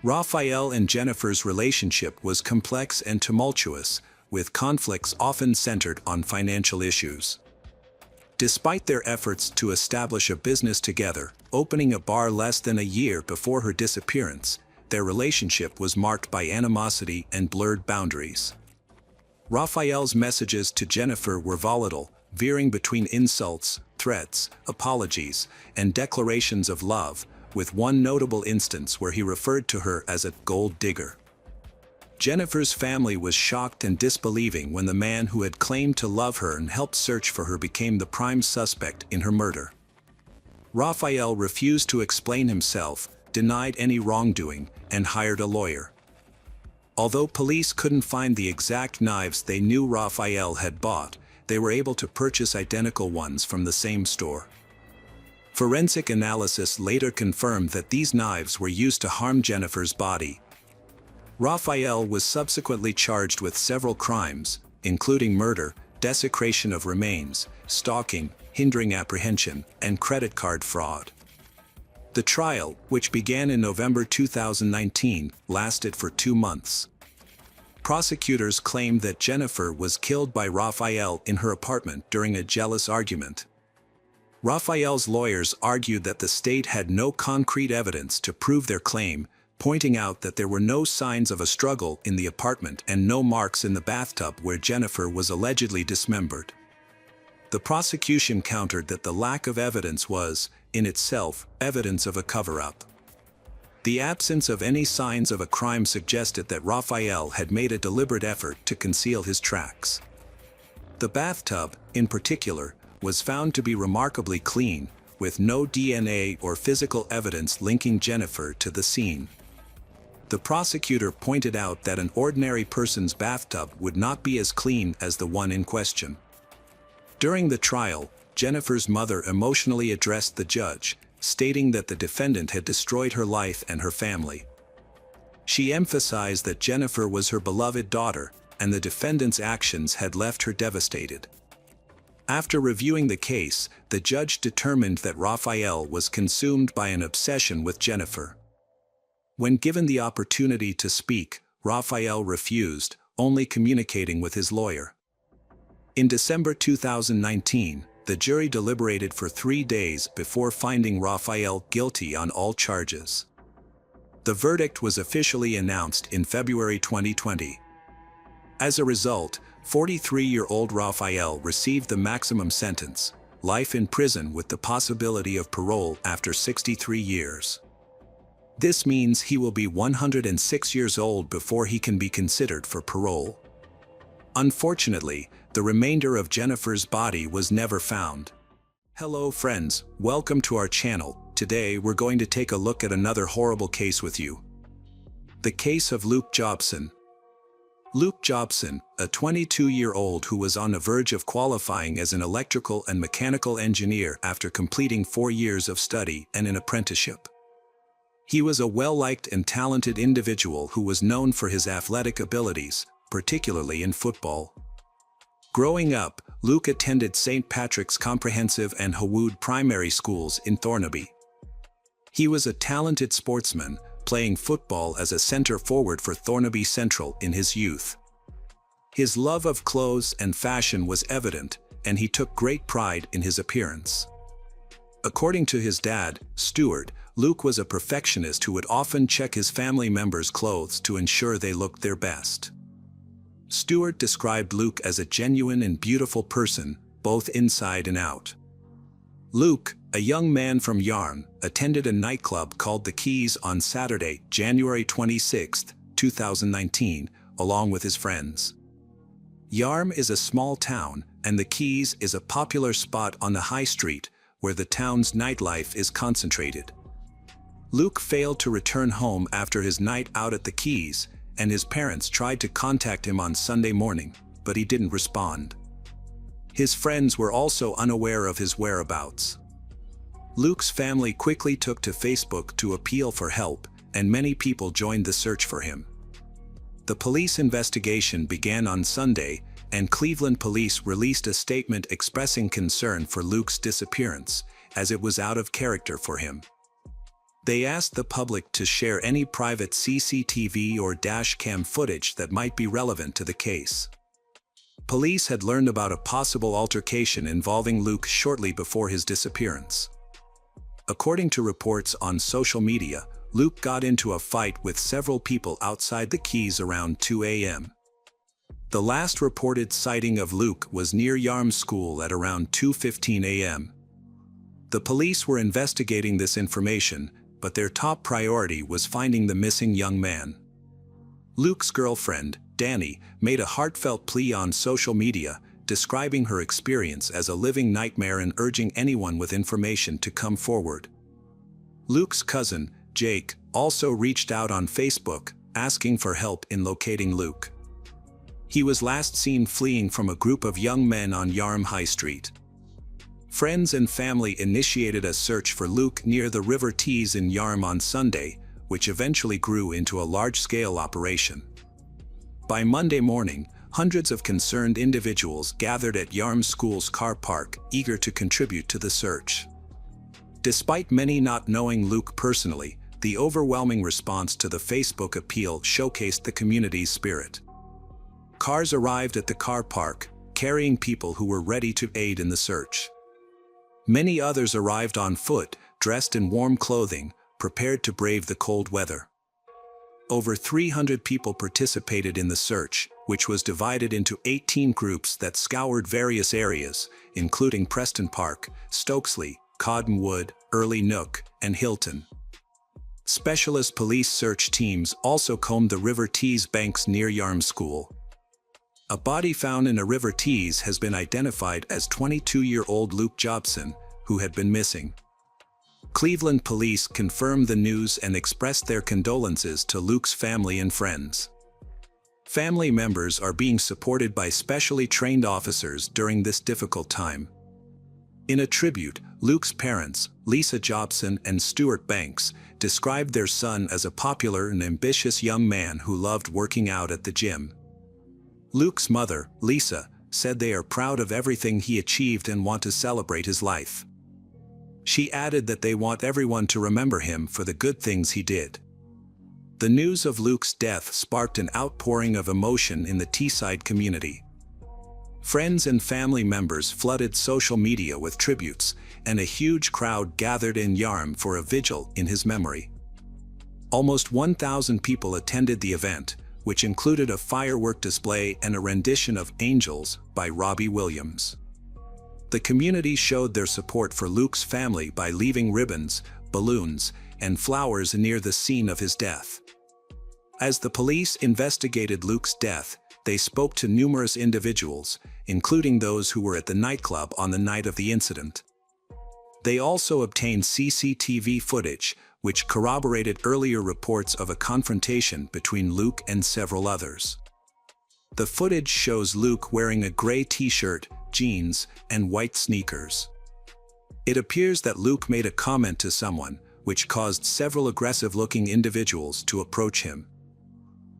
Rafael and Jennifer's relationship was complex and tumultuous, with conflicts often centered on financial issues. Despite their efforts to establish a business together, opening a bar less than a year before her disappearance, their relationship was marked by animosity and blurred boundaries. Rafael's messages to Jennifer were volatile, veering between insults, threats, apologies, and declarations of love, with one notable instance where he referred to her as a gold digger. Jennifer's family was shocked and disbelieving when the man who had claimed to love her and helped search for her became the prime suspect in her murder. Rafael refused to explain himself, denied any wrongdoing, and hired a lawyer. Although police couldn't find the exact knives they knew Rafael had bought, they were able to purchase identical ones from the same store. Forensic analysis later confirmed that these knives were used to harm Jennifer's body. Rafael was subsequently charged with several crimes, including murder, desecration of remains, stalking, hindering apprehension, and credit card fraud. The trial, which began in November 2019, lasted for 2 months. Prosecutors claimed that Jennifer was killed by Rafael in her apartment during a jealous argument. Rafael's lawyers argued that the state had no concrete evidence to prove their claim, pointing out that there were no signs of a struggle in the apartment and no marks in the bathtub where Jennifer was allegedly dismembered. The prosecution countered that the lack of evidence was, in itself, evidence of a cover-up. The absence of any signs of a crime suggested that Rafael had made a deliberate effort to conceal his tracks. The bathtub, in particular, was found to be remarkably clean, with no DNA or physical evidence linking Jennifer to the scene. The prosecutor pointed out that an ordinary person's bathtub would not be as clean as the one in question. During the trial, Jennifer's mother emotionally addressed the judge, stating that the defendant had destroyed her life and her family. She emphasized that Jennifer was her beloved daughter, and the defendant's actions had left her devastated. After reviewing the case, the judge determined that Rafael was consumed by an obsession with Jennifer. When given the opportunity to speak, Rafael refused, only communicating with his lawyer. In December 2019, the jury deliberated for 3 days before finding Rafael guilty on all charges. The verdict was officially announced in February 2020. As a result, 43-year-old Rafael received the maximum sentence, life in prison with the possibility of parole after 63 years. This means he will be 106 years old before he can be considered for parole. Unfortunately, the remainder of Jennifer's body was never found. Hello friends, welcome to our channel. Today we're going to take a look at another horrible case with you. The case of Luke Jobson. Luke Jobson, a 22-year-old who was on the verge of qualifying as an electrical and mechanical engineer after completing 4 years of study and an apprenticeship. He was a well-liked and talented individual who was known for his athletic abilities, particularly in football. Growing up, Luke attended St. Patrick's Comprehensive and Hawood Primary Schools in Thornaby. He was a talented sportsman, playing football as a center forward for Thornaby Central in his youth. His love of clothes and fashion was evident, and he took great pride in his appearance. According to his dad, Stuart, Luke was a perfectionist who would often check his family members' clothes to ensure they looked their best. Stuart described Luke as a genuine and beautiful person, both inside and out. Luke, a young man from Yarm, attended a nightclub called The Keys on Saturday, January 26, 2019, along with his friends. Yarm is a small town, and The Keys is a popular spot on the high street, where the town's nightlife is concentrated. Luke failed to return home after his night out at The Keys, and his parents tried to contact him on Sunday morning, but he didn't respond. His friends were also unaware of his whereabouts. Luke's family quickly took to Facebook to appeal for help, and many people joined the search for him. The police investigation began on Sunday, and Cleveland police released a statement expressing concern for Luke's disappearance, as it was out of character for him. They asked the public to share any private CCTV or dashcam footage that might be relevant to the case. Police had learned about a possible altercation involving Luke shortly before his disappearance. According to reports on social media, Luke got into a fight with several people outside The Keys around 2 a.m. The last reported sighting of Luke was near Yarm School at around 2:15 a.m. The police were investigating this information, but their top priority was finding the missing young man. Luke's girlfriend, Danny, made a heartfelt plea on social media, describing her experience as a living nightmare and urging anyone with information to come forward. Luke's cousin, Jake, also reached out on Facebook, asking for help in locating Luke. He was last seen fleeing from a group of young men on Yarm High Street. Friends and family initiated a search for Luke near the River Tees in Yarm on Sunday, which eventually grew into a large-scale operation. By Monday morning, hundreds of concerned individuals gathered at Yarm School's car park, eager to contribute to the search. Despite many not knowing Luke personally, the overwhelming response to the Facebook appeal showcased the community's spirit. Cars arrived at the car park, carrying people who were ready to aid in the search. Many others arrived on foot, dressed in warm clothing, prepared to brave the cold weather. Over 300 people participated in the search, which was divided into 18 groups that scoured various areas, including Preston Park, Stokesley, Cottonwood, Early Nook, and Hilton. Specialist police search teams also combed the River Tees banks near Yarm School. A body found in a River Tees has been identified as 22-year-old Luke Jobson, who had been missing. Cleveland police confirmed the news and expressed their condolences to Luke's family and friends. Family members are being supported by specially trained officers during this difficult time. In a tribute, Luke's parents, Lisa Jobson and Stuart Banks, described their son as a popular and ambitious young man who loved working out at the gym. Luke's mother, Lisa, said they are proud of everything he achieved and want to celebrate his life. She added that they want everyone to remember him for the good things he did. The news of Luke's death sparked an outpouring of emotion in the Teesside community. Friends and family members flooded social media with tributes, and a huge crowd gathered in Yarm for a vigil in his memory. Almost 1,000 people attended the event, which included a firework display and a rendition of Angels by Robbie Williams. The community showed their support for Luke's family by leaving ribbons, balloons, and flowers near the scene of his death. As the police investigated Luke's death, they spoke to numerous individuals, including those who were at the nightclub on the night of the incident. They also obtained CCTV footage, which corroborated earlier reports of a confrontation between Luke and several others. The footage shows Luke wearing a gray t-shirt, jeans, and white sneakers. It appears that Luke made a comment to someone, which caused several aggressive-looking individuals to approach him.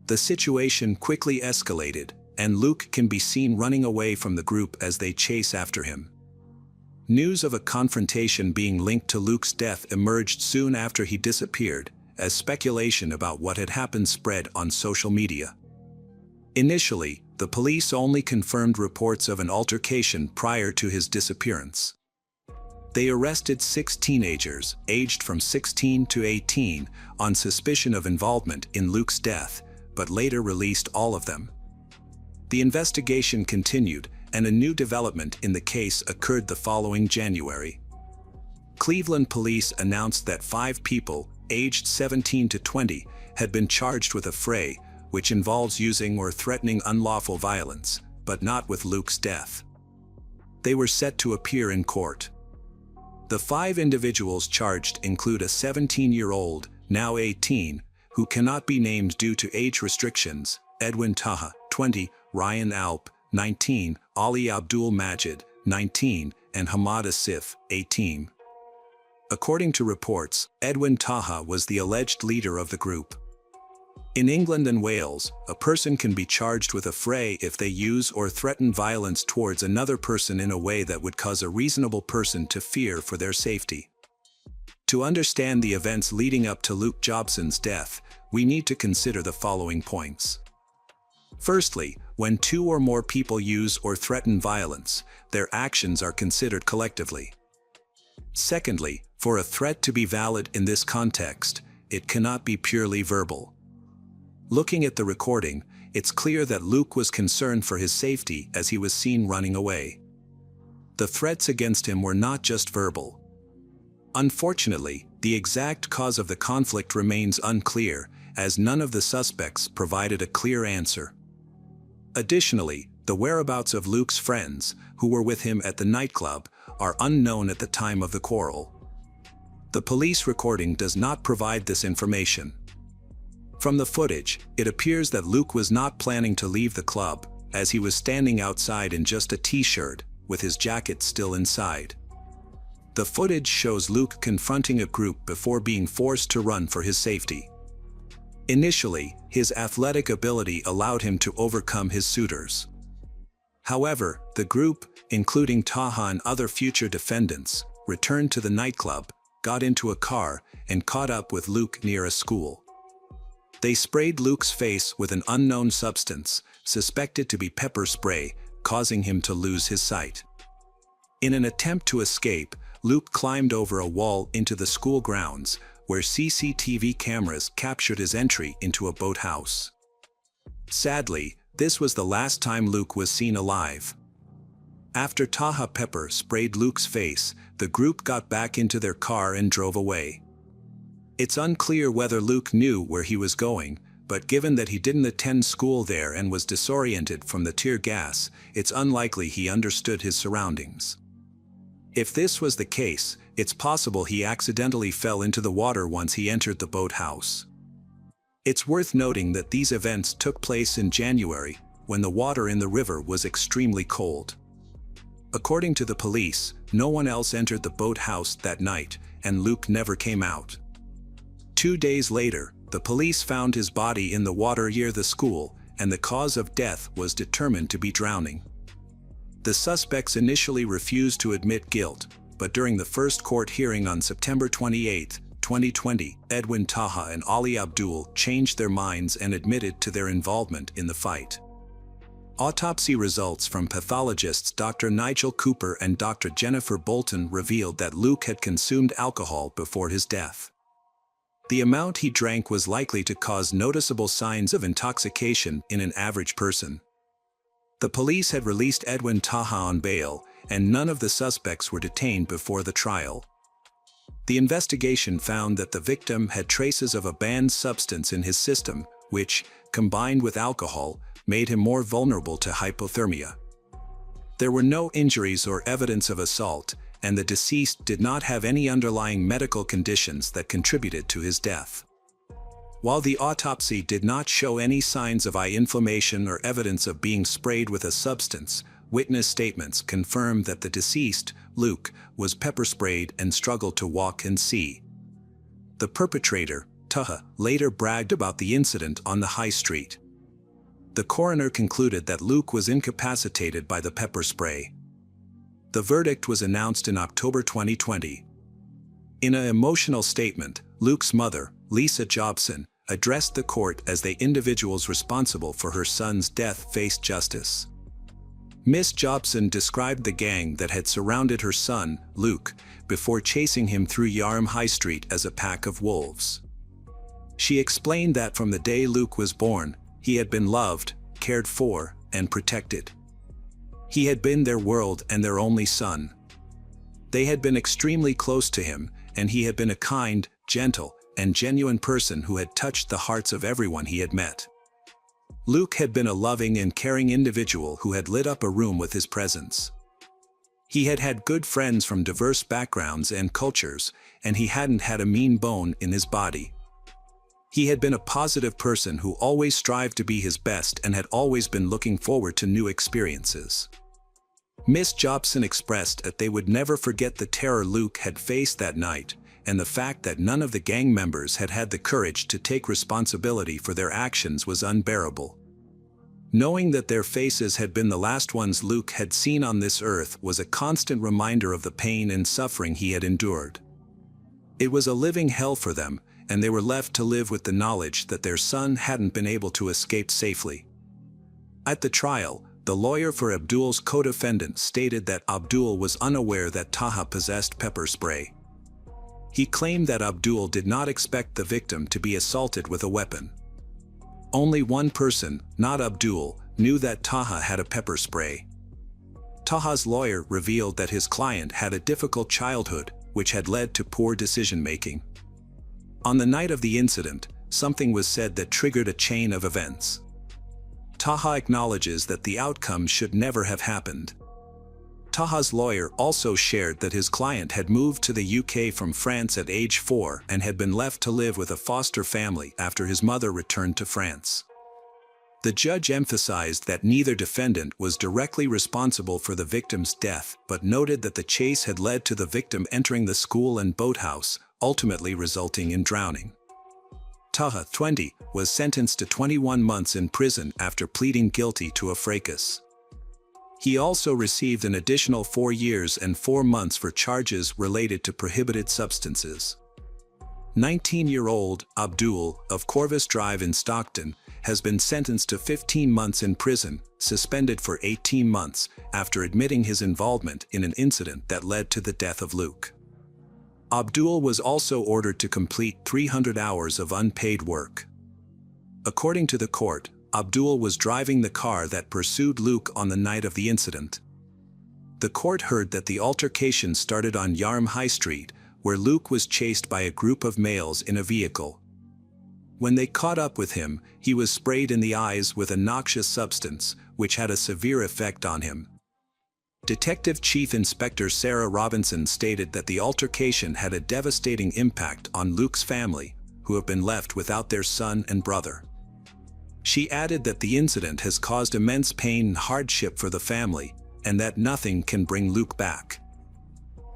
The situation quickly escalated, and Luke can be seen running away from the group as they chase after him. News of a confrontation being linked to Luke's death emerged soon after he disappeared, as speculation about what had happened spread on social media. Initially, the police only confirmed reports of an altercation prior to his disappearance. They arrested 6 teenagers, aged from 16 to 18, on suspicion of involvement in Luke's death, but later released all of them. The investigation continued, and a new development in the case occurred the following January. Cleveland police announced that 5 people, aged 17 to 20, had been charged with a fray, which involves using or threatening unlawful violence, but not with Luke's death. They were set to appear in court. The 5 individuals charged include a 17-year-old, now 18, who cannot be named due to age restrictions, Edwin Taha, 20, Ryan Alp, 19, Ali Abdul Majid, 19, and Hamad Asif, 18. According to reports, Edwin Taha was the alleged leader of the group. In England and Wales, a person can be charged with a fray if they use or threaten violence towards another person in a way that would cause a reasonable person to fear for their safety. To understand the events leading up to Luke Jobson's death, we need to consider the following points. Firstly, when 2 or more people use or threaten violence, their actions are considered collectively. Secondly, for a threat to be valid in this context, it cannot be purely verbal. Looking at the recording, it's clear that Luke was concerned for his safety as he was seen running away. The threats against him were not just verbal. Unfortunately, the exact cause of the conflict remains unclear, as none of the suspects provided a clear answer. Additionally, the whereabouts of Luke's friends, who were with him at the nightclub, are unknown at the time of the quarrel. The police recording does not provide this information. From the footage, it appears that Luke was not planning to leave the club, as he was standing outside in just a t-shirt, with his jacket still inside. The footage shows Luke confronting a group before being forced to run for his safety. Initially, his athletic ability allowed him to overcome his suitors. However, the group, including Taha and other future defendants, returned to the nightclub, got into a car, and caught up with Luke near a school. They sprayed Luke's face with an unknown substance, suspected to be pepper spray, causing him to lose his sight. In an attempt to escape, Luke climbed over a wall into the school grounds, where CCTV cameras captured his entry into a boathouse. Sadly, this was the last time Luke was seen alive. After Taha pepper sprayed Luke's face, the group got back into their car and drove away. It's unclear whether Luke knew where he was going, but given that he didn't attend school there and was disoriented from the tear gas, it's unlikely he understood his surroundings. If this was the case, it's possible he accidentally fell into the water once he entered the boathouse. It's worth noting that these events took place in January, when the water in the river was extremely cold. According to the police, no one else entered the boathouse that night, and Luke never came out. 2 days later, the police found his body in the water near the school, and the cause of death was determined to be drowning. The suspects initially refused to admit guilt, but during the first court hearing on September 28, 2020, Edwin Taha and Ali Abdul changed their minds and admitted to their involvement in the fight. Autopsy results from pathologists Dr. Nigel Cooper and Dr. Jennifer Bolton revealed that Luke had consumed alcohol before his death. The amount he drank was likely to cause noticeable signs of intoxication in an average person. The police had released Edwin Taha on bail, and none of the suspects were detained before the trial. The investigation found that the victim had traces of a banned substance in his system, which, combined with alcohol, made him more vulnerable to hypothermia. There were no injuries or evidence of assault, and the deceased did not have any underlying medical conditions that contributed to his death. While the autopsy did not show any signs of eye inflammation or evidence of being sprayed with a substance, witness statements confirmed that the deceased, Luke, was pepper sprayed and struggled to walk and see. The perpetrator, Taha, later bragged about the incident on the high street. The coroner concluded that Luke was incapacitated by the pepper spray. The verdict was announced in October 2020. In an emotional statement, Luke's mother, Lisa Jobson, addressed the court as the individuals responsible for her son's death faced justice. Ms. Jobson described the gang that had surrounded her son, Luke, before chasing him through Yarm High Street as a pack of wolves. She explained that from the day Luke was born, he had been loved, cared for, and protected. He had been their world and their only son. They had been extremely close to him, and he had been a kind, gentle, and genuine person who had touched the hearts of everyone he had met. Luke had been a loving and caring individual who had lit up a room with his presence. He had had good friends from diverse backgrounds and cultures, and he hadn't had a mean bone in his body. He had been a positive person who always strived to be his best and had always been looking forward to new experiences. Miss Jobson expressed that they would never forget the terror Luke had faced that night, and the fact that none of the gang members had had the courage to take responsibility for their actions was unbearable. Knowing that their faces had been the last ones Luke had seen on this earth was a constant reminder of the pain and suffering he had endured. It was a living hell for them, and they were left to live with the knowledge that their son hadn't been able to escape safely. At the trial, the lawyer for Abdul's co-defendant stated that Abdul was unaware that Taha possessed pepper spray. He claimed that Abdul did not expect the victim to be assaulted with a weapon. Only one person, not Abdul, knew that Taha had a pepper spray. Taha's lawyer revealed that his client had a difficult childhood, which had led to poor decision-making. On the night of the incident, something was said that triggered a chain of events. Taha acknowledges that the outcome should never have happened. Taha's lawyer also shared that his client had moved to the UK from France at age 4 and had been left to live with a foster family after his mother returned to France. The judge emphasized that neither defendant was directly responsible for the victim's death, but noted that the chase had led to the victim entering the school and boathouse, ultimately resulting in drowning. Taha, 20, was sentenced to 21 months in prison after pleading guilty to a fracas. He also received an additional 4 years and 4 months for charges related to prohibited substances. 19-year-old Abdul, of Corvus Drive in Stockton, has been sentenced to 15 months in prison, suspended for 18 months, after admitting his involvement in an incident that led to the death of Luke. Abdul was also ordered to complete 300 hours of unpaid work. According to the court, Abdul was driving the car that pursued Luke on the night of the incident. The court heard that the altercation started on Yarm High Street, where Luke was chased by a group of males in a vehicle. When they caught up with him, he was sprayed in the eyes with a noxious substance, which had a severe effect on him. Detective Chief Inspector Sarah Robinson stated that the altercation had a devastating impact on Luke's family, who have been left without their son and brother. She added that the incident has caused immense pain and hardship for the family, and that nothing can bring Luke back.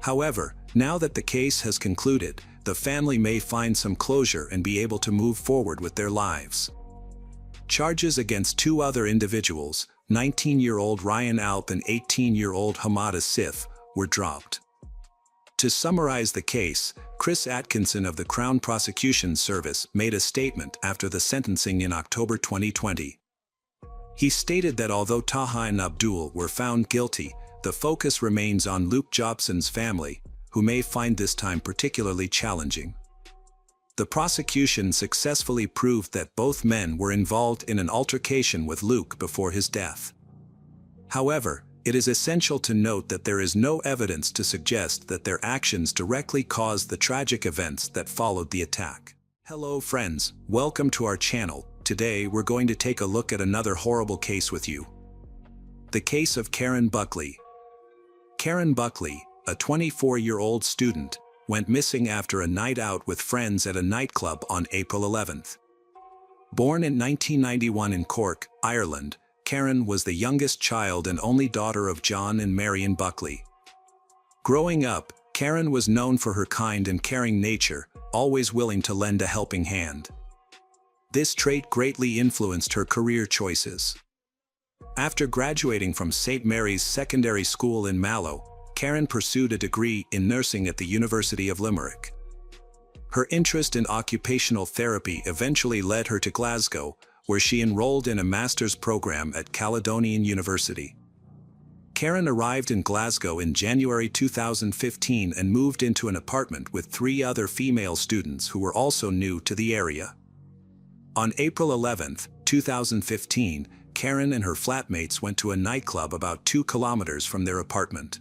However, now that the case has concluded, the family may find some closure and be able to move forward with their lives. Charges against 2 other individuals, 19-year-old Ryan Alp and 18-year-old Hamada Sif, were dropped. To summarize the case, Chris Atkinson of the Crown Prosecution Service made a statement after the sentencing in October 2020. He stated that although Taha and Abdul were found guilty, the focus remains on Luke Jobson's family, who may find this time particularly challenging. The prosecution successfully proved that both men were involved in an altercation with Luke before his death. However, it is essential to note that there is no evidence to suggest that their actions directly caused the tragic events that followed the attack. Hello friends, welcome to our channel. Today we're going to take a look at another horrible case with you. The case of Karen Buckley. Karen Buckley, a 24-year-old student, went missing after a night out with friends at a nightclub on April 11th. Born in 1991 in Cork, Ireland, Karen was the youngest child and only daughter of John and Marion Buckley. Growing up, Karen was known for her kind and caring nature, always willing to lend a helping hand. This trait greatly influenced her career choices. After graduating from St. Mary's Secondary School in Mallow, Karen pursued a degree in nursing at the University of Limerick. Her interest in occupational therapy eventually led her to Glasgow, where she enrolled in a master's program at Caledonian University. Karen arrived in Glasgow in January 2015 and moved into an apartment with 3 other female students who were also new to the area. On April 11, 2015, Karen and her flatmates went to a nightclub about 2 kilometers from their apartment.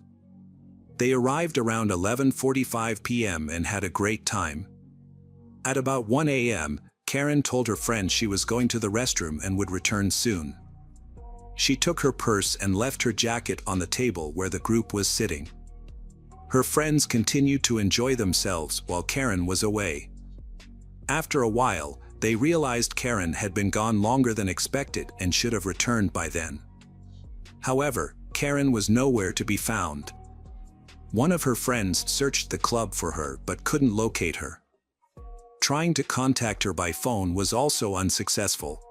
They arrived around 11:45 p.m. and had a great time. At about 1 a.m., Karen told her friend she was going to the restroom and would return soon. She took her purse and left her jacket on the table where the group was sitting. Her friends continued to enjoy themselves while Karen was away. After a while, they realized Karen had been gone longer than expected and should have returned by then. However, Karen was nowhere to be found. One of her friends searched the club for her but couldn't locate her. Trying to contact her by phone was also unsuccessful.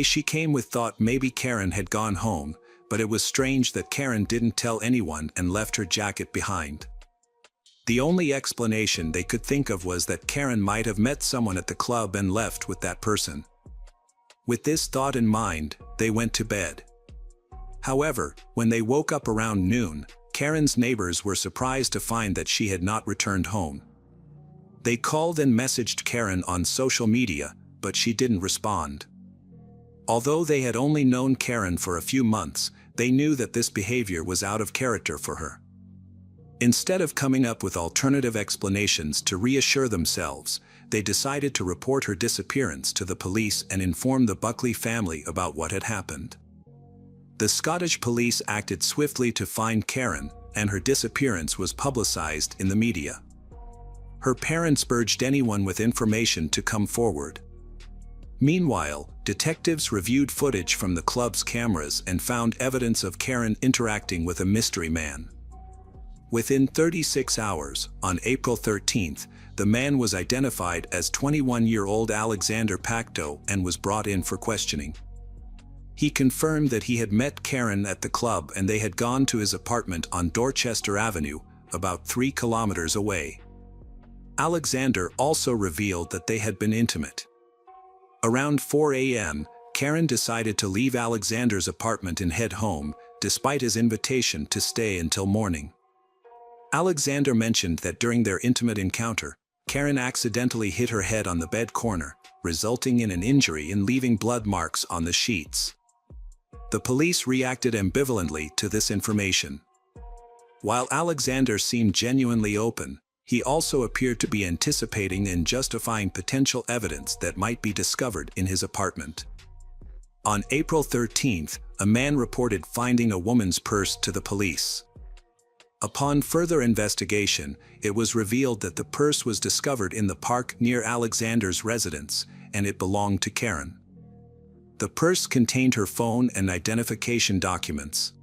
She came with thought maybe Karen had gone home, but it was strange that Karen didn't tell anyone and left her jacket behind. The only explanation they could think of was that Karen might have met someone at the club and left with that person. With this thought in mind, they went to bed. However, when they woke up around noon, Karen's neighbors were surprised to find that she had not returned home. They called and messaged Karen on social media, but she didn't respond. Although they had only known Karen for a few months, they knew that this behavior was out of character for her. Instead of coming up with alternative explanations to reassure themselves, they decided to report her disappearance to the police and inform the Buckley family about what had happened. The Scottish police acted swiftly to find Karen, and her disappearance was publicized in the media. Her parents urged anyone with information to come forward. Meanwhile, detectives reviewed footage from the club's cameras and found evidence of Karen interacting with a mystery man. Within 36 hours, on April 13th, the man was identified as 21-year-old Alexander Pacto and was brought in for questioning. He confirmed that he had met Karen at the club and they had gone to his apartment on Dorchester Avenue, about 3 kilometers away. Alexander also revealed that they had been intimate. Around 4 a.m., Karen decided to leave Alexander's apartment and head home, despite his invitation to stay until morning. Alexander mentioned that during their intimate encounter, Karen accidentally hit her head on the bed corner, resulting in an injury and leaving blood marks on the sheets. The police reacted ambivalently to this information. While Alexander seemed genuinely open, he also appeared to be anticipating and justifying potential evidence that might be discovered in his apartment. On April 13th, a man reported finding a woman's purse to the police. Upon further investigation, it was revealed that the purse was discovered in the park near Alexander's residence, and it belonged to Karen. The purse contained her phone and identification documents.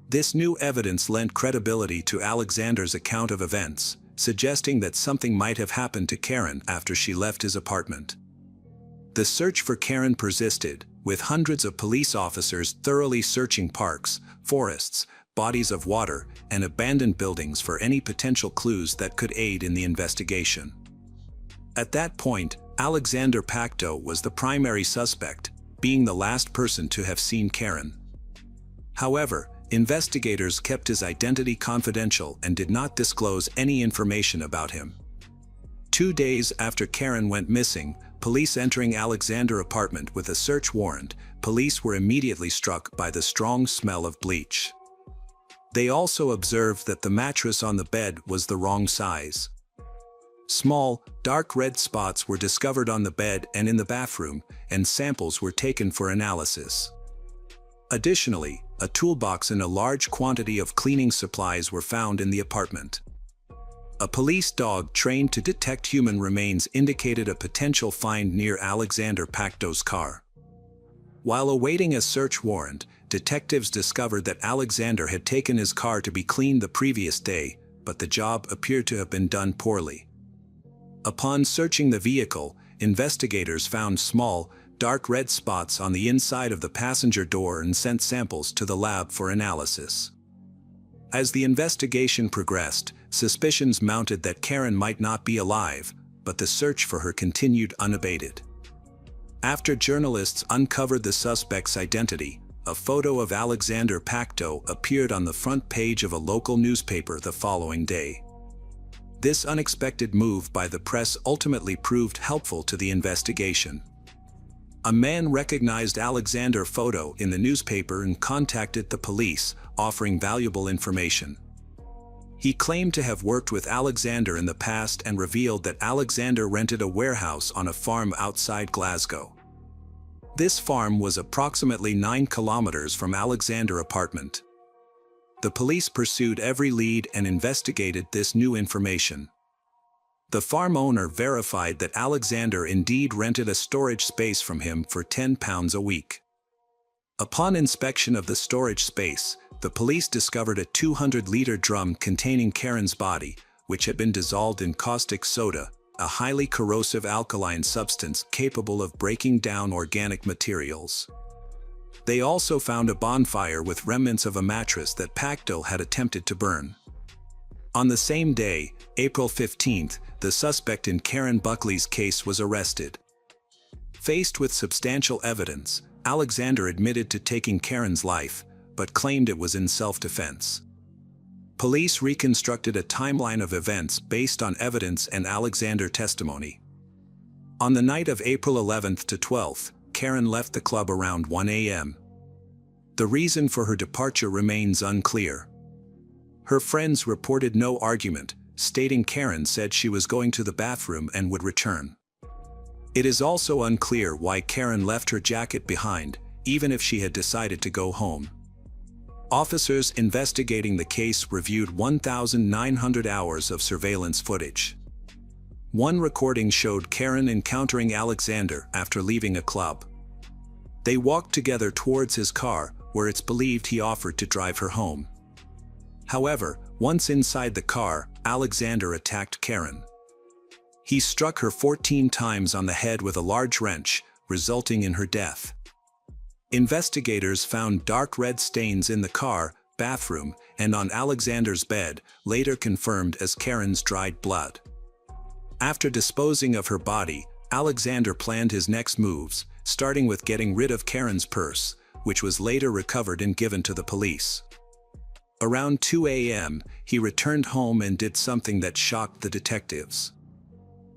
This new evidence lent credibility to Alexander's account of events, suggesting that something might have happened to Karen after she left his apartment. The search for Karen persisted, with hundreds of police officers thoroughly searching parks, forests, bodies of water, and abandoned buildings for any potential clues that could aid in the investigation. At that point, Alexander Pacto was the primary suspect, being the last person to have seen Karen. However, investigators kept his identity confidential and did not disclose any information about him. 2 days after Karen went missing, police entering Alexander's apartment with a search warrant, police were immediately struck by the strong smell of bleach. They also observed that the mattress on the bed was the wrong size. Small, dark red spots were discovered on the bed and in the bathroom, and samples were taken for analysis. Additionally, a toolbox and a large quantity of cleaning supplies were found in the apartment. A police dog trained to detect human remains indicated a potential find near Alexander Pacto's car. While awaiting a search warrant, detectives discovered that Alexander had taken his car to be cleaned the previous day, but the job appeared to have been done poorly. Upon searching the vehicle, investigators found small, dark red spots on the inside of the passenger door and sent samples to the lab for analysis. As the investigation progressed, suspicions mounted that Karen might not be alive, but the search for her continued unabated. After journalists uncovered the suspect's identity, a photo of Alexander Pacto appeared on the front page of a local newspaper the following day. This unexpected move by the press ultimately proved helpful to the investigation. A man recognized Alexander's photo in the newspaper and contacted the police, offering valuable information. He claimed to have worked with Alexander in the past and revealed that Alexander rented a warehouse on a farm outside Glasgow. This farm was approximately 9 kilometers from Alexander's apartment. The police pursued every lead and investigated this new information. The farm owner verified that Alexander indeed rented a storage space from him for £10 a week. Upon inspection of the storage space, the police discovered a 200-liter drum containing Karen's body, which had been dissolved in caustic soda, a highly corrosive alkaline substance capable of breaking down organic materials. They also found a bonfire with remnants of a mattress that Pacto had attempted to burn. On the same day, April 15th, the suspect in Karen Buckley's case was arrested. Faced with substantial evidence, Alexander admitted to taking Karen's life, but claimed it was in self-defense. Police reconstructed a timeline of events based on evidence and Alexander's testimony. On the night of April 11th to 12th, Karen left the club around 1 a.m. The reason for her departure remains unclear. Her friends reported no argument, stating Karen said she was going to the bathroom and would return. It is also unclear why Karen left her jacket behind, even if she had decided to go home. Officers investigating the case reviewed 1,900 hours of surveillance footage. One recording showed Karen encountering Alexander after leaving a club. They walked together towards his car, where it's believed he offered to drive her home. However, Once inside the car, Alexander attacked Karen. He struck her 14 times on the head with a large wrench, resulting in her death. Investigators found dark red stains in the car, bathroom, and on Alexander's bed, later confirmed as Karen's dried blood. After disposing of her body, Alexander planned his next moves, starting with getting rid of Karen's purse, which was later recovered and given to the police. Around 2 a.m., he returned home and did something that shocked the detectives.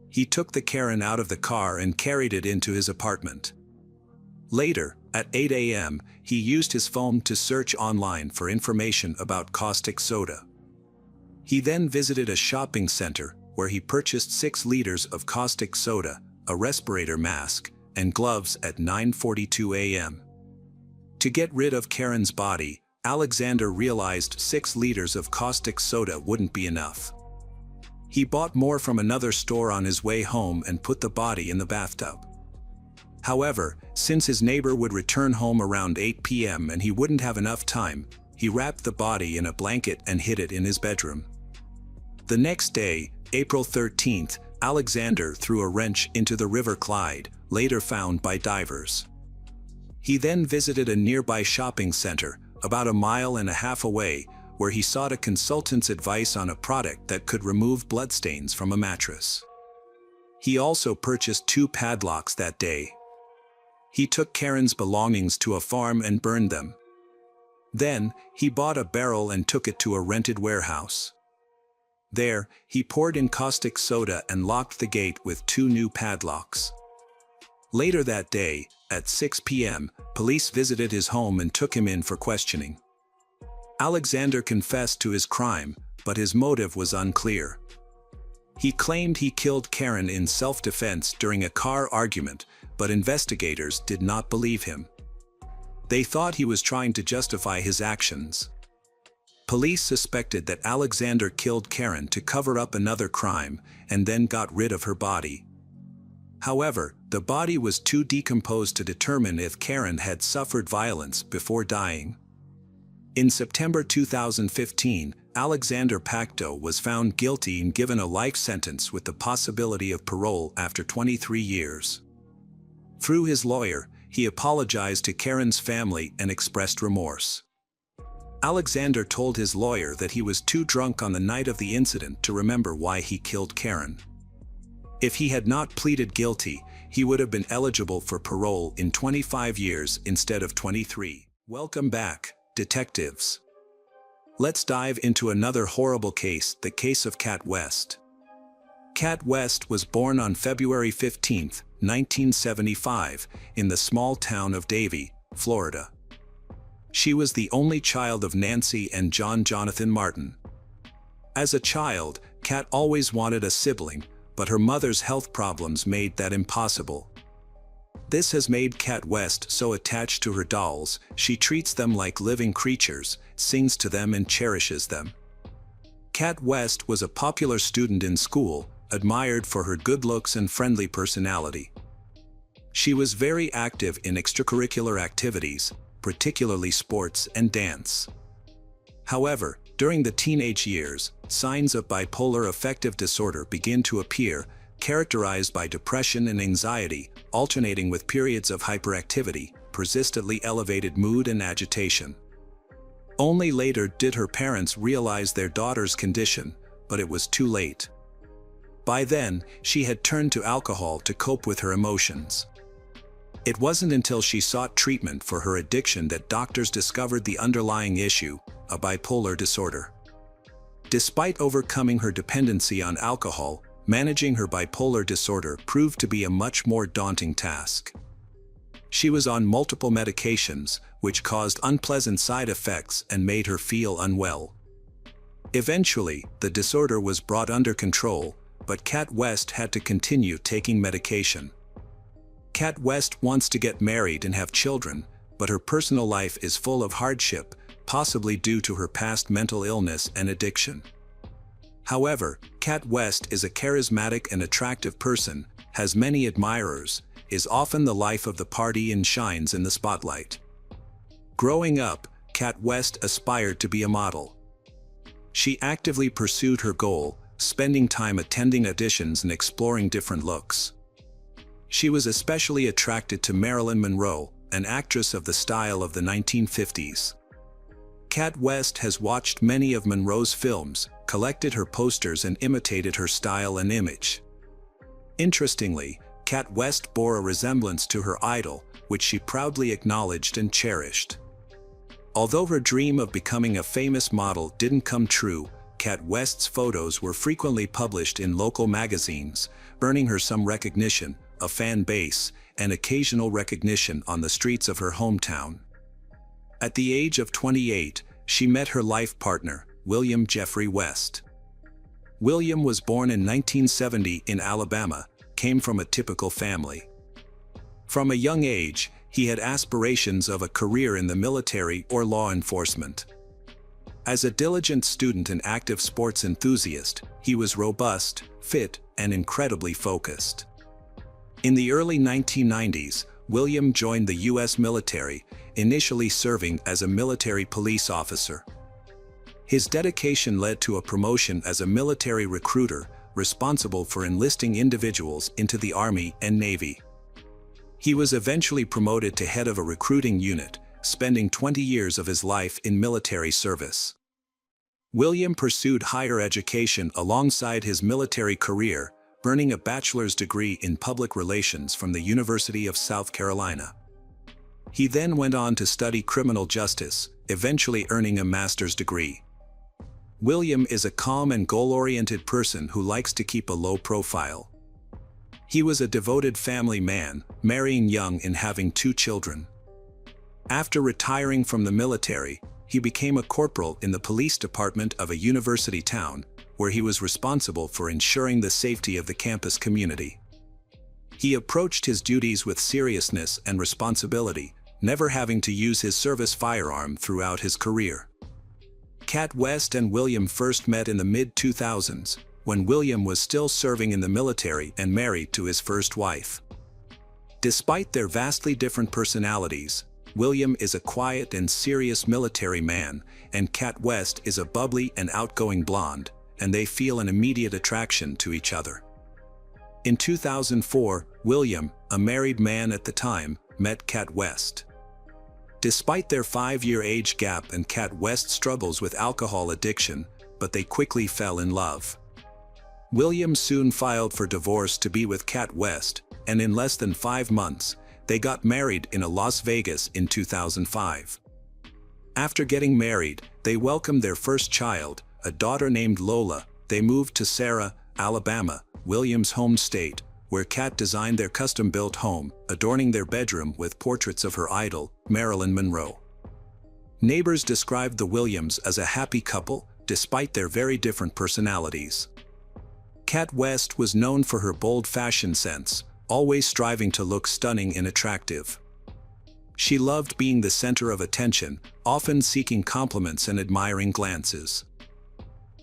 He took the Karen out of the car and carried it into his apartment. Later, at 8 a.m., he used his phone to search online for information about caustic soda. He then visited a shopping center where he purchased 6 liters of caustic soda, a respirator mask, and gloves at 9:42 a.m. To get rid of Karen's body, Alexander realized 6 liters of caustic soda wouldn't be enough. He bought more from another store on his way home and put the body in the bathtub. However, since his neighbor would return home around 8 p.m. and he wouldn't have enough time, he wrapped the body in a blanket and hid it in his bedroom. The next day, April 13th, Alexander threw a wrench into the River Clyde, later found by divers. He then visited a nearby shopping center, about 1.5 miles away, where he sought a consultant's advice on a product that could remove bloodstains from a mattress. He also purchased 2 padlocks that day. He took Karen's belongings to a farm and burned them. Then, he bought a barrel and took it to a rented warehouse. There, he poured in caustic soda and locked the gate with 2 new padlocks. Later that day, at 6 p.m., police visited his home and took him in for questioning. Alexander confessed to his crime, but his motive was unclear. He claimed he killed Karen in self-defense during a car argument, but investigators did not believe him. They thought he was trying to justify his actions. Police suspected that Alexander killed Karen to cover up another crime and then got rid of her body. However, the body was too decomposed to determine if Karen had suffered violence before dying. In September 2015, Alexander Pacto was found guilty and given a life sentence with the possibility of parole after 23 years. Through his lawyer, he apologized to Karen's family and expressed remorse. Alexander told his lawyer that he was too drunk on the night of the incident to remember why he killed Karen. If he had not pleaded guilty, he would have been eligible for parole in 25 years instead of 23. Welcome back, detectives. Let's dive into another horrible case, the case of Cat West. Cat West was born on February 15, 1975, in the small town of Davie, Florida. She was the only child of Nancy and John Jonathan Martin. As a child, Cat always wanted a sibling, but her mother's health problems made that impossible. This has made Cat West so attached to her dolls, she treats them like living creatures, sings to them and cherishes them. Cat West was a popular student in school, admired for her good looks and friendly personality. She was very active in extracurricular activities, particularly sports and dance. However, during the teenage years, signs of bipolar affective disorder begin to appear, characterized by depression and anxiety, alternating with periods of hyperactivity, persistently elevated mood and agitation. Only later did her parents realize their daughter's condition, but it was too late. By then, she had turned to alcohol to cope with her emotions. It wasn't until she sought treatment for her addiction that doctors discovered the underlying issue, a bipolar disorder. Despite overcoming her dependency on alcohol, managing her bipolar disorder proved to be a much more daunting task. She was on multiple medications, which caused unpleasant side effects and made her feel unwell. Eventually, the disorder was brought under control, but Cat West had to continue taking medication. Cat West wants to get married and have children, but her personal life is full of hardship, possibly due to her past mental illness and addiction. However, Cat West is a charismatic and attractive person, has many admirers, is often the life of the party and shines in the spotlight. Growing up, Cat West aspired to be a model. She actively pursued her goal, spending time attending auditions and exploring different looks. She was especially attracted to Marilyn Monroe, an actress of the style of the 1950s. Kat West has watched many of Monroe's films, collected her posters and imitated her style and image. Interestingly, Kat West bore a resemblance to her idol, which she proudly acknowledged and cherished. Although her dream of becoming a famous model didn't come true, Kat West's photos were frequently published in local magazines, earning her some recognition, a fan base, and occasional recognition on the streets of her hometown. At the age of 28, she met her life partner, William Jeffrey West. William was born in 1970 in Alabama, came from a typical family. From a young age, he had aspirations of a career in the military or law enforcement. As a diligent student and active sports enthusiast, he was robust, fit, and incredibly focused. In the early 1990s, William joined the U.S. military, initially serving as a military police officer. His dedication led to a promotion as a military recruiter, responsible for enlisting individuals into the Army and Navy. He was eventually promoted to head of a recruiting unit, spending 20 years of his life in military service. William pursued higher education alongside his military career, earning a bachelor's degree in public relations from the University of South Carolina. He then went on to study criminal justice, eventually earning a master's degree. William is a calm and goal-oriented person who likes to keep a low profile. He was a devoted family man, marrying young and having 2 children. After retiring from the military, he became a corporal in the police department of a university town, where he was responsible for ensuring the safety of the campus community. He approached his duties with seriousness and responsibility, never having to use his service firearm throughout his career. Kat West and William first met in the mid-2000s, when William was still serving in the military and married to his first wife. Despite their vastly different personalities, William is a quiet and serious military man, and Kat West is a bubbly and outgoing blonde, and they feel an immediate attraction to each other. In 2004, William, a married man at the time, met Kat West. Despite their 5-year age gap and Kat West struggles with alcohol addiction, but they quickly fell in love. William soon filed for divorce to be with Kat West, and in less than 5 months, they got married in Las Vegas in 2005. After getting married, they welcomed their first child, a daughter named Lola. They moved to Sarah, Alabama, William's home state, where Kat designed their custom-built home, adorning their bedroom with portraits of her idol, Marilyn Monroe. Neighbors described the Williams as a happy couple, despite their very different personalities. Kat West was known for her bold fashion sense, always striving to look stunning and attractive. She loved being the center of attention, often seeking compliments and admiring glances.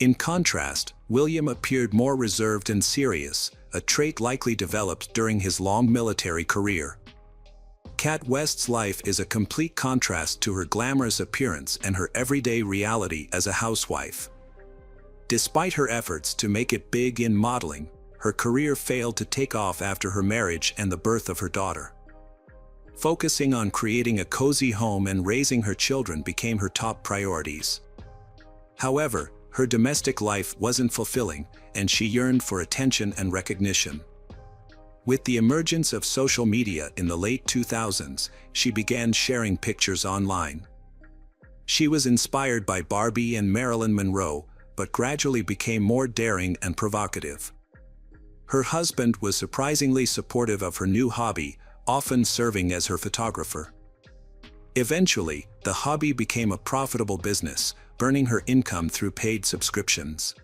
In contrast, William appeared more reserved and serious, a trait likely developed during his long military career. Kat West's life is a complete contrast to her glamorous appearance and her everyday reality as a housewife. Despite her efforts to make it big in modeling, her career failed to take off after her marriage and the birth of her daughter. Focusing on creating a cozy home and raising her children became her top priorities. However, her domestic life wasn't fulfilling, and she yearned for attention and recognition. With the emergence of social media in the late 2000s, she began sharing pictures online. She was inspired by Barbie and Marilyn Monroe, but gradually became more daring and provocative. Her husband was surprisingly supportive of her new hobby, often serving as her photographer. Eventually, the hobby became a profitable business, earning her income through paid subscriptions.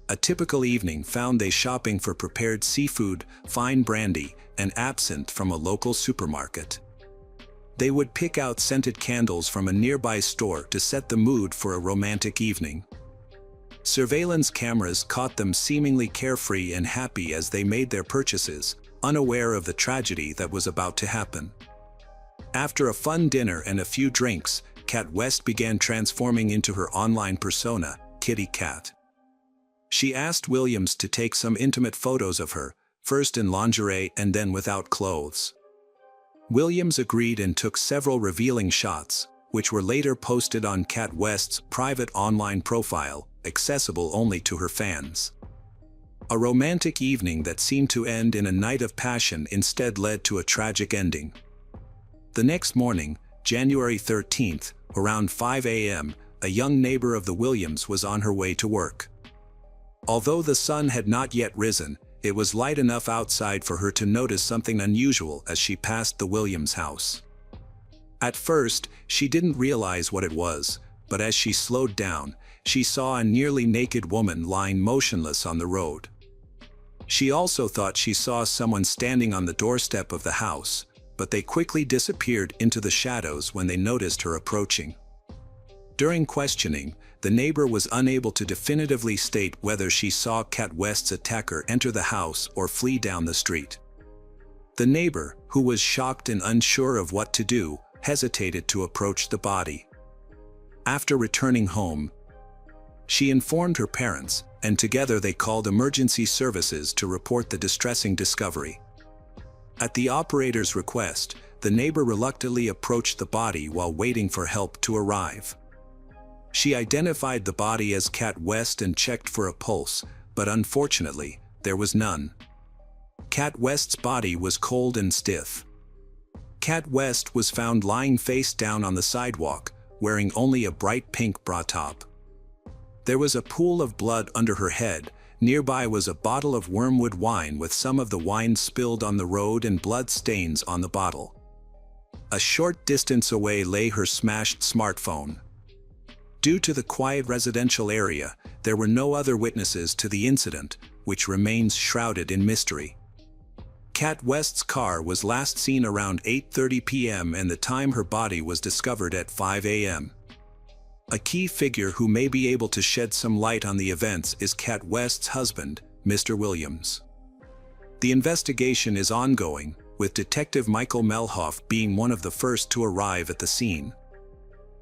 A typical evening found they shopping for prepared seafood, fine brandy, and absinthe from a local supermarket. They would pick out scented candles from a nearby store to set the mood for a romantic evening. Surveillance cameras caught them seemingly carefree and happy as they made their purchases, unaware of the tragedy that was about to happen. After a fun dinner and a few drinks, Kat West began transforming into her online persona, kitty cat. She asked Williams to take some intimate photos of her, first in lingerie and then without clothes. Williams agreed and took several revealing shots, which were later posted on Cat West's private online profile, accessible only to her fans. A romantic evening that seemed to end in a night of passion instead led to a tragic ending. The next morning, January 13th, around 5 a.m., a young neighbor of the Williams was on her way to work. Although the sun had not yet risen, it was light enough outside for her to notice something unusual as she passed the Williams house. At first, she didn't realize what it was, but as she slowed down, she saw a nearly naked woman lying motionless on the road. She also thought she saw someone standing on the doorstep of the house, but they quickly disappeared into the shadows when they noticed her approaching. During questioning, the neighbor was unable to definitively state whether she saw Cat West's attacker enter the house or flee down the street. The neighbor, who was shocked and unsure of what to do, hesitated to approach the body. After returning home, she informed her parents, and together they called emergency services to report the distressing discovery. At the operator's request, the neighbor reluctantly approached the body while waiting for help to arrive. She identified the body as Cat West and checked for a pulse, but unfortunately, there was none. Cat West's body was cold and stiff. Cat West was found lying face down on the sidewalk, wearing only a bright pink bra top. There was a pool of blood under her head. Nearby was a bottle of wormwood wine with some of the wine spilled on the road and blood stains on the bottle. A short distance away lay her smashed smartphone. Due to the quiet residential area, there were no other witnesses to the incident, which remains shrouded in mystery. Cat West's car was last seen around 8:30 p.m. and the time her body was discovered at 5 a.m. A key figure who may be able to shed some light on the events is Cat West's husband, Mr. Williams. The investigation is ongoing, with Detective Michael Melhoff being one of the first to arrive at the scene.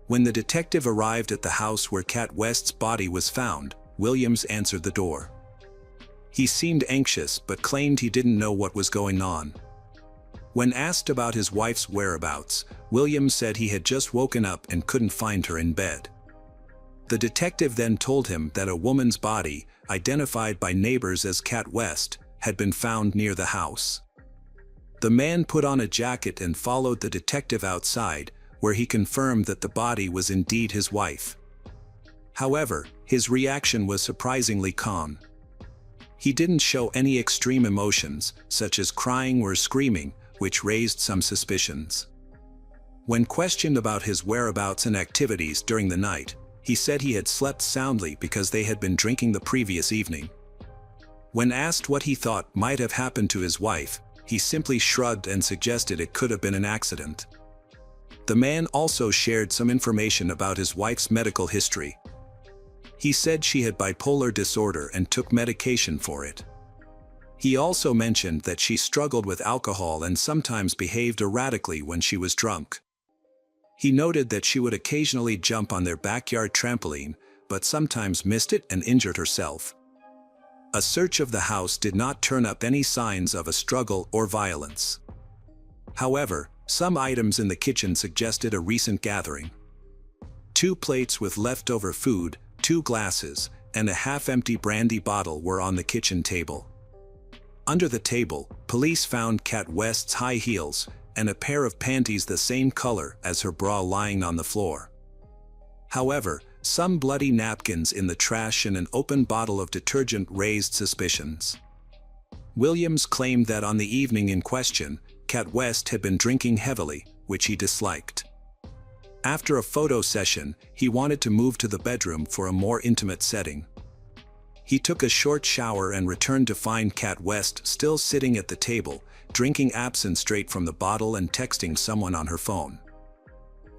When the detective arrived at the house where Cat West's body was found, Williams answered the door. He seemed anxious but claimed he didn't know what was going on. When asked about his wife's whereabouts, Williams said he had just woken up and couldn't find her in bed. The detective then told him that a woman's body, identified by neighbors as Cat West, had been found near the house. The man put on a jacket and followed the detective outside, where he confirmed that the body was indeed his wife. However, his reaction was surprisingly calm. He didn't show any extreme emotions, such as crying or screaming, which raised some suspicions. When questioned about his whereabouts and activities during the night, he said he had slept soundly because they had been drinking the previous evening. When asked what he thought might have happened to his wife, he simply shrugged and suggested it could have been an accident. The man also shared some information about his wife's medical history. He said she had bipolar disorder and took medication for it. He also mentioned that she struggled with alcohol and sometimes behaved erratically when she was drunk. He noted that she would occasionally jump on their backyard trampoline, but sometimes missed it and injured herself. A search of the house did not turn up any signs of a struggle or violence. However, some items in the kitchen suggested a recent gathering. 2 plates with leftover food, 2 glasses, and a half-empty brandy bottle were on the kitchen table. Under the table, police found Cat West's high heels and a pair of panties the same color as her bra lying on the floor. However, some bloody napkins in the trash and an open bottle of detergent raised suspicions. Williams claimed that on the evening in question, Cat West had been drinking heavily, which he disliked. After a photo session, he wanted to move to the bedroom for a more intimate setting. He took a short shower and returned to find Cat West still sitting at the table, drinking absinthe straight from the bottle and texting someone on her phone.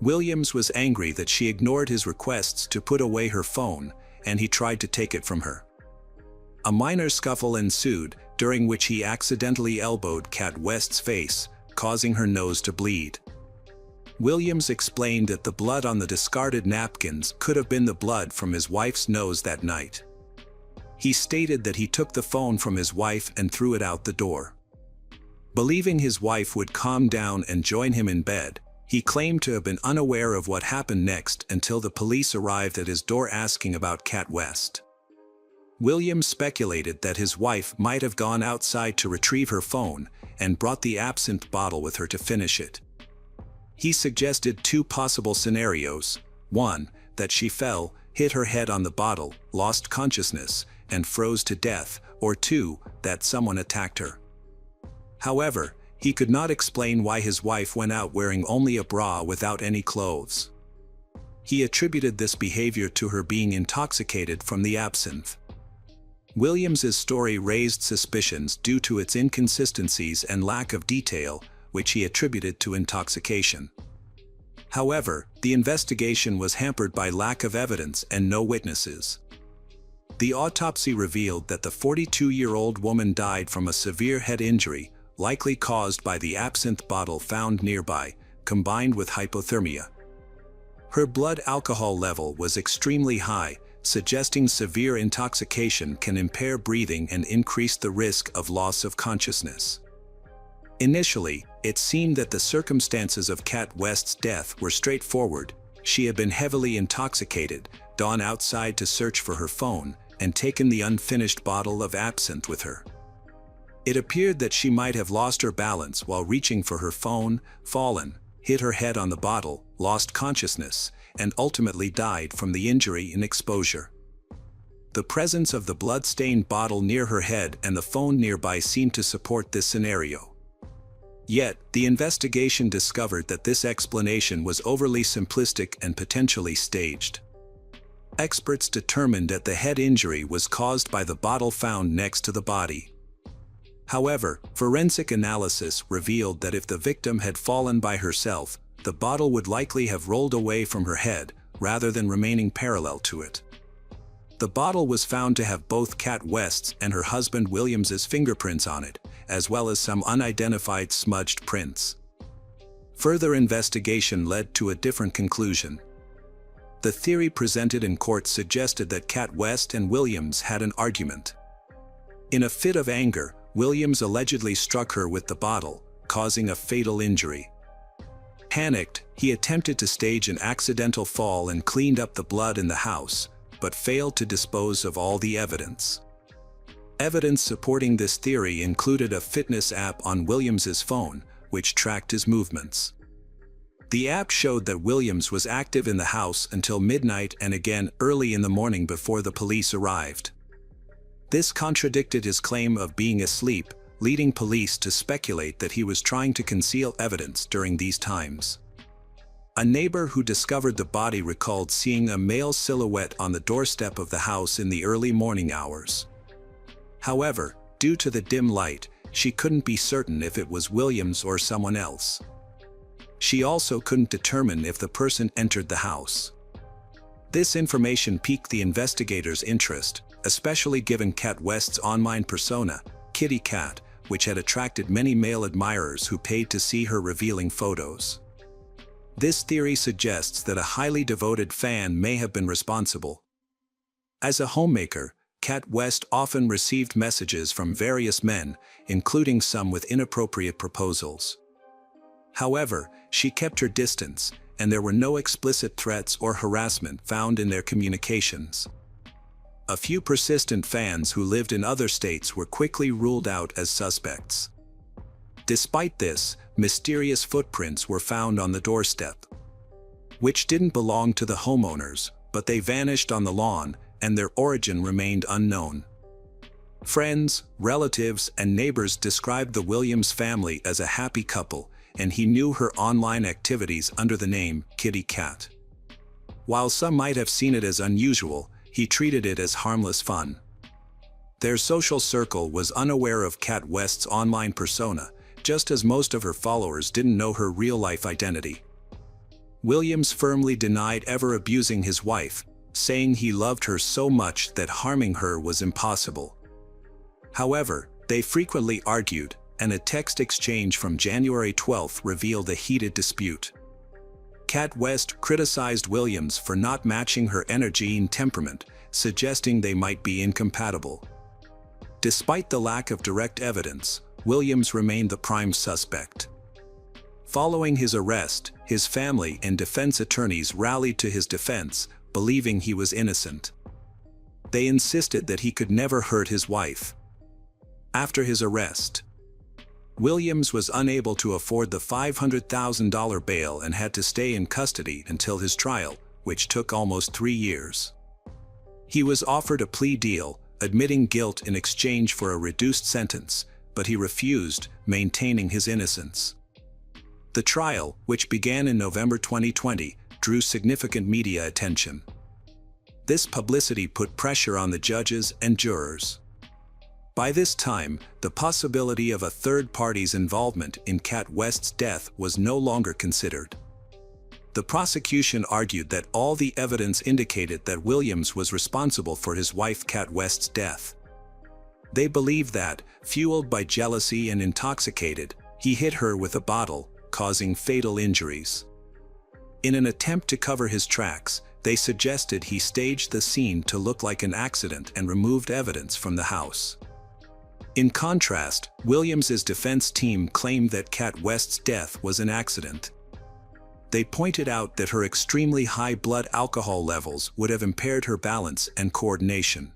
Williams was angry that she ignored his requests to put away her phone, and he tried to take it from her. A minor scuffle ensued, during which he accidentally elbowed Cat West's face, causing her nose to bleed. Williams explained that the blood on the discarded napkins could have been the blood from his wife's nose that night. He stated that he took the phone from his wife and threw it out the door. Believing his wife would calm down and join him in bed, he claimed to have been unaware of what happened next until the police arrived at his door asking about Cat West. Williams speculated that his wife might have gone outside to retrieve her phone and brought the absinthe bottle with her to finish it. He suggested two possible scenarios: one, that she fell, hit her head on the bottle, lost consciousness, and froze to death, or two, that someone attacked her. However, he could not explain why his wife went out wearing only a bra without any clothes. He attributed this behavior to her being intoxicated from the absinthe. Williams's story raised suspicions due to its inconsistencies and lack of detail, which he attributed to intoxication. However, the investigation was hampered by lack of evidence and no witnesses. The autopsy revealed that the 42-year-old woman died from a severe head injury, likely caused by the absinthe bottle found nearby, combined with hypothermia. Her blood alcohol level was extremely high, suggesting severe intoxication can impair breathing and increase the risk of loss of consciousness. Initially, it seemed that the circumstances of Cat West's death were straightforward. She had been heavily intoxicated, gone outside to search for her phone, and taken the unfinished bottle of absinthe with her. It appeared that she might have lost her balance while reaching for her phone, fallen, hit her head on the bottle, lost consciousness, and ultimately died from the injury and exposure. The presence of the blood-stained bottle near her head and the phone nearby seemed to support this scenario. Yet, the investigation discovered that this explanation was overly simplistic and potentially staged. Experts determined that the head injury was caused by the bottle found next to the body. However, forensic analysis revealed that if the victim had fallen by herself, the bottle would likely have rolled away from her head, rather than remaining parallel to it. The bottle was found to have both Cat West's and her husband Williams's fingerprints on it, as well as some unidentified smudged prints. Further investigation led to a different conclusion. The theory presented in court suggested that Cat West and Williams had an argument. In a fit of anger, Williams allegedly struck her with the bottle, causing a fatal injury. Panicked, he attempted to stage an accidental fall and cleaned up the blood in the house, but failed to dispose of all the evidence. Evidence supporting this theory included a fitness app on Williams's phone, which tracked his movements. The app showed that Williams was active in the house until midnight and again early in the morning before the police arrived. This contradicted his claim of being asleep, leading police to speculate that he was trying to conceal evidence during these times. A neighbor who discovered the body recalled seeing a male silhouette on the doorstep of the house in the early morning hours. However, due to the dim light, she couldn't be certain if it was Williams or someone else. She also couldn't determine if the person entered the house. This information piqued the investigators' interest, especially given Cat West's online persona, Kitty Cat, which had attracted many male admirers who paid to see her revealing photos. This theory suggests that a highly devoted fan may have been responsible. As a homemaker, Cat West often received messages from various men, including some with inappropriate proposals. However, she kept her distance, and there were no explicit threats or harassment found in their communications. A few persistent fans who lived in other states were quickly ruled out as suspects. Despite this, mysterious footprints were found on the doorstep, which didn't belong to the homeowners, but they vanished on the lawn, and their origin remained unknown. Friends, relatives, and neighbors described the Williams family as a happy couple, and he knew her online activities under the name Kitty Cat. While some might have seen it as unusual, he treated it as harmless fun. Their social circle was unaware of Cat West's online persona, just as most of her followers didn't know her real-life identity. Williams firmly denied ever abusing his wife, saying he loved her so much that harming her was impossible. However, they frequently argued, and a text exchange from January 12 revealed a heated dispute. Cat West criticized Williams for not matching her energy and temperament, suggesting they might be incompatible. Despite the lack of direct evidence, Williams remained the prime suspect. Following his arrest, his family and defense attorneys rallied to his defense, believing he was innocent. They insisted that he could never hurt his wife. After his arrest, Williams was unable to afford the $500,000 bail and had to stay in custody until his trial, which took almost 3 years. He was offered a plea deal, admitting guilt in exchange for a reduced sentence, but he refused, maintaining his innocence. The trial, which began in November 2020, drew significant media attention. This publicity put pressure on the judges and jurors. By this time, the possibility of a third party's involvement in Cat West's death was no longer considered. The prosecution argued that all the evidence indicated that Williams was responsible for his wife Cat West's death. They believed that, fueled by jealousy and intoxicated, he hit her with a bottle, causing fatal injuries. In an attempt to cover his tracks, they suggested he staged the scene to look like an accident and removed evidence from the house. In contrast, Williams's defense team claimed that Cat West's death was an accident. They pointed out that her extremely high blood alcohol levels would have impaired her balance and coordination.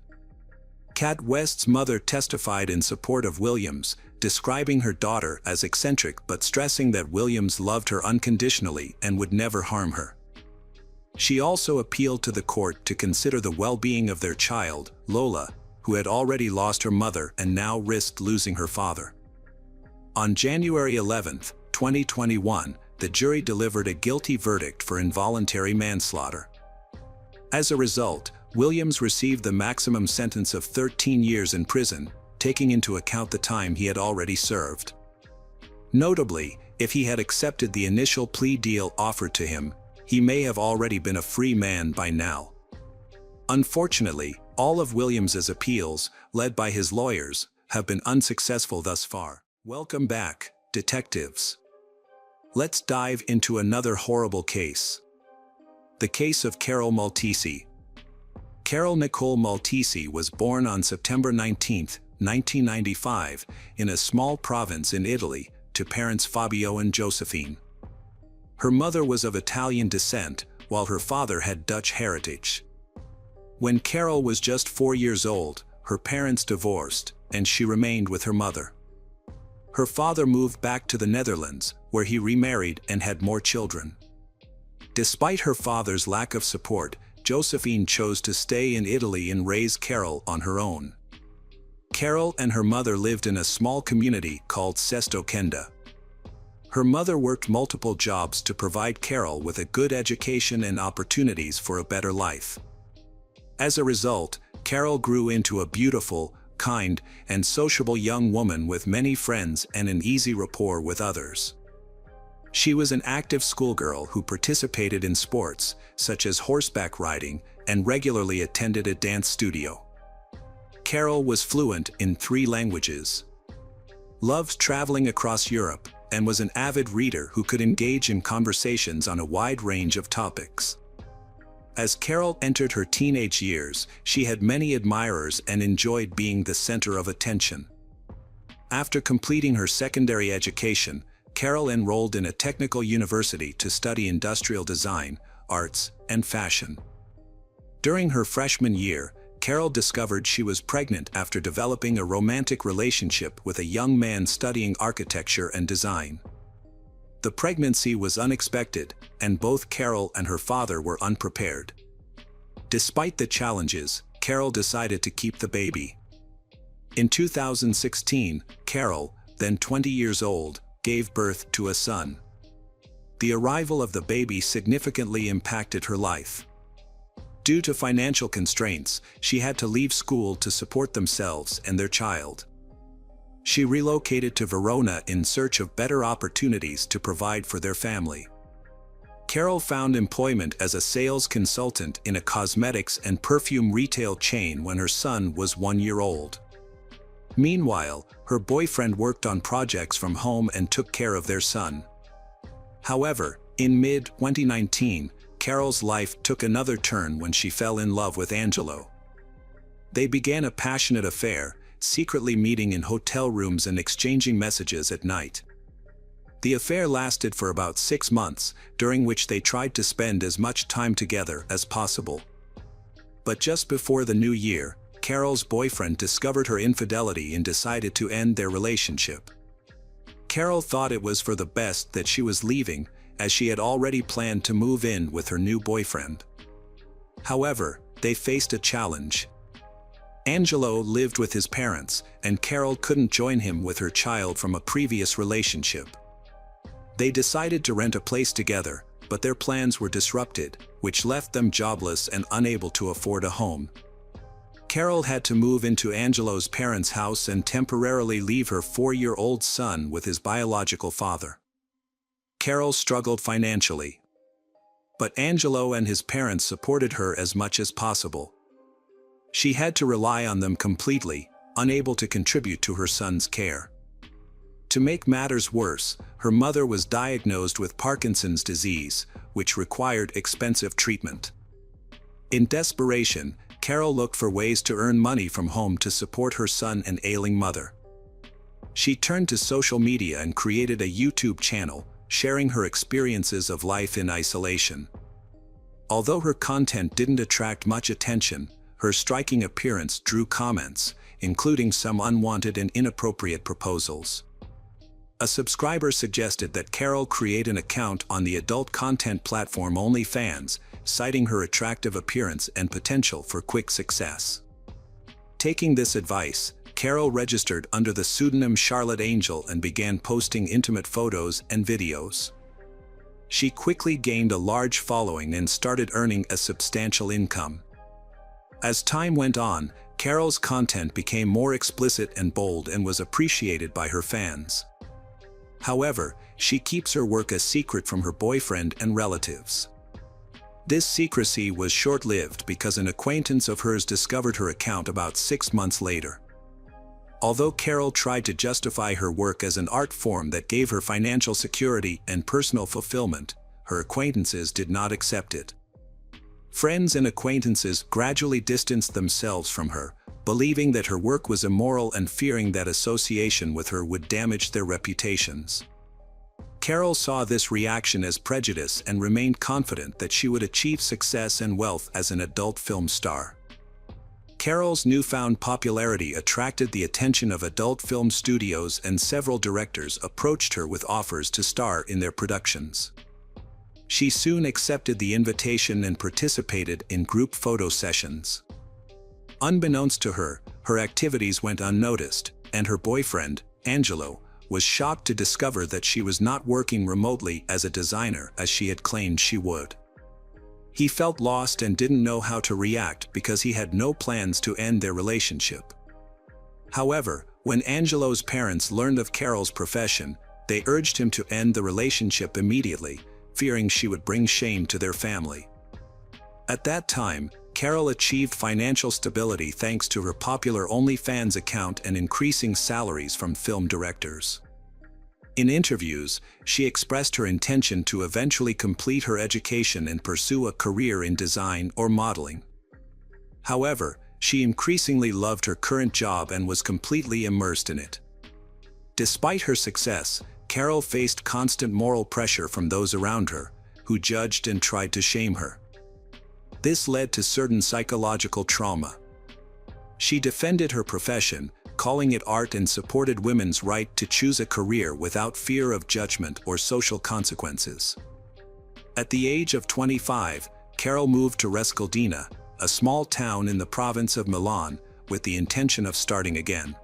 Cat West's mother testified in support of Williams, describing her daughter as eccentric but stressing that Williams loved her unconditionally and would never harm her. She also appealed to the court to consider the well-being of their child, Lola, who had already lost her mother and now risked losing her father. On January 11, 2021, the jury delivered a guilty verdict for involuntary manslaughter. As a result, Williams received the maximum sentence of 13 years in prison, taking into account the time he had already served. Notably, if he had accepted the initial plea deal offered to him, he may have already been a free man by now. Unfortunately, all of Williams's appeals, led by his lawyers, have been unsuccessful thus far. Welcome back, detectives. Let's dive into another horrible case. The case of Carol Maltesi. Carol Nicole Maltesi was born on September 19, 1995, in a small province in Italy, to parents Fabio and Josephine. Her mother was of Italian descent, while her father had Dutch heritage. When Carol was just 4 years old, her parents divorced, and she remained with her mother. Her father moved back to the Netherlands, where he remarried and had more children. Despite her father's lack of support, Josephine chose to stay in Italy and raise Carol on her own. Carol and her mother lived in a small community called Sesto Kenda. Her mother worked multiple jobs to provide Carol with a good education and opportunities for a better life. As a result, Carol grew into a beautiful, kind, and sociable young woman with many friends and an easy rapport with others. She was an active schoolgirl who participated in sports, such as horseback riding, and regularly attended a dance studio. Carol was fluent in 3 languages, loved traveling across Europe, and was an avid reader who could engage in conversations on a wide range of topics. As Carol entered her teenage years, she had many admirers and enjoyed being the center of attention. After completing her secondary education, Carol enrolled in a technical university to study industrial design, arts, and fashion. During her freshman year, Carol discovered she was pregnant after developing a romantic relationship with a young man studying architecture and design. The pregnancy was unexpected, and both Carol and her father were unprepared. Despite the challenges, Carol decided to keep the baby. In 2016, Carol, then 20 years old, gave birth to a son. The arrival of the baby significantly impacted her life. Due to financial constraints, she had to leave school to support themselves and their child. She relocated to Verona in search of better opportunities to provide for their family. Carol found employment as a sales consultant in a cosmetics and perfume retail chain when her son was 1 year old. Meanwhile, her boyfriend worked on projects from home and took care of their son. However, In mid-2019, Carol's life took another turn when she fell in love with Angelo. They began a passionate affair, secretly meeting in hotel rooms and exchanging messages at night. The affair lasted for about 6 months, during which they tried to spend as much time together as possible. But just before the new year, Carol's boyfriend discovered her infidelity and decided to end their relationship. Carol thought it was for the best that she was leaving, as she had already planned to move in with her new boyfriend. However, they faced a challenge. Angelo lived with his parents, and Carol couldn't join him with her child from a previous relationship. They decided to rent a place together, but their plans were disrupted, which left them jobless and unable to afford a home. Carol had to move into Angelo's parents' house and temporarily leave her 4-year-old son with his biological father. Carol struggled financially, but Angelo and his parents supported her as much as possible. She had to rely on them completely, unable to contribute to her son's care. To make matters worse, her mother was diagnosed with Parkinson's disease, which required expensive treatment. In desperation, Carol looked for ways to earn money from home to support her son and ailing mother. She turned to social media and created a YouTube channel, sharing her experiences of life in isolation. Although her content didn't attract much attention, her striking appearance drew comments, including some unwanted and inappropriate proposals. A subscriber suggested that Carol create an account on the adult content platform OnlyFans, citing her attractive appearance and potential for quick success. Taking this advice, Carol registered under the pseudonym Charlotte Angel and began posting intimate photos and videos. She quickly gained a large following and started earning a substantial income. As time went on, Carol's content became more explicit and bold and was appreciated by her fans. However, she keeps her work a secret from her boyfriend and relatives. This secrecy was short-lived because an acquaintance of hers discovered her account about 6 months later. Although Carol tried to justify her work as an art form that gave her financial security and personal fulfillment, her acquaintances did not accept it. Friends and acquaintances gradually distanced themselves from her, believing that her work was immoral and fearing that association with her would damage their reputations. Carol saw this reaction as prejudice and remained confident that she would achieve success and wealth as an adult film star. Carol's newfound popularity attracted the attention of adult film studios, and several directors approached her with offers to star in their productions. She soon accepted the invitation and participated in group photo sessions. Unbeknownst to her, her activities went unnoticed, and her boyfriend, Angelo, was shocked to discover that she was not working remotely as a designer as she had claimed she would. He felt lost and didn't know how to react because he had no plans to end their relationship. However, when Angelo's parents learned of Carol's profession, they urged him to end the relationship immediately, fearing she would bring shame to their family. At that time, Carol achieved financial stability thanks to her popular OnlyFans account and increasing salaries from film directors. In interviews, she expressed her intention to eventually complete her education and pursue a career in design or modeling. However, she increasingly loved her current job and was completely immersed in it. Despite her success, Carol faced constant moral pressure from those around her, who judged and tried to shame her. This led to certain psychological trauma. She defended her profession, calling it art, and supported women's right to choose a career without fear of judgment or social consequences. At the age of 25, Carol moved to Rescaldina, a small town in the province of Milan, with the intention of starting again.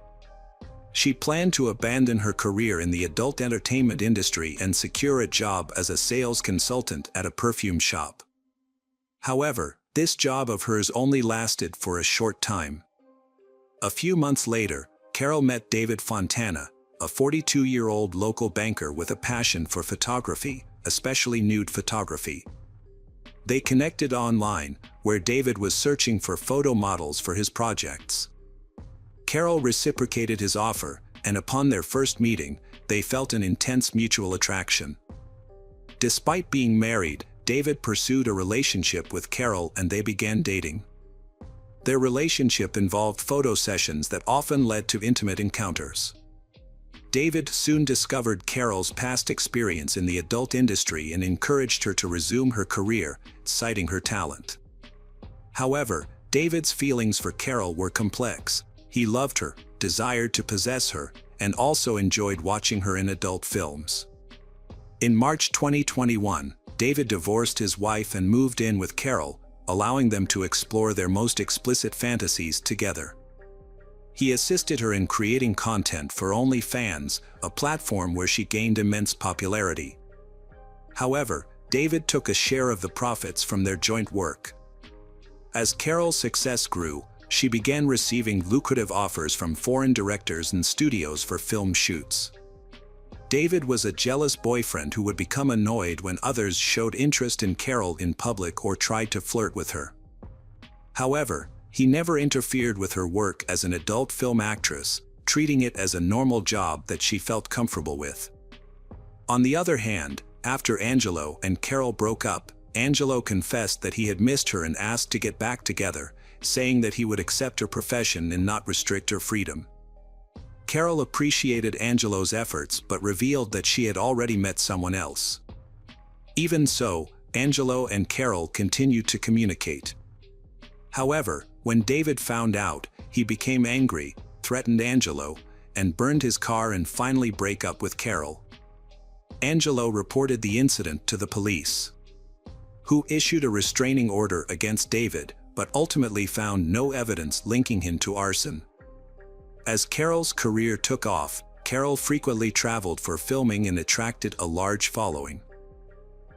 She planned to abandon her career in the adult entertainment industry and secure a job as a sales consultant at a perfume shop. However, this job of hers only lasted for a short time. A few months later, Carol met David Fontana, a 42-year-old local banker with a passion for photography, especially nude photography. They connected online, where David was searching for photo models for his projects. Carol reciprocated his offer, and upon their first meeting, they felt an intense mutual attraction. Despite being married, David pursued a relationship with Carol and they began dating. Their relationship involved photo sessions that often led to intimate encounters. David soon discovered Carol's past experience in the adult industry and encouraged her to resume her career, citing her talent. However, David's feelings for Carol were complex. He loved her, desired to possess her, and also enjoyed watching her in adult films. In March 2021, David divorced his wife and moved in with Carol, allowing them to explore their most explicit fantasies together. He assisted her in creating content for OnlyFans, a platform where she gained immense popularity. However, David took a share of the profits from their joint work. As Carol's success grew, she began receiving lucrative offers from foreign directors and studios for film shoots. David was a jealous boyfriend who would become annoyed when others showed interest in Carol in public or tried to flirt with her. However, he never interfered with her work as an adult film actress, treating it as a normal job that she felt comfortable with. On the other hand, after Angelo and Carol broke up, Angelo confessed that he had missed her and asked to get back together, saying that he would accept her profession and not restrict her freedom. Carol appreciated Angelo's efforts but revealed that she had already met someone else. Even so, Angelo and Carol continued to communicate. However, when David found out, he became angry, threatened Angelo, and burned his car and finally broke up with Carol. Angelo reported the incident to the police, who issued a restraining order against David, but ultimately found no evidence linking him to arson. As Carol's career took off, Carol frequently traveled for filming and attracted a large following.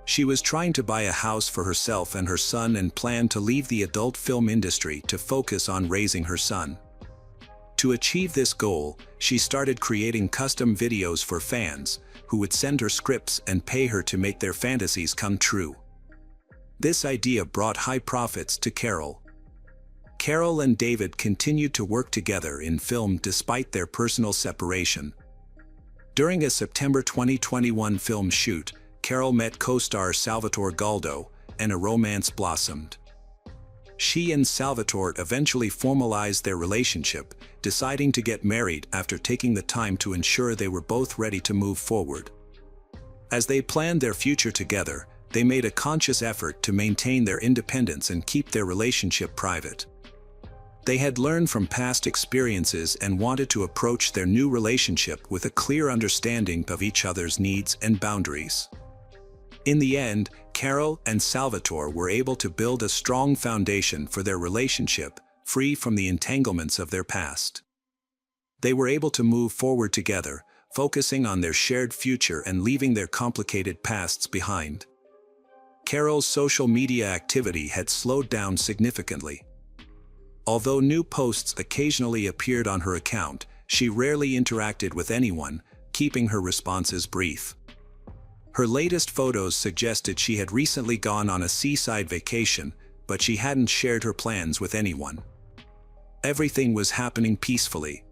She was trying to buy a house for herself and her son and planned to leave the adult film industry to focus on raising her son. To achieve this goal, she started creating custom videos for fans, who would send her scripts and pay her to make their fantasies come true. This idea brought high profits to Carol. Carol and David continued to work together in film despite their personal separation. During a September 2021 film shoot, Carol met co-star Salvatore Galdo, and a romance blossomed. She and Salvatore eventually formalized their relationship, deciding to get married after taking the time to ensure they were both ready to move forward. As they planned their future together, they made a conscious effort to maintain their independence and keep their relationship private. They had learned from past experiences and wanted to approach their new relationship with a clear understanding of each other's needs and boundaries. In the end, Carol and Salvatore were able to build a strong foundation for their relationship, free from the entanglements of their past. They were able to move forward together, focusing on their shared future and leaving their complicated pasts behind. Carol's social media activity had slowed down significantly. Although new posts occasionally appeared on her account, she rarely interacted with anyone, keeping her responses brief. Her latest photos suggested she had recently gone on a seaside vacation, but she hadn't shared her plans with anyone. Everything was happening peacefully.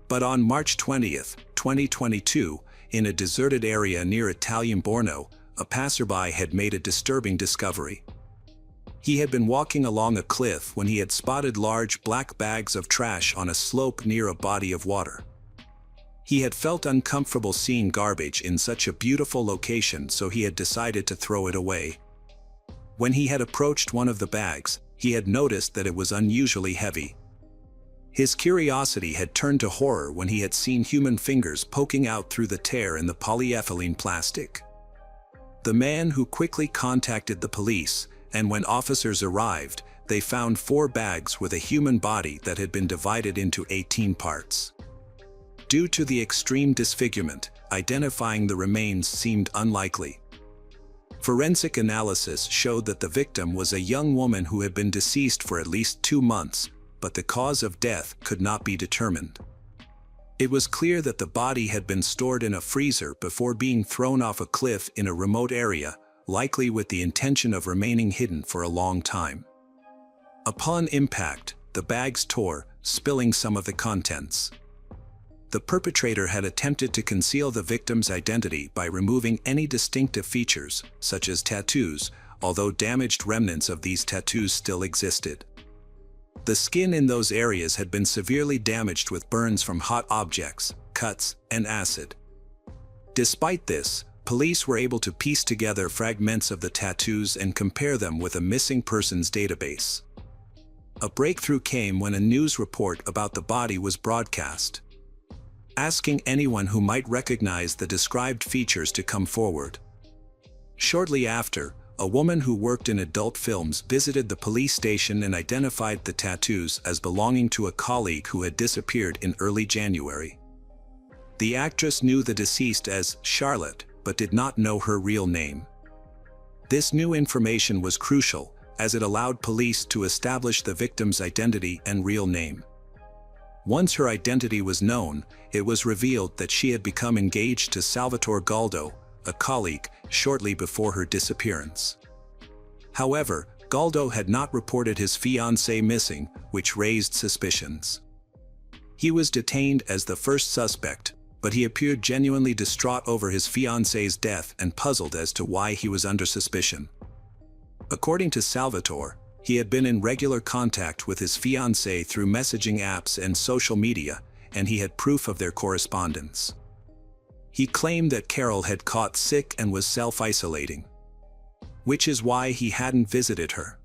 But on March 20, 2022, in a deserted area near Italian Borno, a passerby had made a disturbing discovery. He had been walking along a cliff when he had spotted large black bags of trash on a slope near a body of water. He had felt uncomfortable seeing garbage in such a beautiful location, so he had decided to throw it away. When he had approached one of the bags, he had noticed that it was unusually heavy. His curiosity had turned to horror when he had seen human fingers poking out through the tear in the polyethylene plastic. The man who quickly contacted the police, and when officers arrived, they found 4 bags with a human body that had been divided into 18 parts. Due to the extreme disfigurement, identifying the remains seemed unlikely. Forensic analysis showed that the victim was a young woman who had been deceased for at least 2 months, but the cause of death could not be determined. It was clear that the body had been stored in a freezer before being thrown off a cliff in a remote area, likely with the intention of remaining hidden for a long time. Upon impact, the bags tore, spilling some of the contents. The perpetrator had attempted to conceal the victim's identity by removing any distinctive features, such as tattoos, although damaged remnants of these tattoos still existed. The skin in those areas had been severely damaged with burns from hot objects, cuts, and acid. Despite this, police were able to piece together fragments of the tattoos and compare them with a missing persons database. A breakthrough came when a news report about the body was broadcast, asking anyone who might recognize the described features to come forward. Shortly after, a woman who worked in adult films visited the police station and identified the tattoos as belonging to a colleague who had disappeared in early January. The actress knew the deceased as Charlotte, but did not know her real name. This new information was crucial, as it allowed police to establish the victim's identity and real name. Once her identity was known, it was revealed that she had become engaged to Salvatore Galdo, a colleague, shortly before her disappearance. However, Galdo had not reported his fiancée missing, which raised suspicions. He was detained as the first suspect, but he appeared genuinely distraught over his fiancée's death and puzzled as to why he was under suspicion. According to Salvatore, he had been in regular contact with his fiancée through messaging apps and social media, and he had proof of their correspondence. He claimed that Carol had caught sick and was self-isolating, which is why he hadn't visited her.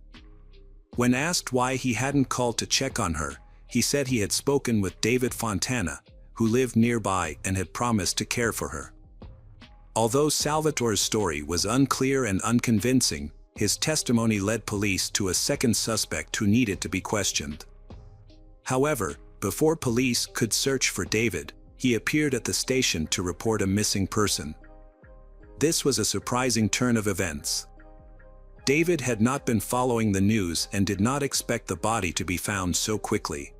When asked why he hadn't called to check on her, he said he had spoken with David Fontana, who lived nearby and had promised to care for her. Although Salvatore's story was unclear and unconvincing, his testimony led police to a second suspect who needed to be questioned. However, before police could search for David, he appeared at the station to report a missing person. This was a surprising turn of events. David had not been following the news and did not expect the body to be found so quickly.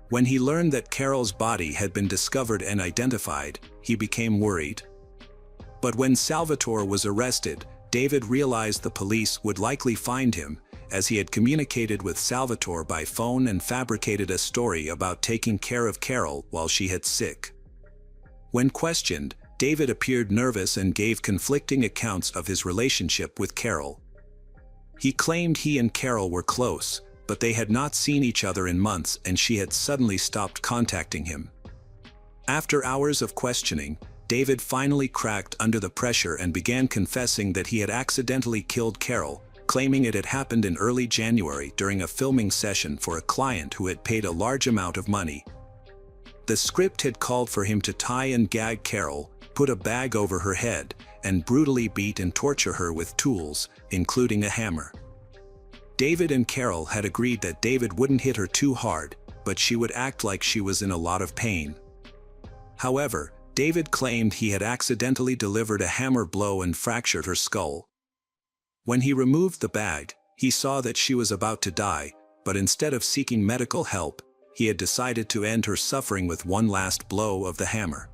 When he learned that Carol's body had been discovered and identified, he became worried. But when Salvatore was arrested, David realized the police would likely find him, as he had communicated with Salvatore by phone and fabricated a story about taking care of Carol while she had sick. When questioned, David appeared nervous and gave conflicting accounts of his relationship with Carol. He claimed he and Carol were close, but they had not seen each other in months and she had suddenly stopped contacting him. After hours of questioning, David finally cracked under the pressure and began confessing that he had accidentally killed Carol, claiming it had happened in early January during a filming session for a client who had paid a large amount of money. The script had called for him to tie and gag Carol, put a bag over her head, and brutally beat and torture her with tools, including a hammer. David and Carol had agreed that David wouldn't hit her too hard, but she would act like she was in a lot of pain. However, David claimed he had accidentally delivered a hammer blow and fractured her skull. When he removed the bag, he saw that she was about to die, but instead of seeking medical help, he had decided to end her suffering with one last blow of the hammer.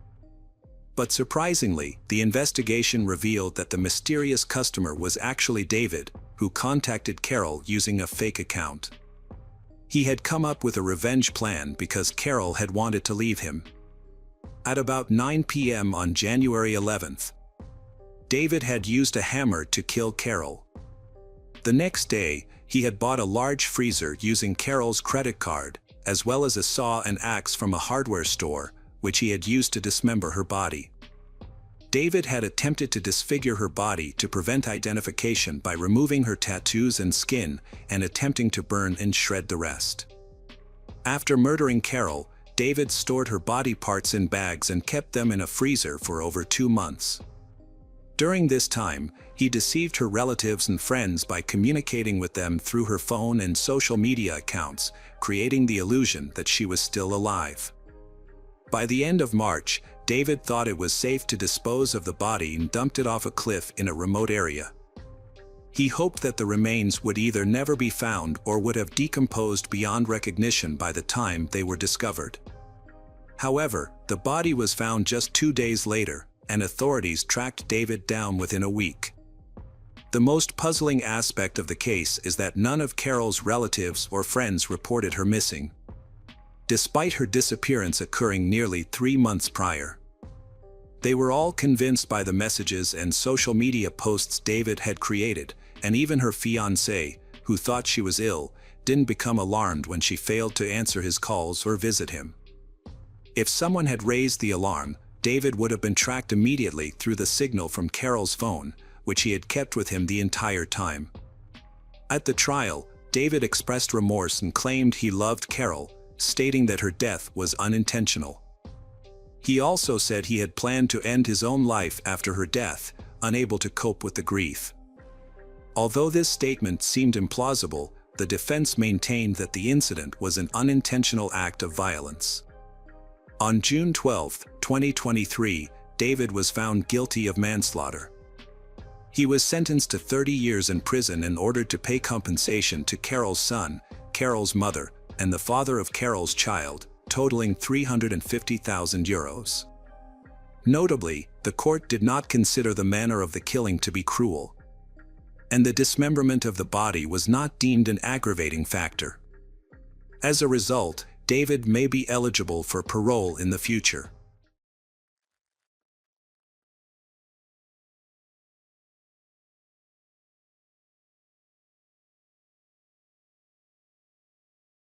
But surprisingly, the investigation revealed that the mysterious customer was actually David, who contacted Carol using a fake account. He had come up with a revenge plan because Carol had wanted to leave him. At about 9 p.m. on January 11th, David had used a hammer to kill Carol. The next day, he had bought a large freezer using Carol's credit card, as well as a saw and axe from a hardware store, which he had used to dismember her body. David had attempted to disfigure her body to prevent identification by removing her tattoos and skin and attempting to burn and shred the rest. After murdering Carol, David stored her body parts in bags and kept them in a freezer for over 2 months. During this time, he deceived her relatives and friends by communicating with them through her phone and social media accounts, creating the illusion that she was still alive. By the end of March, David thought it was safe to dispose of the body and dumped it off a cliff in a remote area. He hoped that the remains would either never be found or would have decomposed beyond recognition by the time they were discovered. However, the body was found just 2 days later, and authorities tracked David down within a week. The most puzzling aspect of the case is that none of Carol's relatives or friends reported her missing. despite her disappearance occurring nearly 3 months prior. They were all convinced by the messages and social media posts David had created, and even her fiancé, who thought she was ill, didn't become alarmed when she failed to answer his calls or visit him. If someone had raised the alarm, David would have been tracked immediately through the signal from Carol's phone, which he had kept with him the entire time. At the trial, David expressed remorse and claimed he loved Carol, stating that her death was unintentional. He also said he had planned to end his own life after her death, unable to cope with the grief. Although this statement seemed implausible, the defense maintained that the incident was an unintentional act of violence. On June 12, 2023, David was found guilty of manslaughter. He was sentenced to 30 years in prison and ordered to pay compensation to Carol's son, Carol's mother, and the father of Carol's child, totaling €350,000. Notably, the court did not consider the manner of the killing to be cruel, and the dismemberment of the body was not deemed an aggravating factor. As a result, David may be eligible for parole in the future.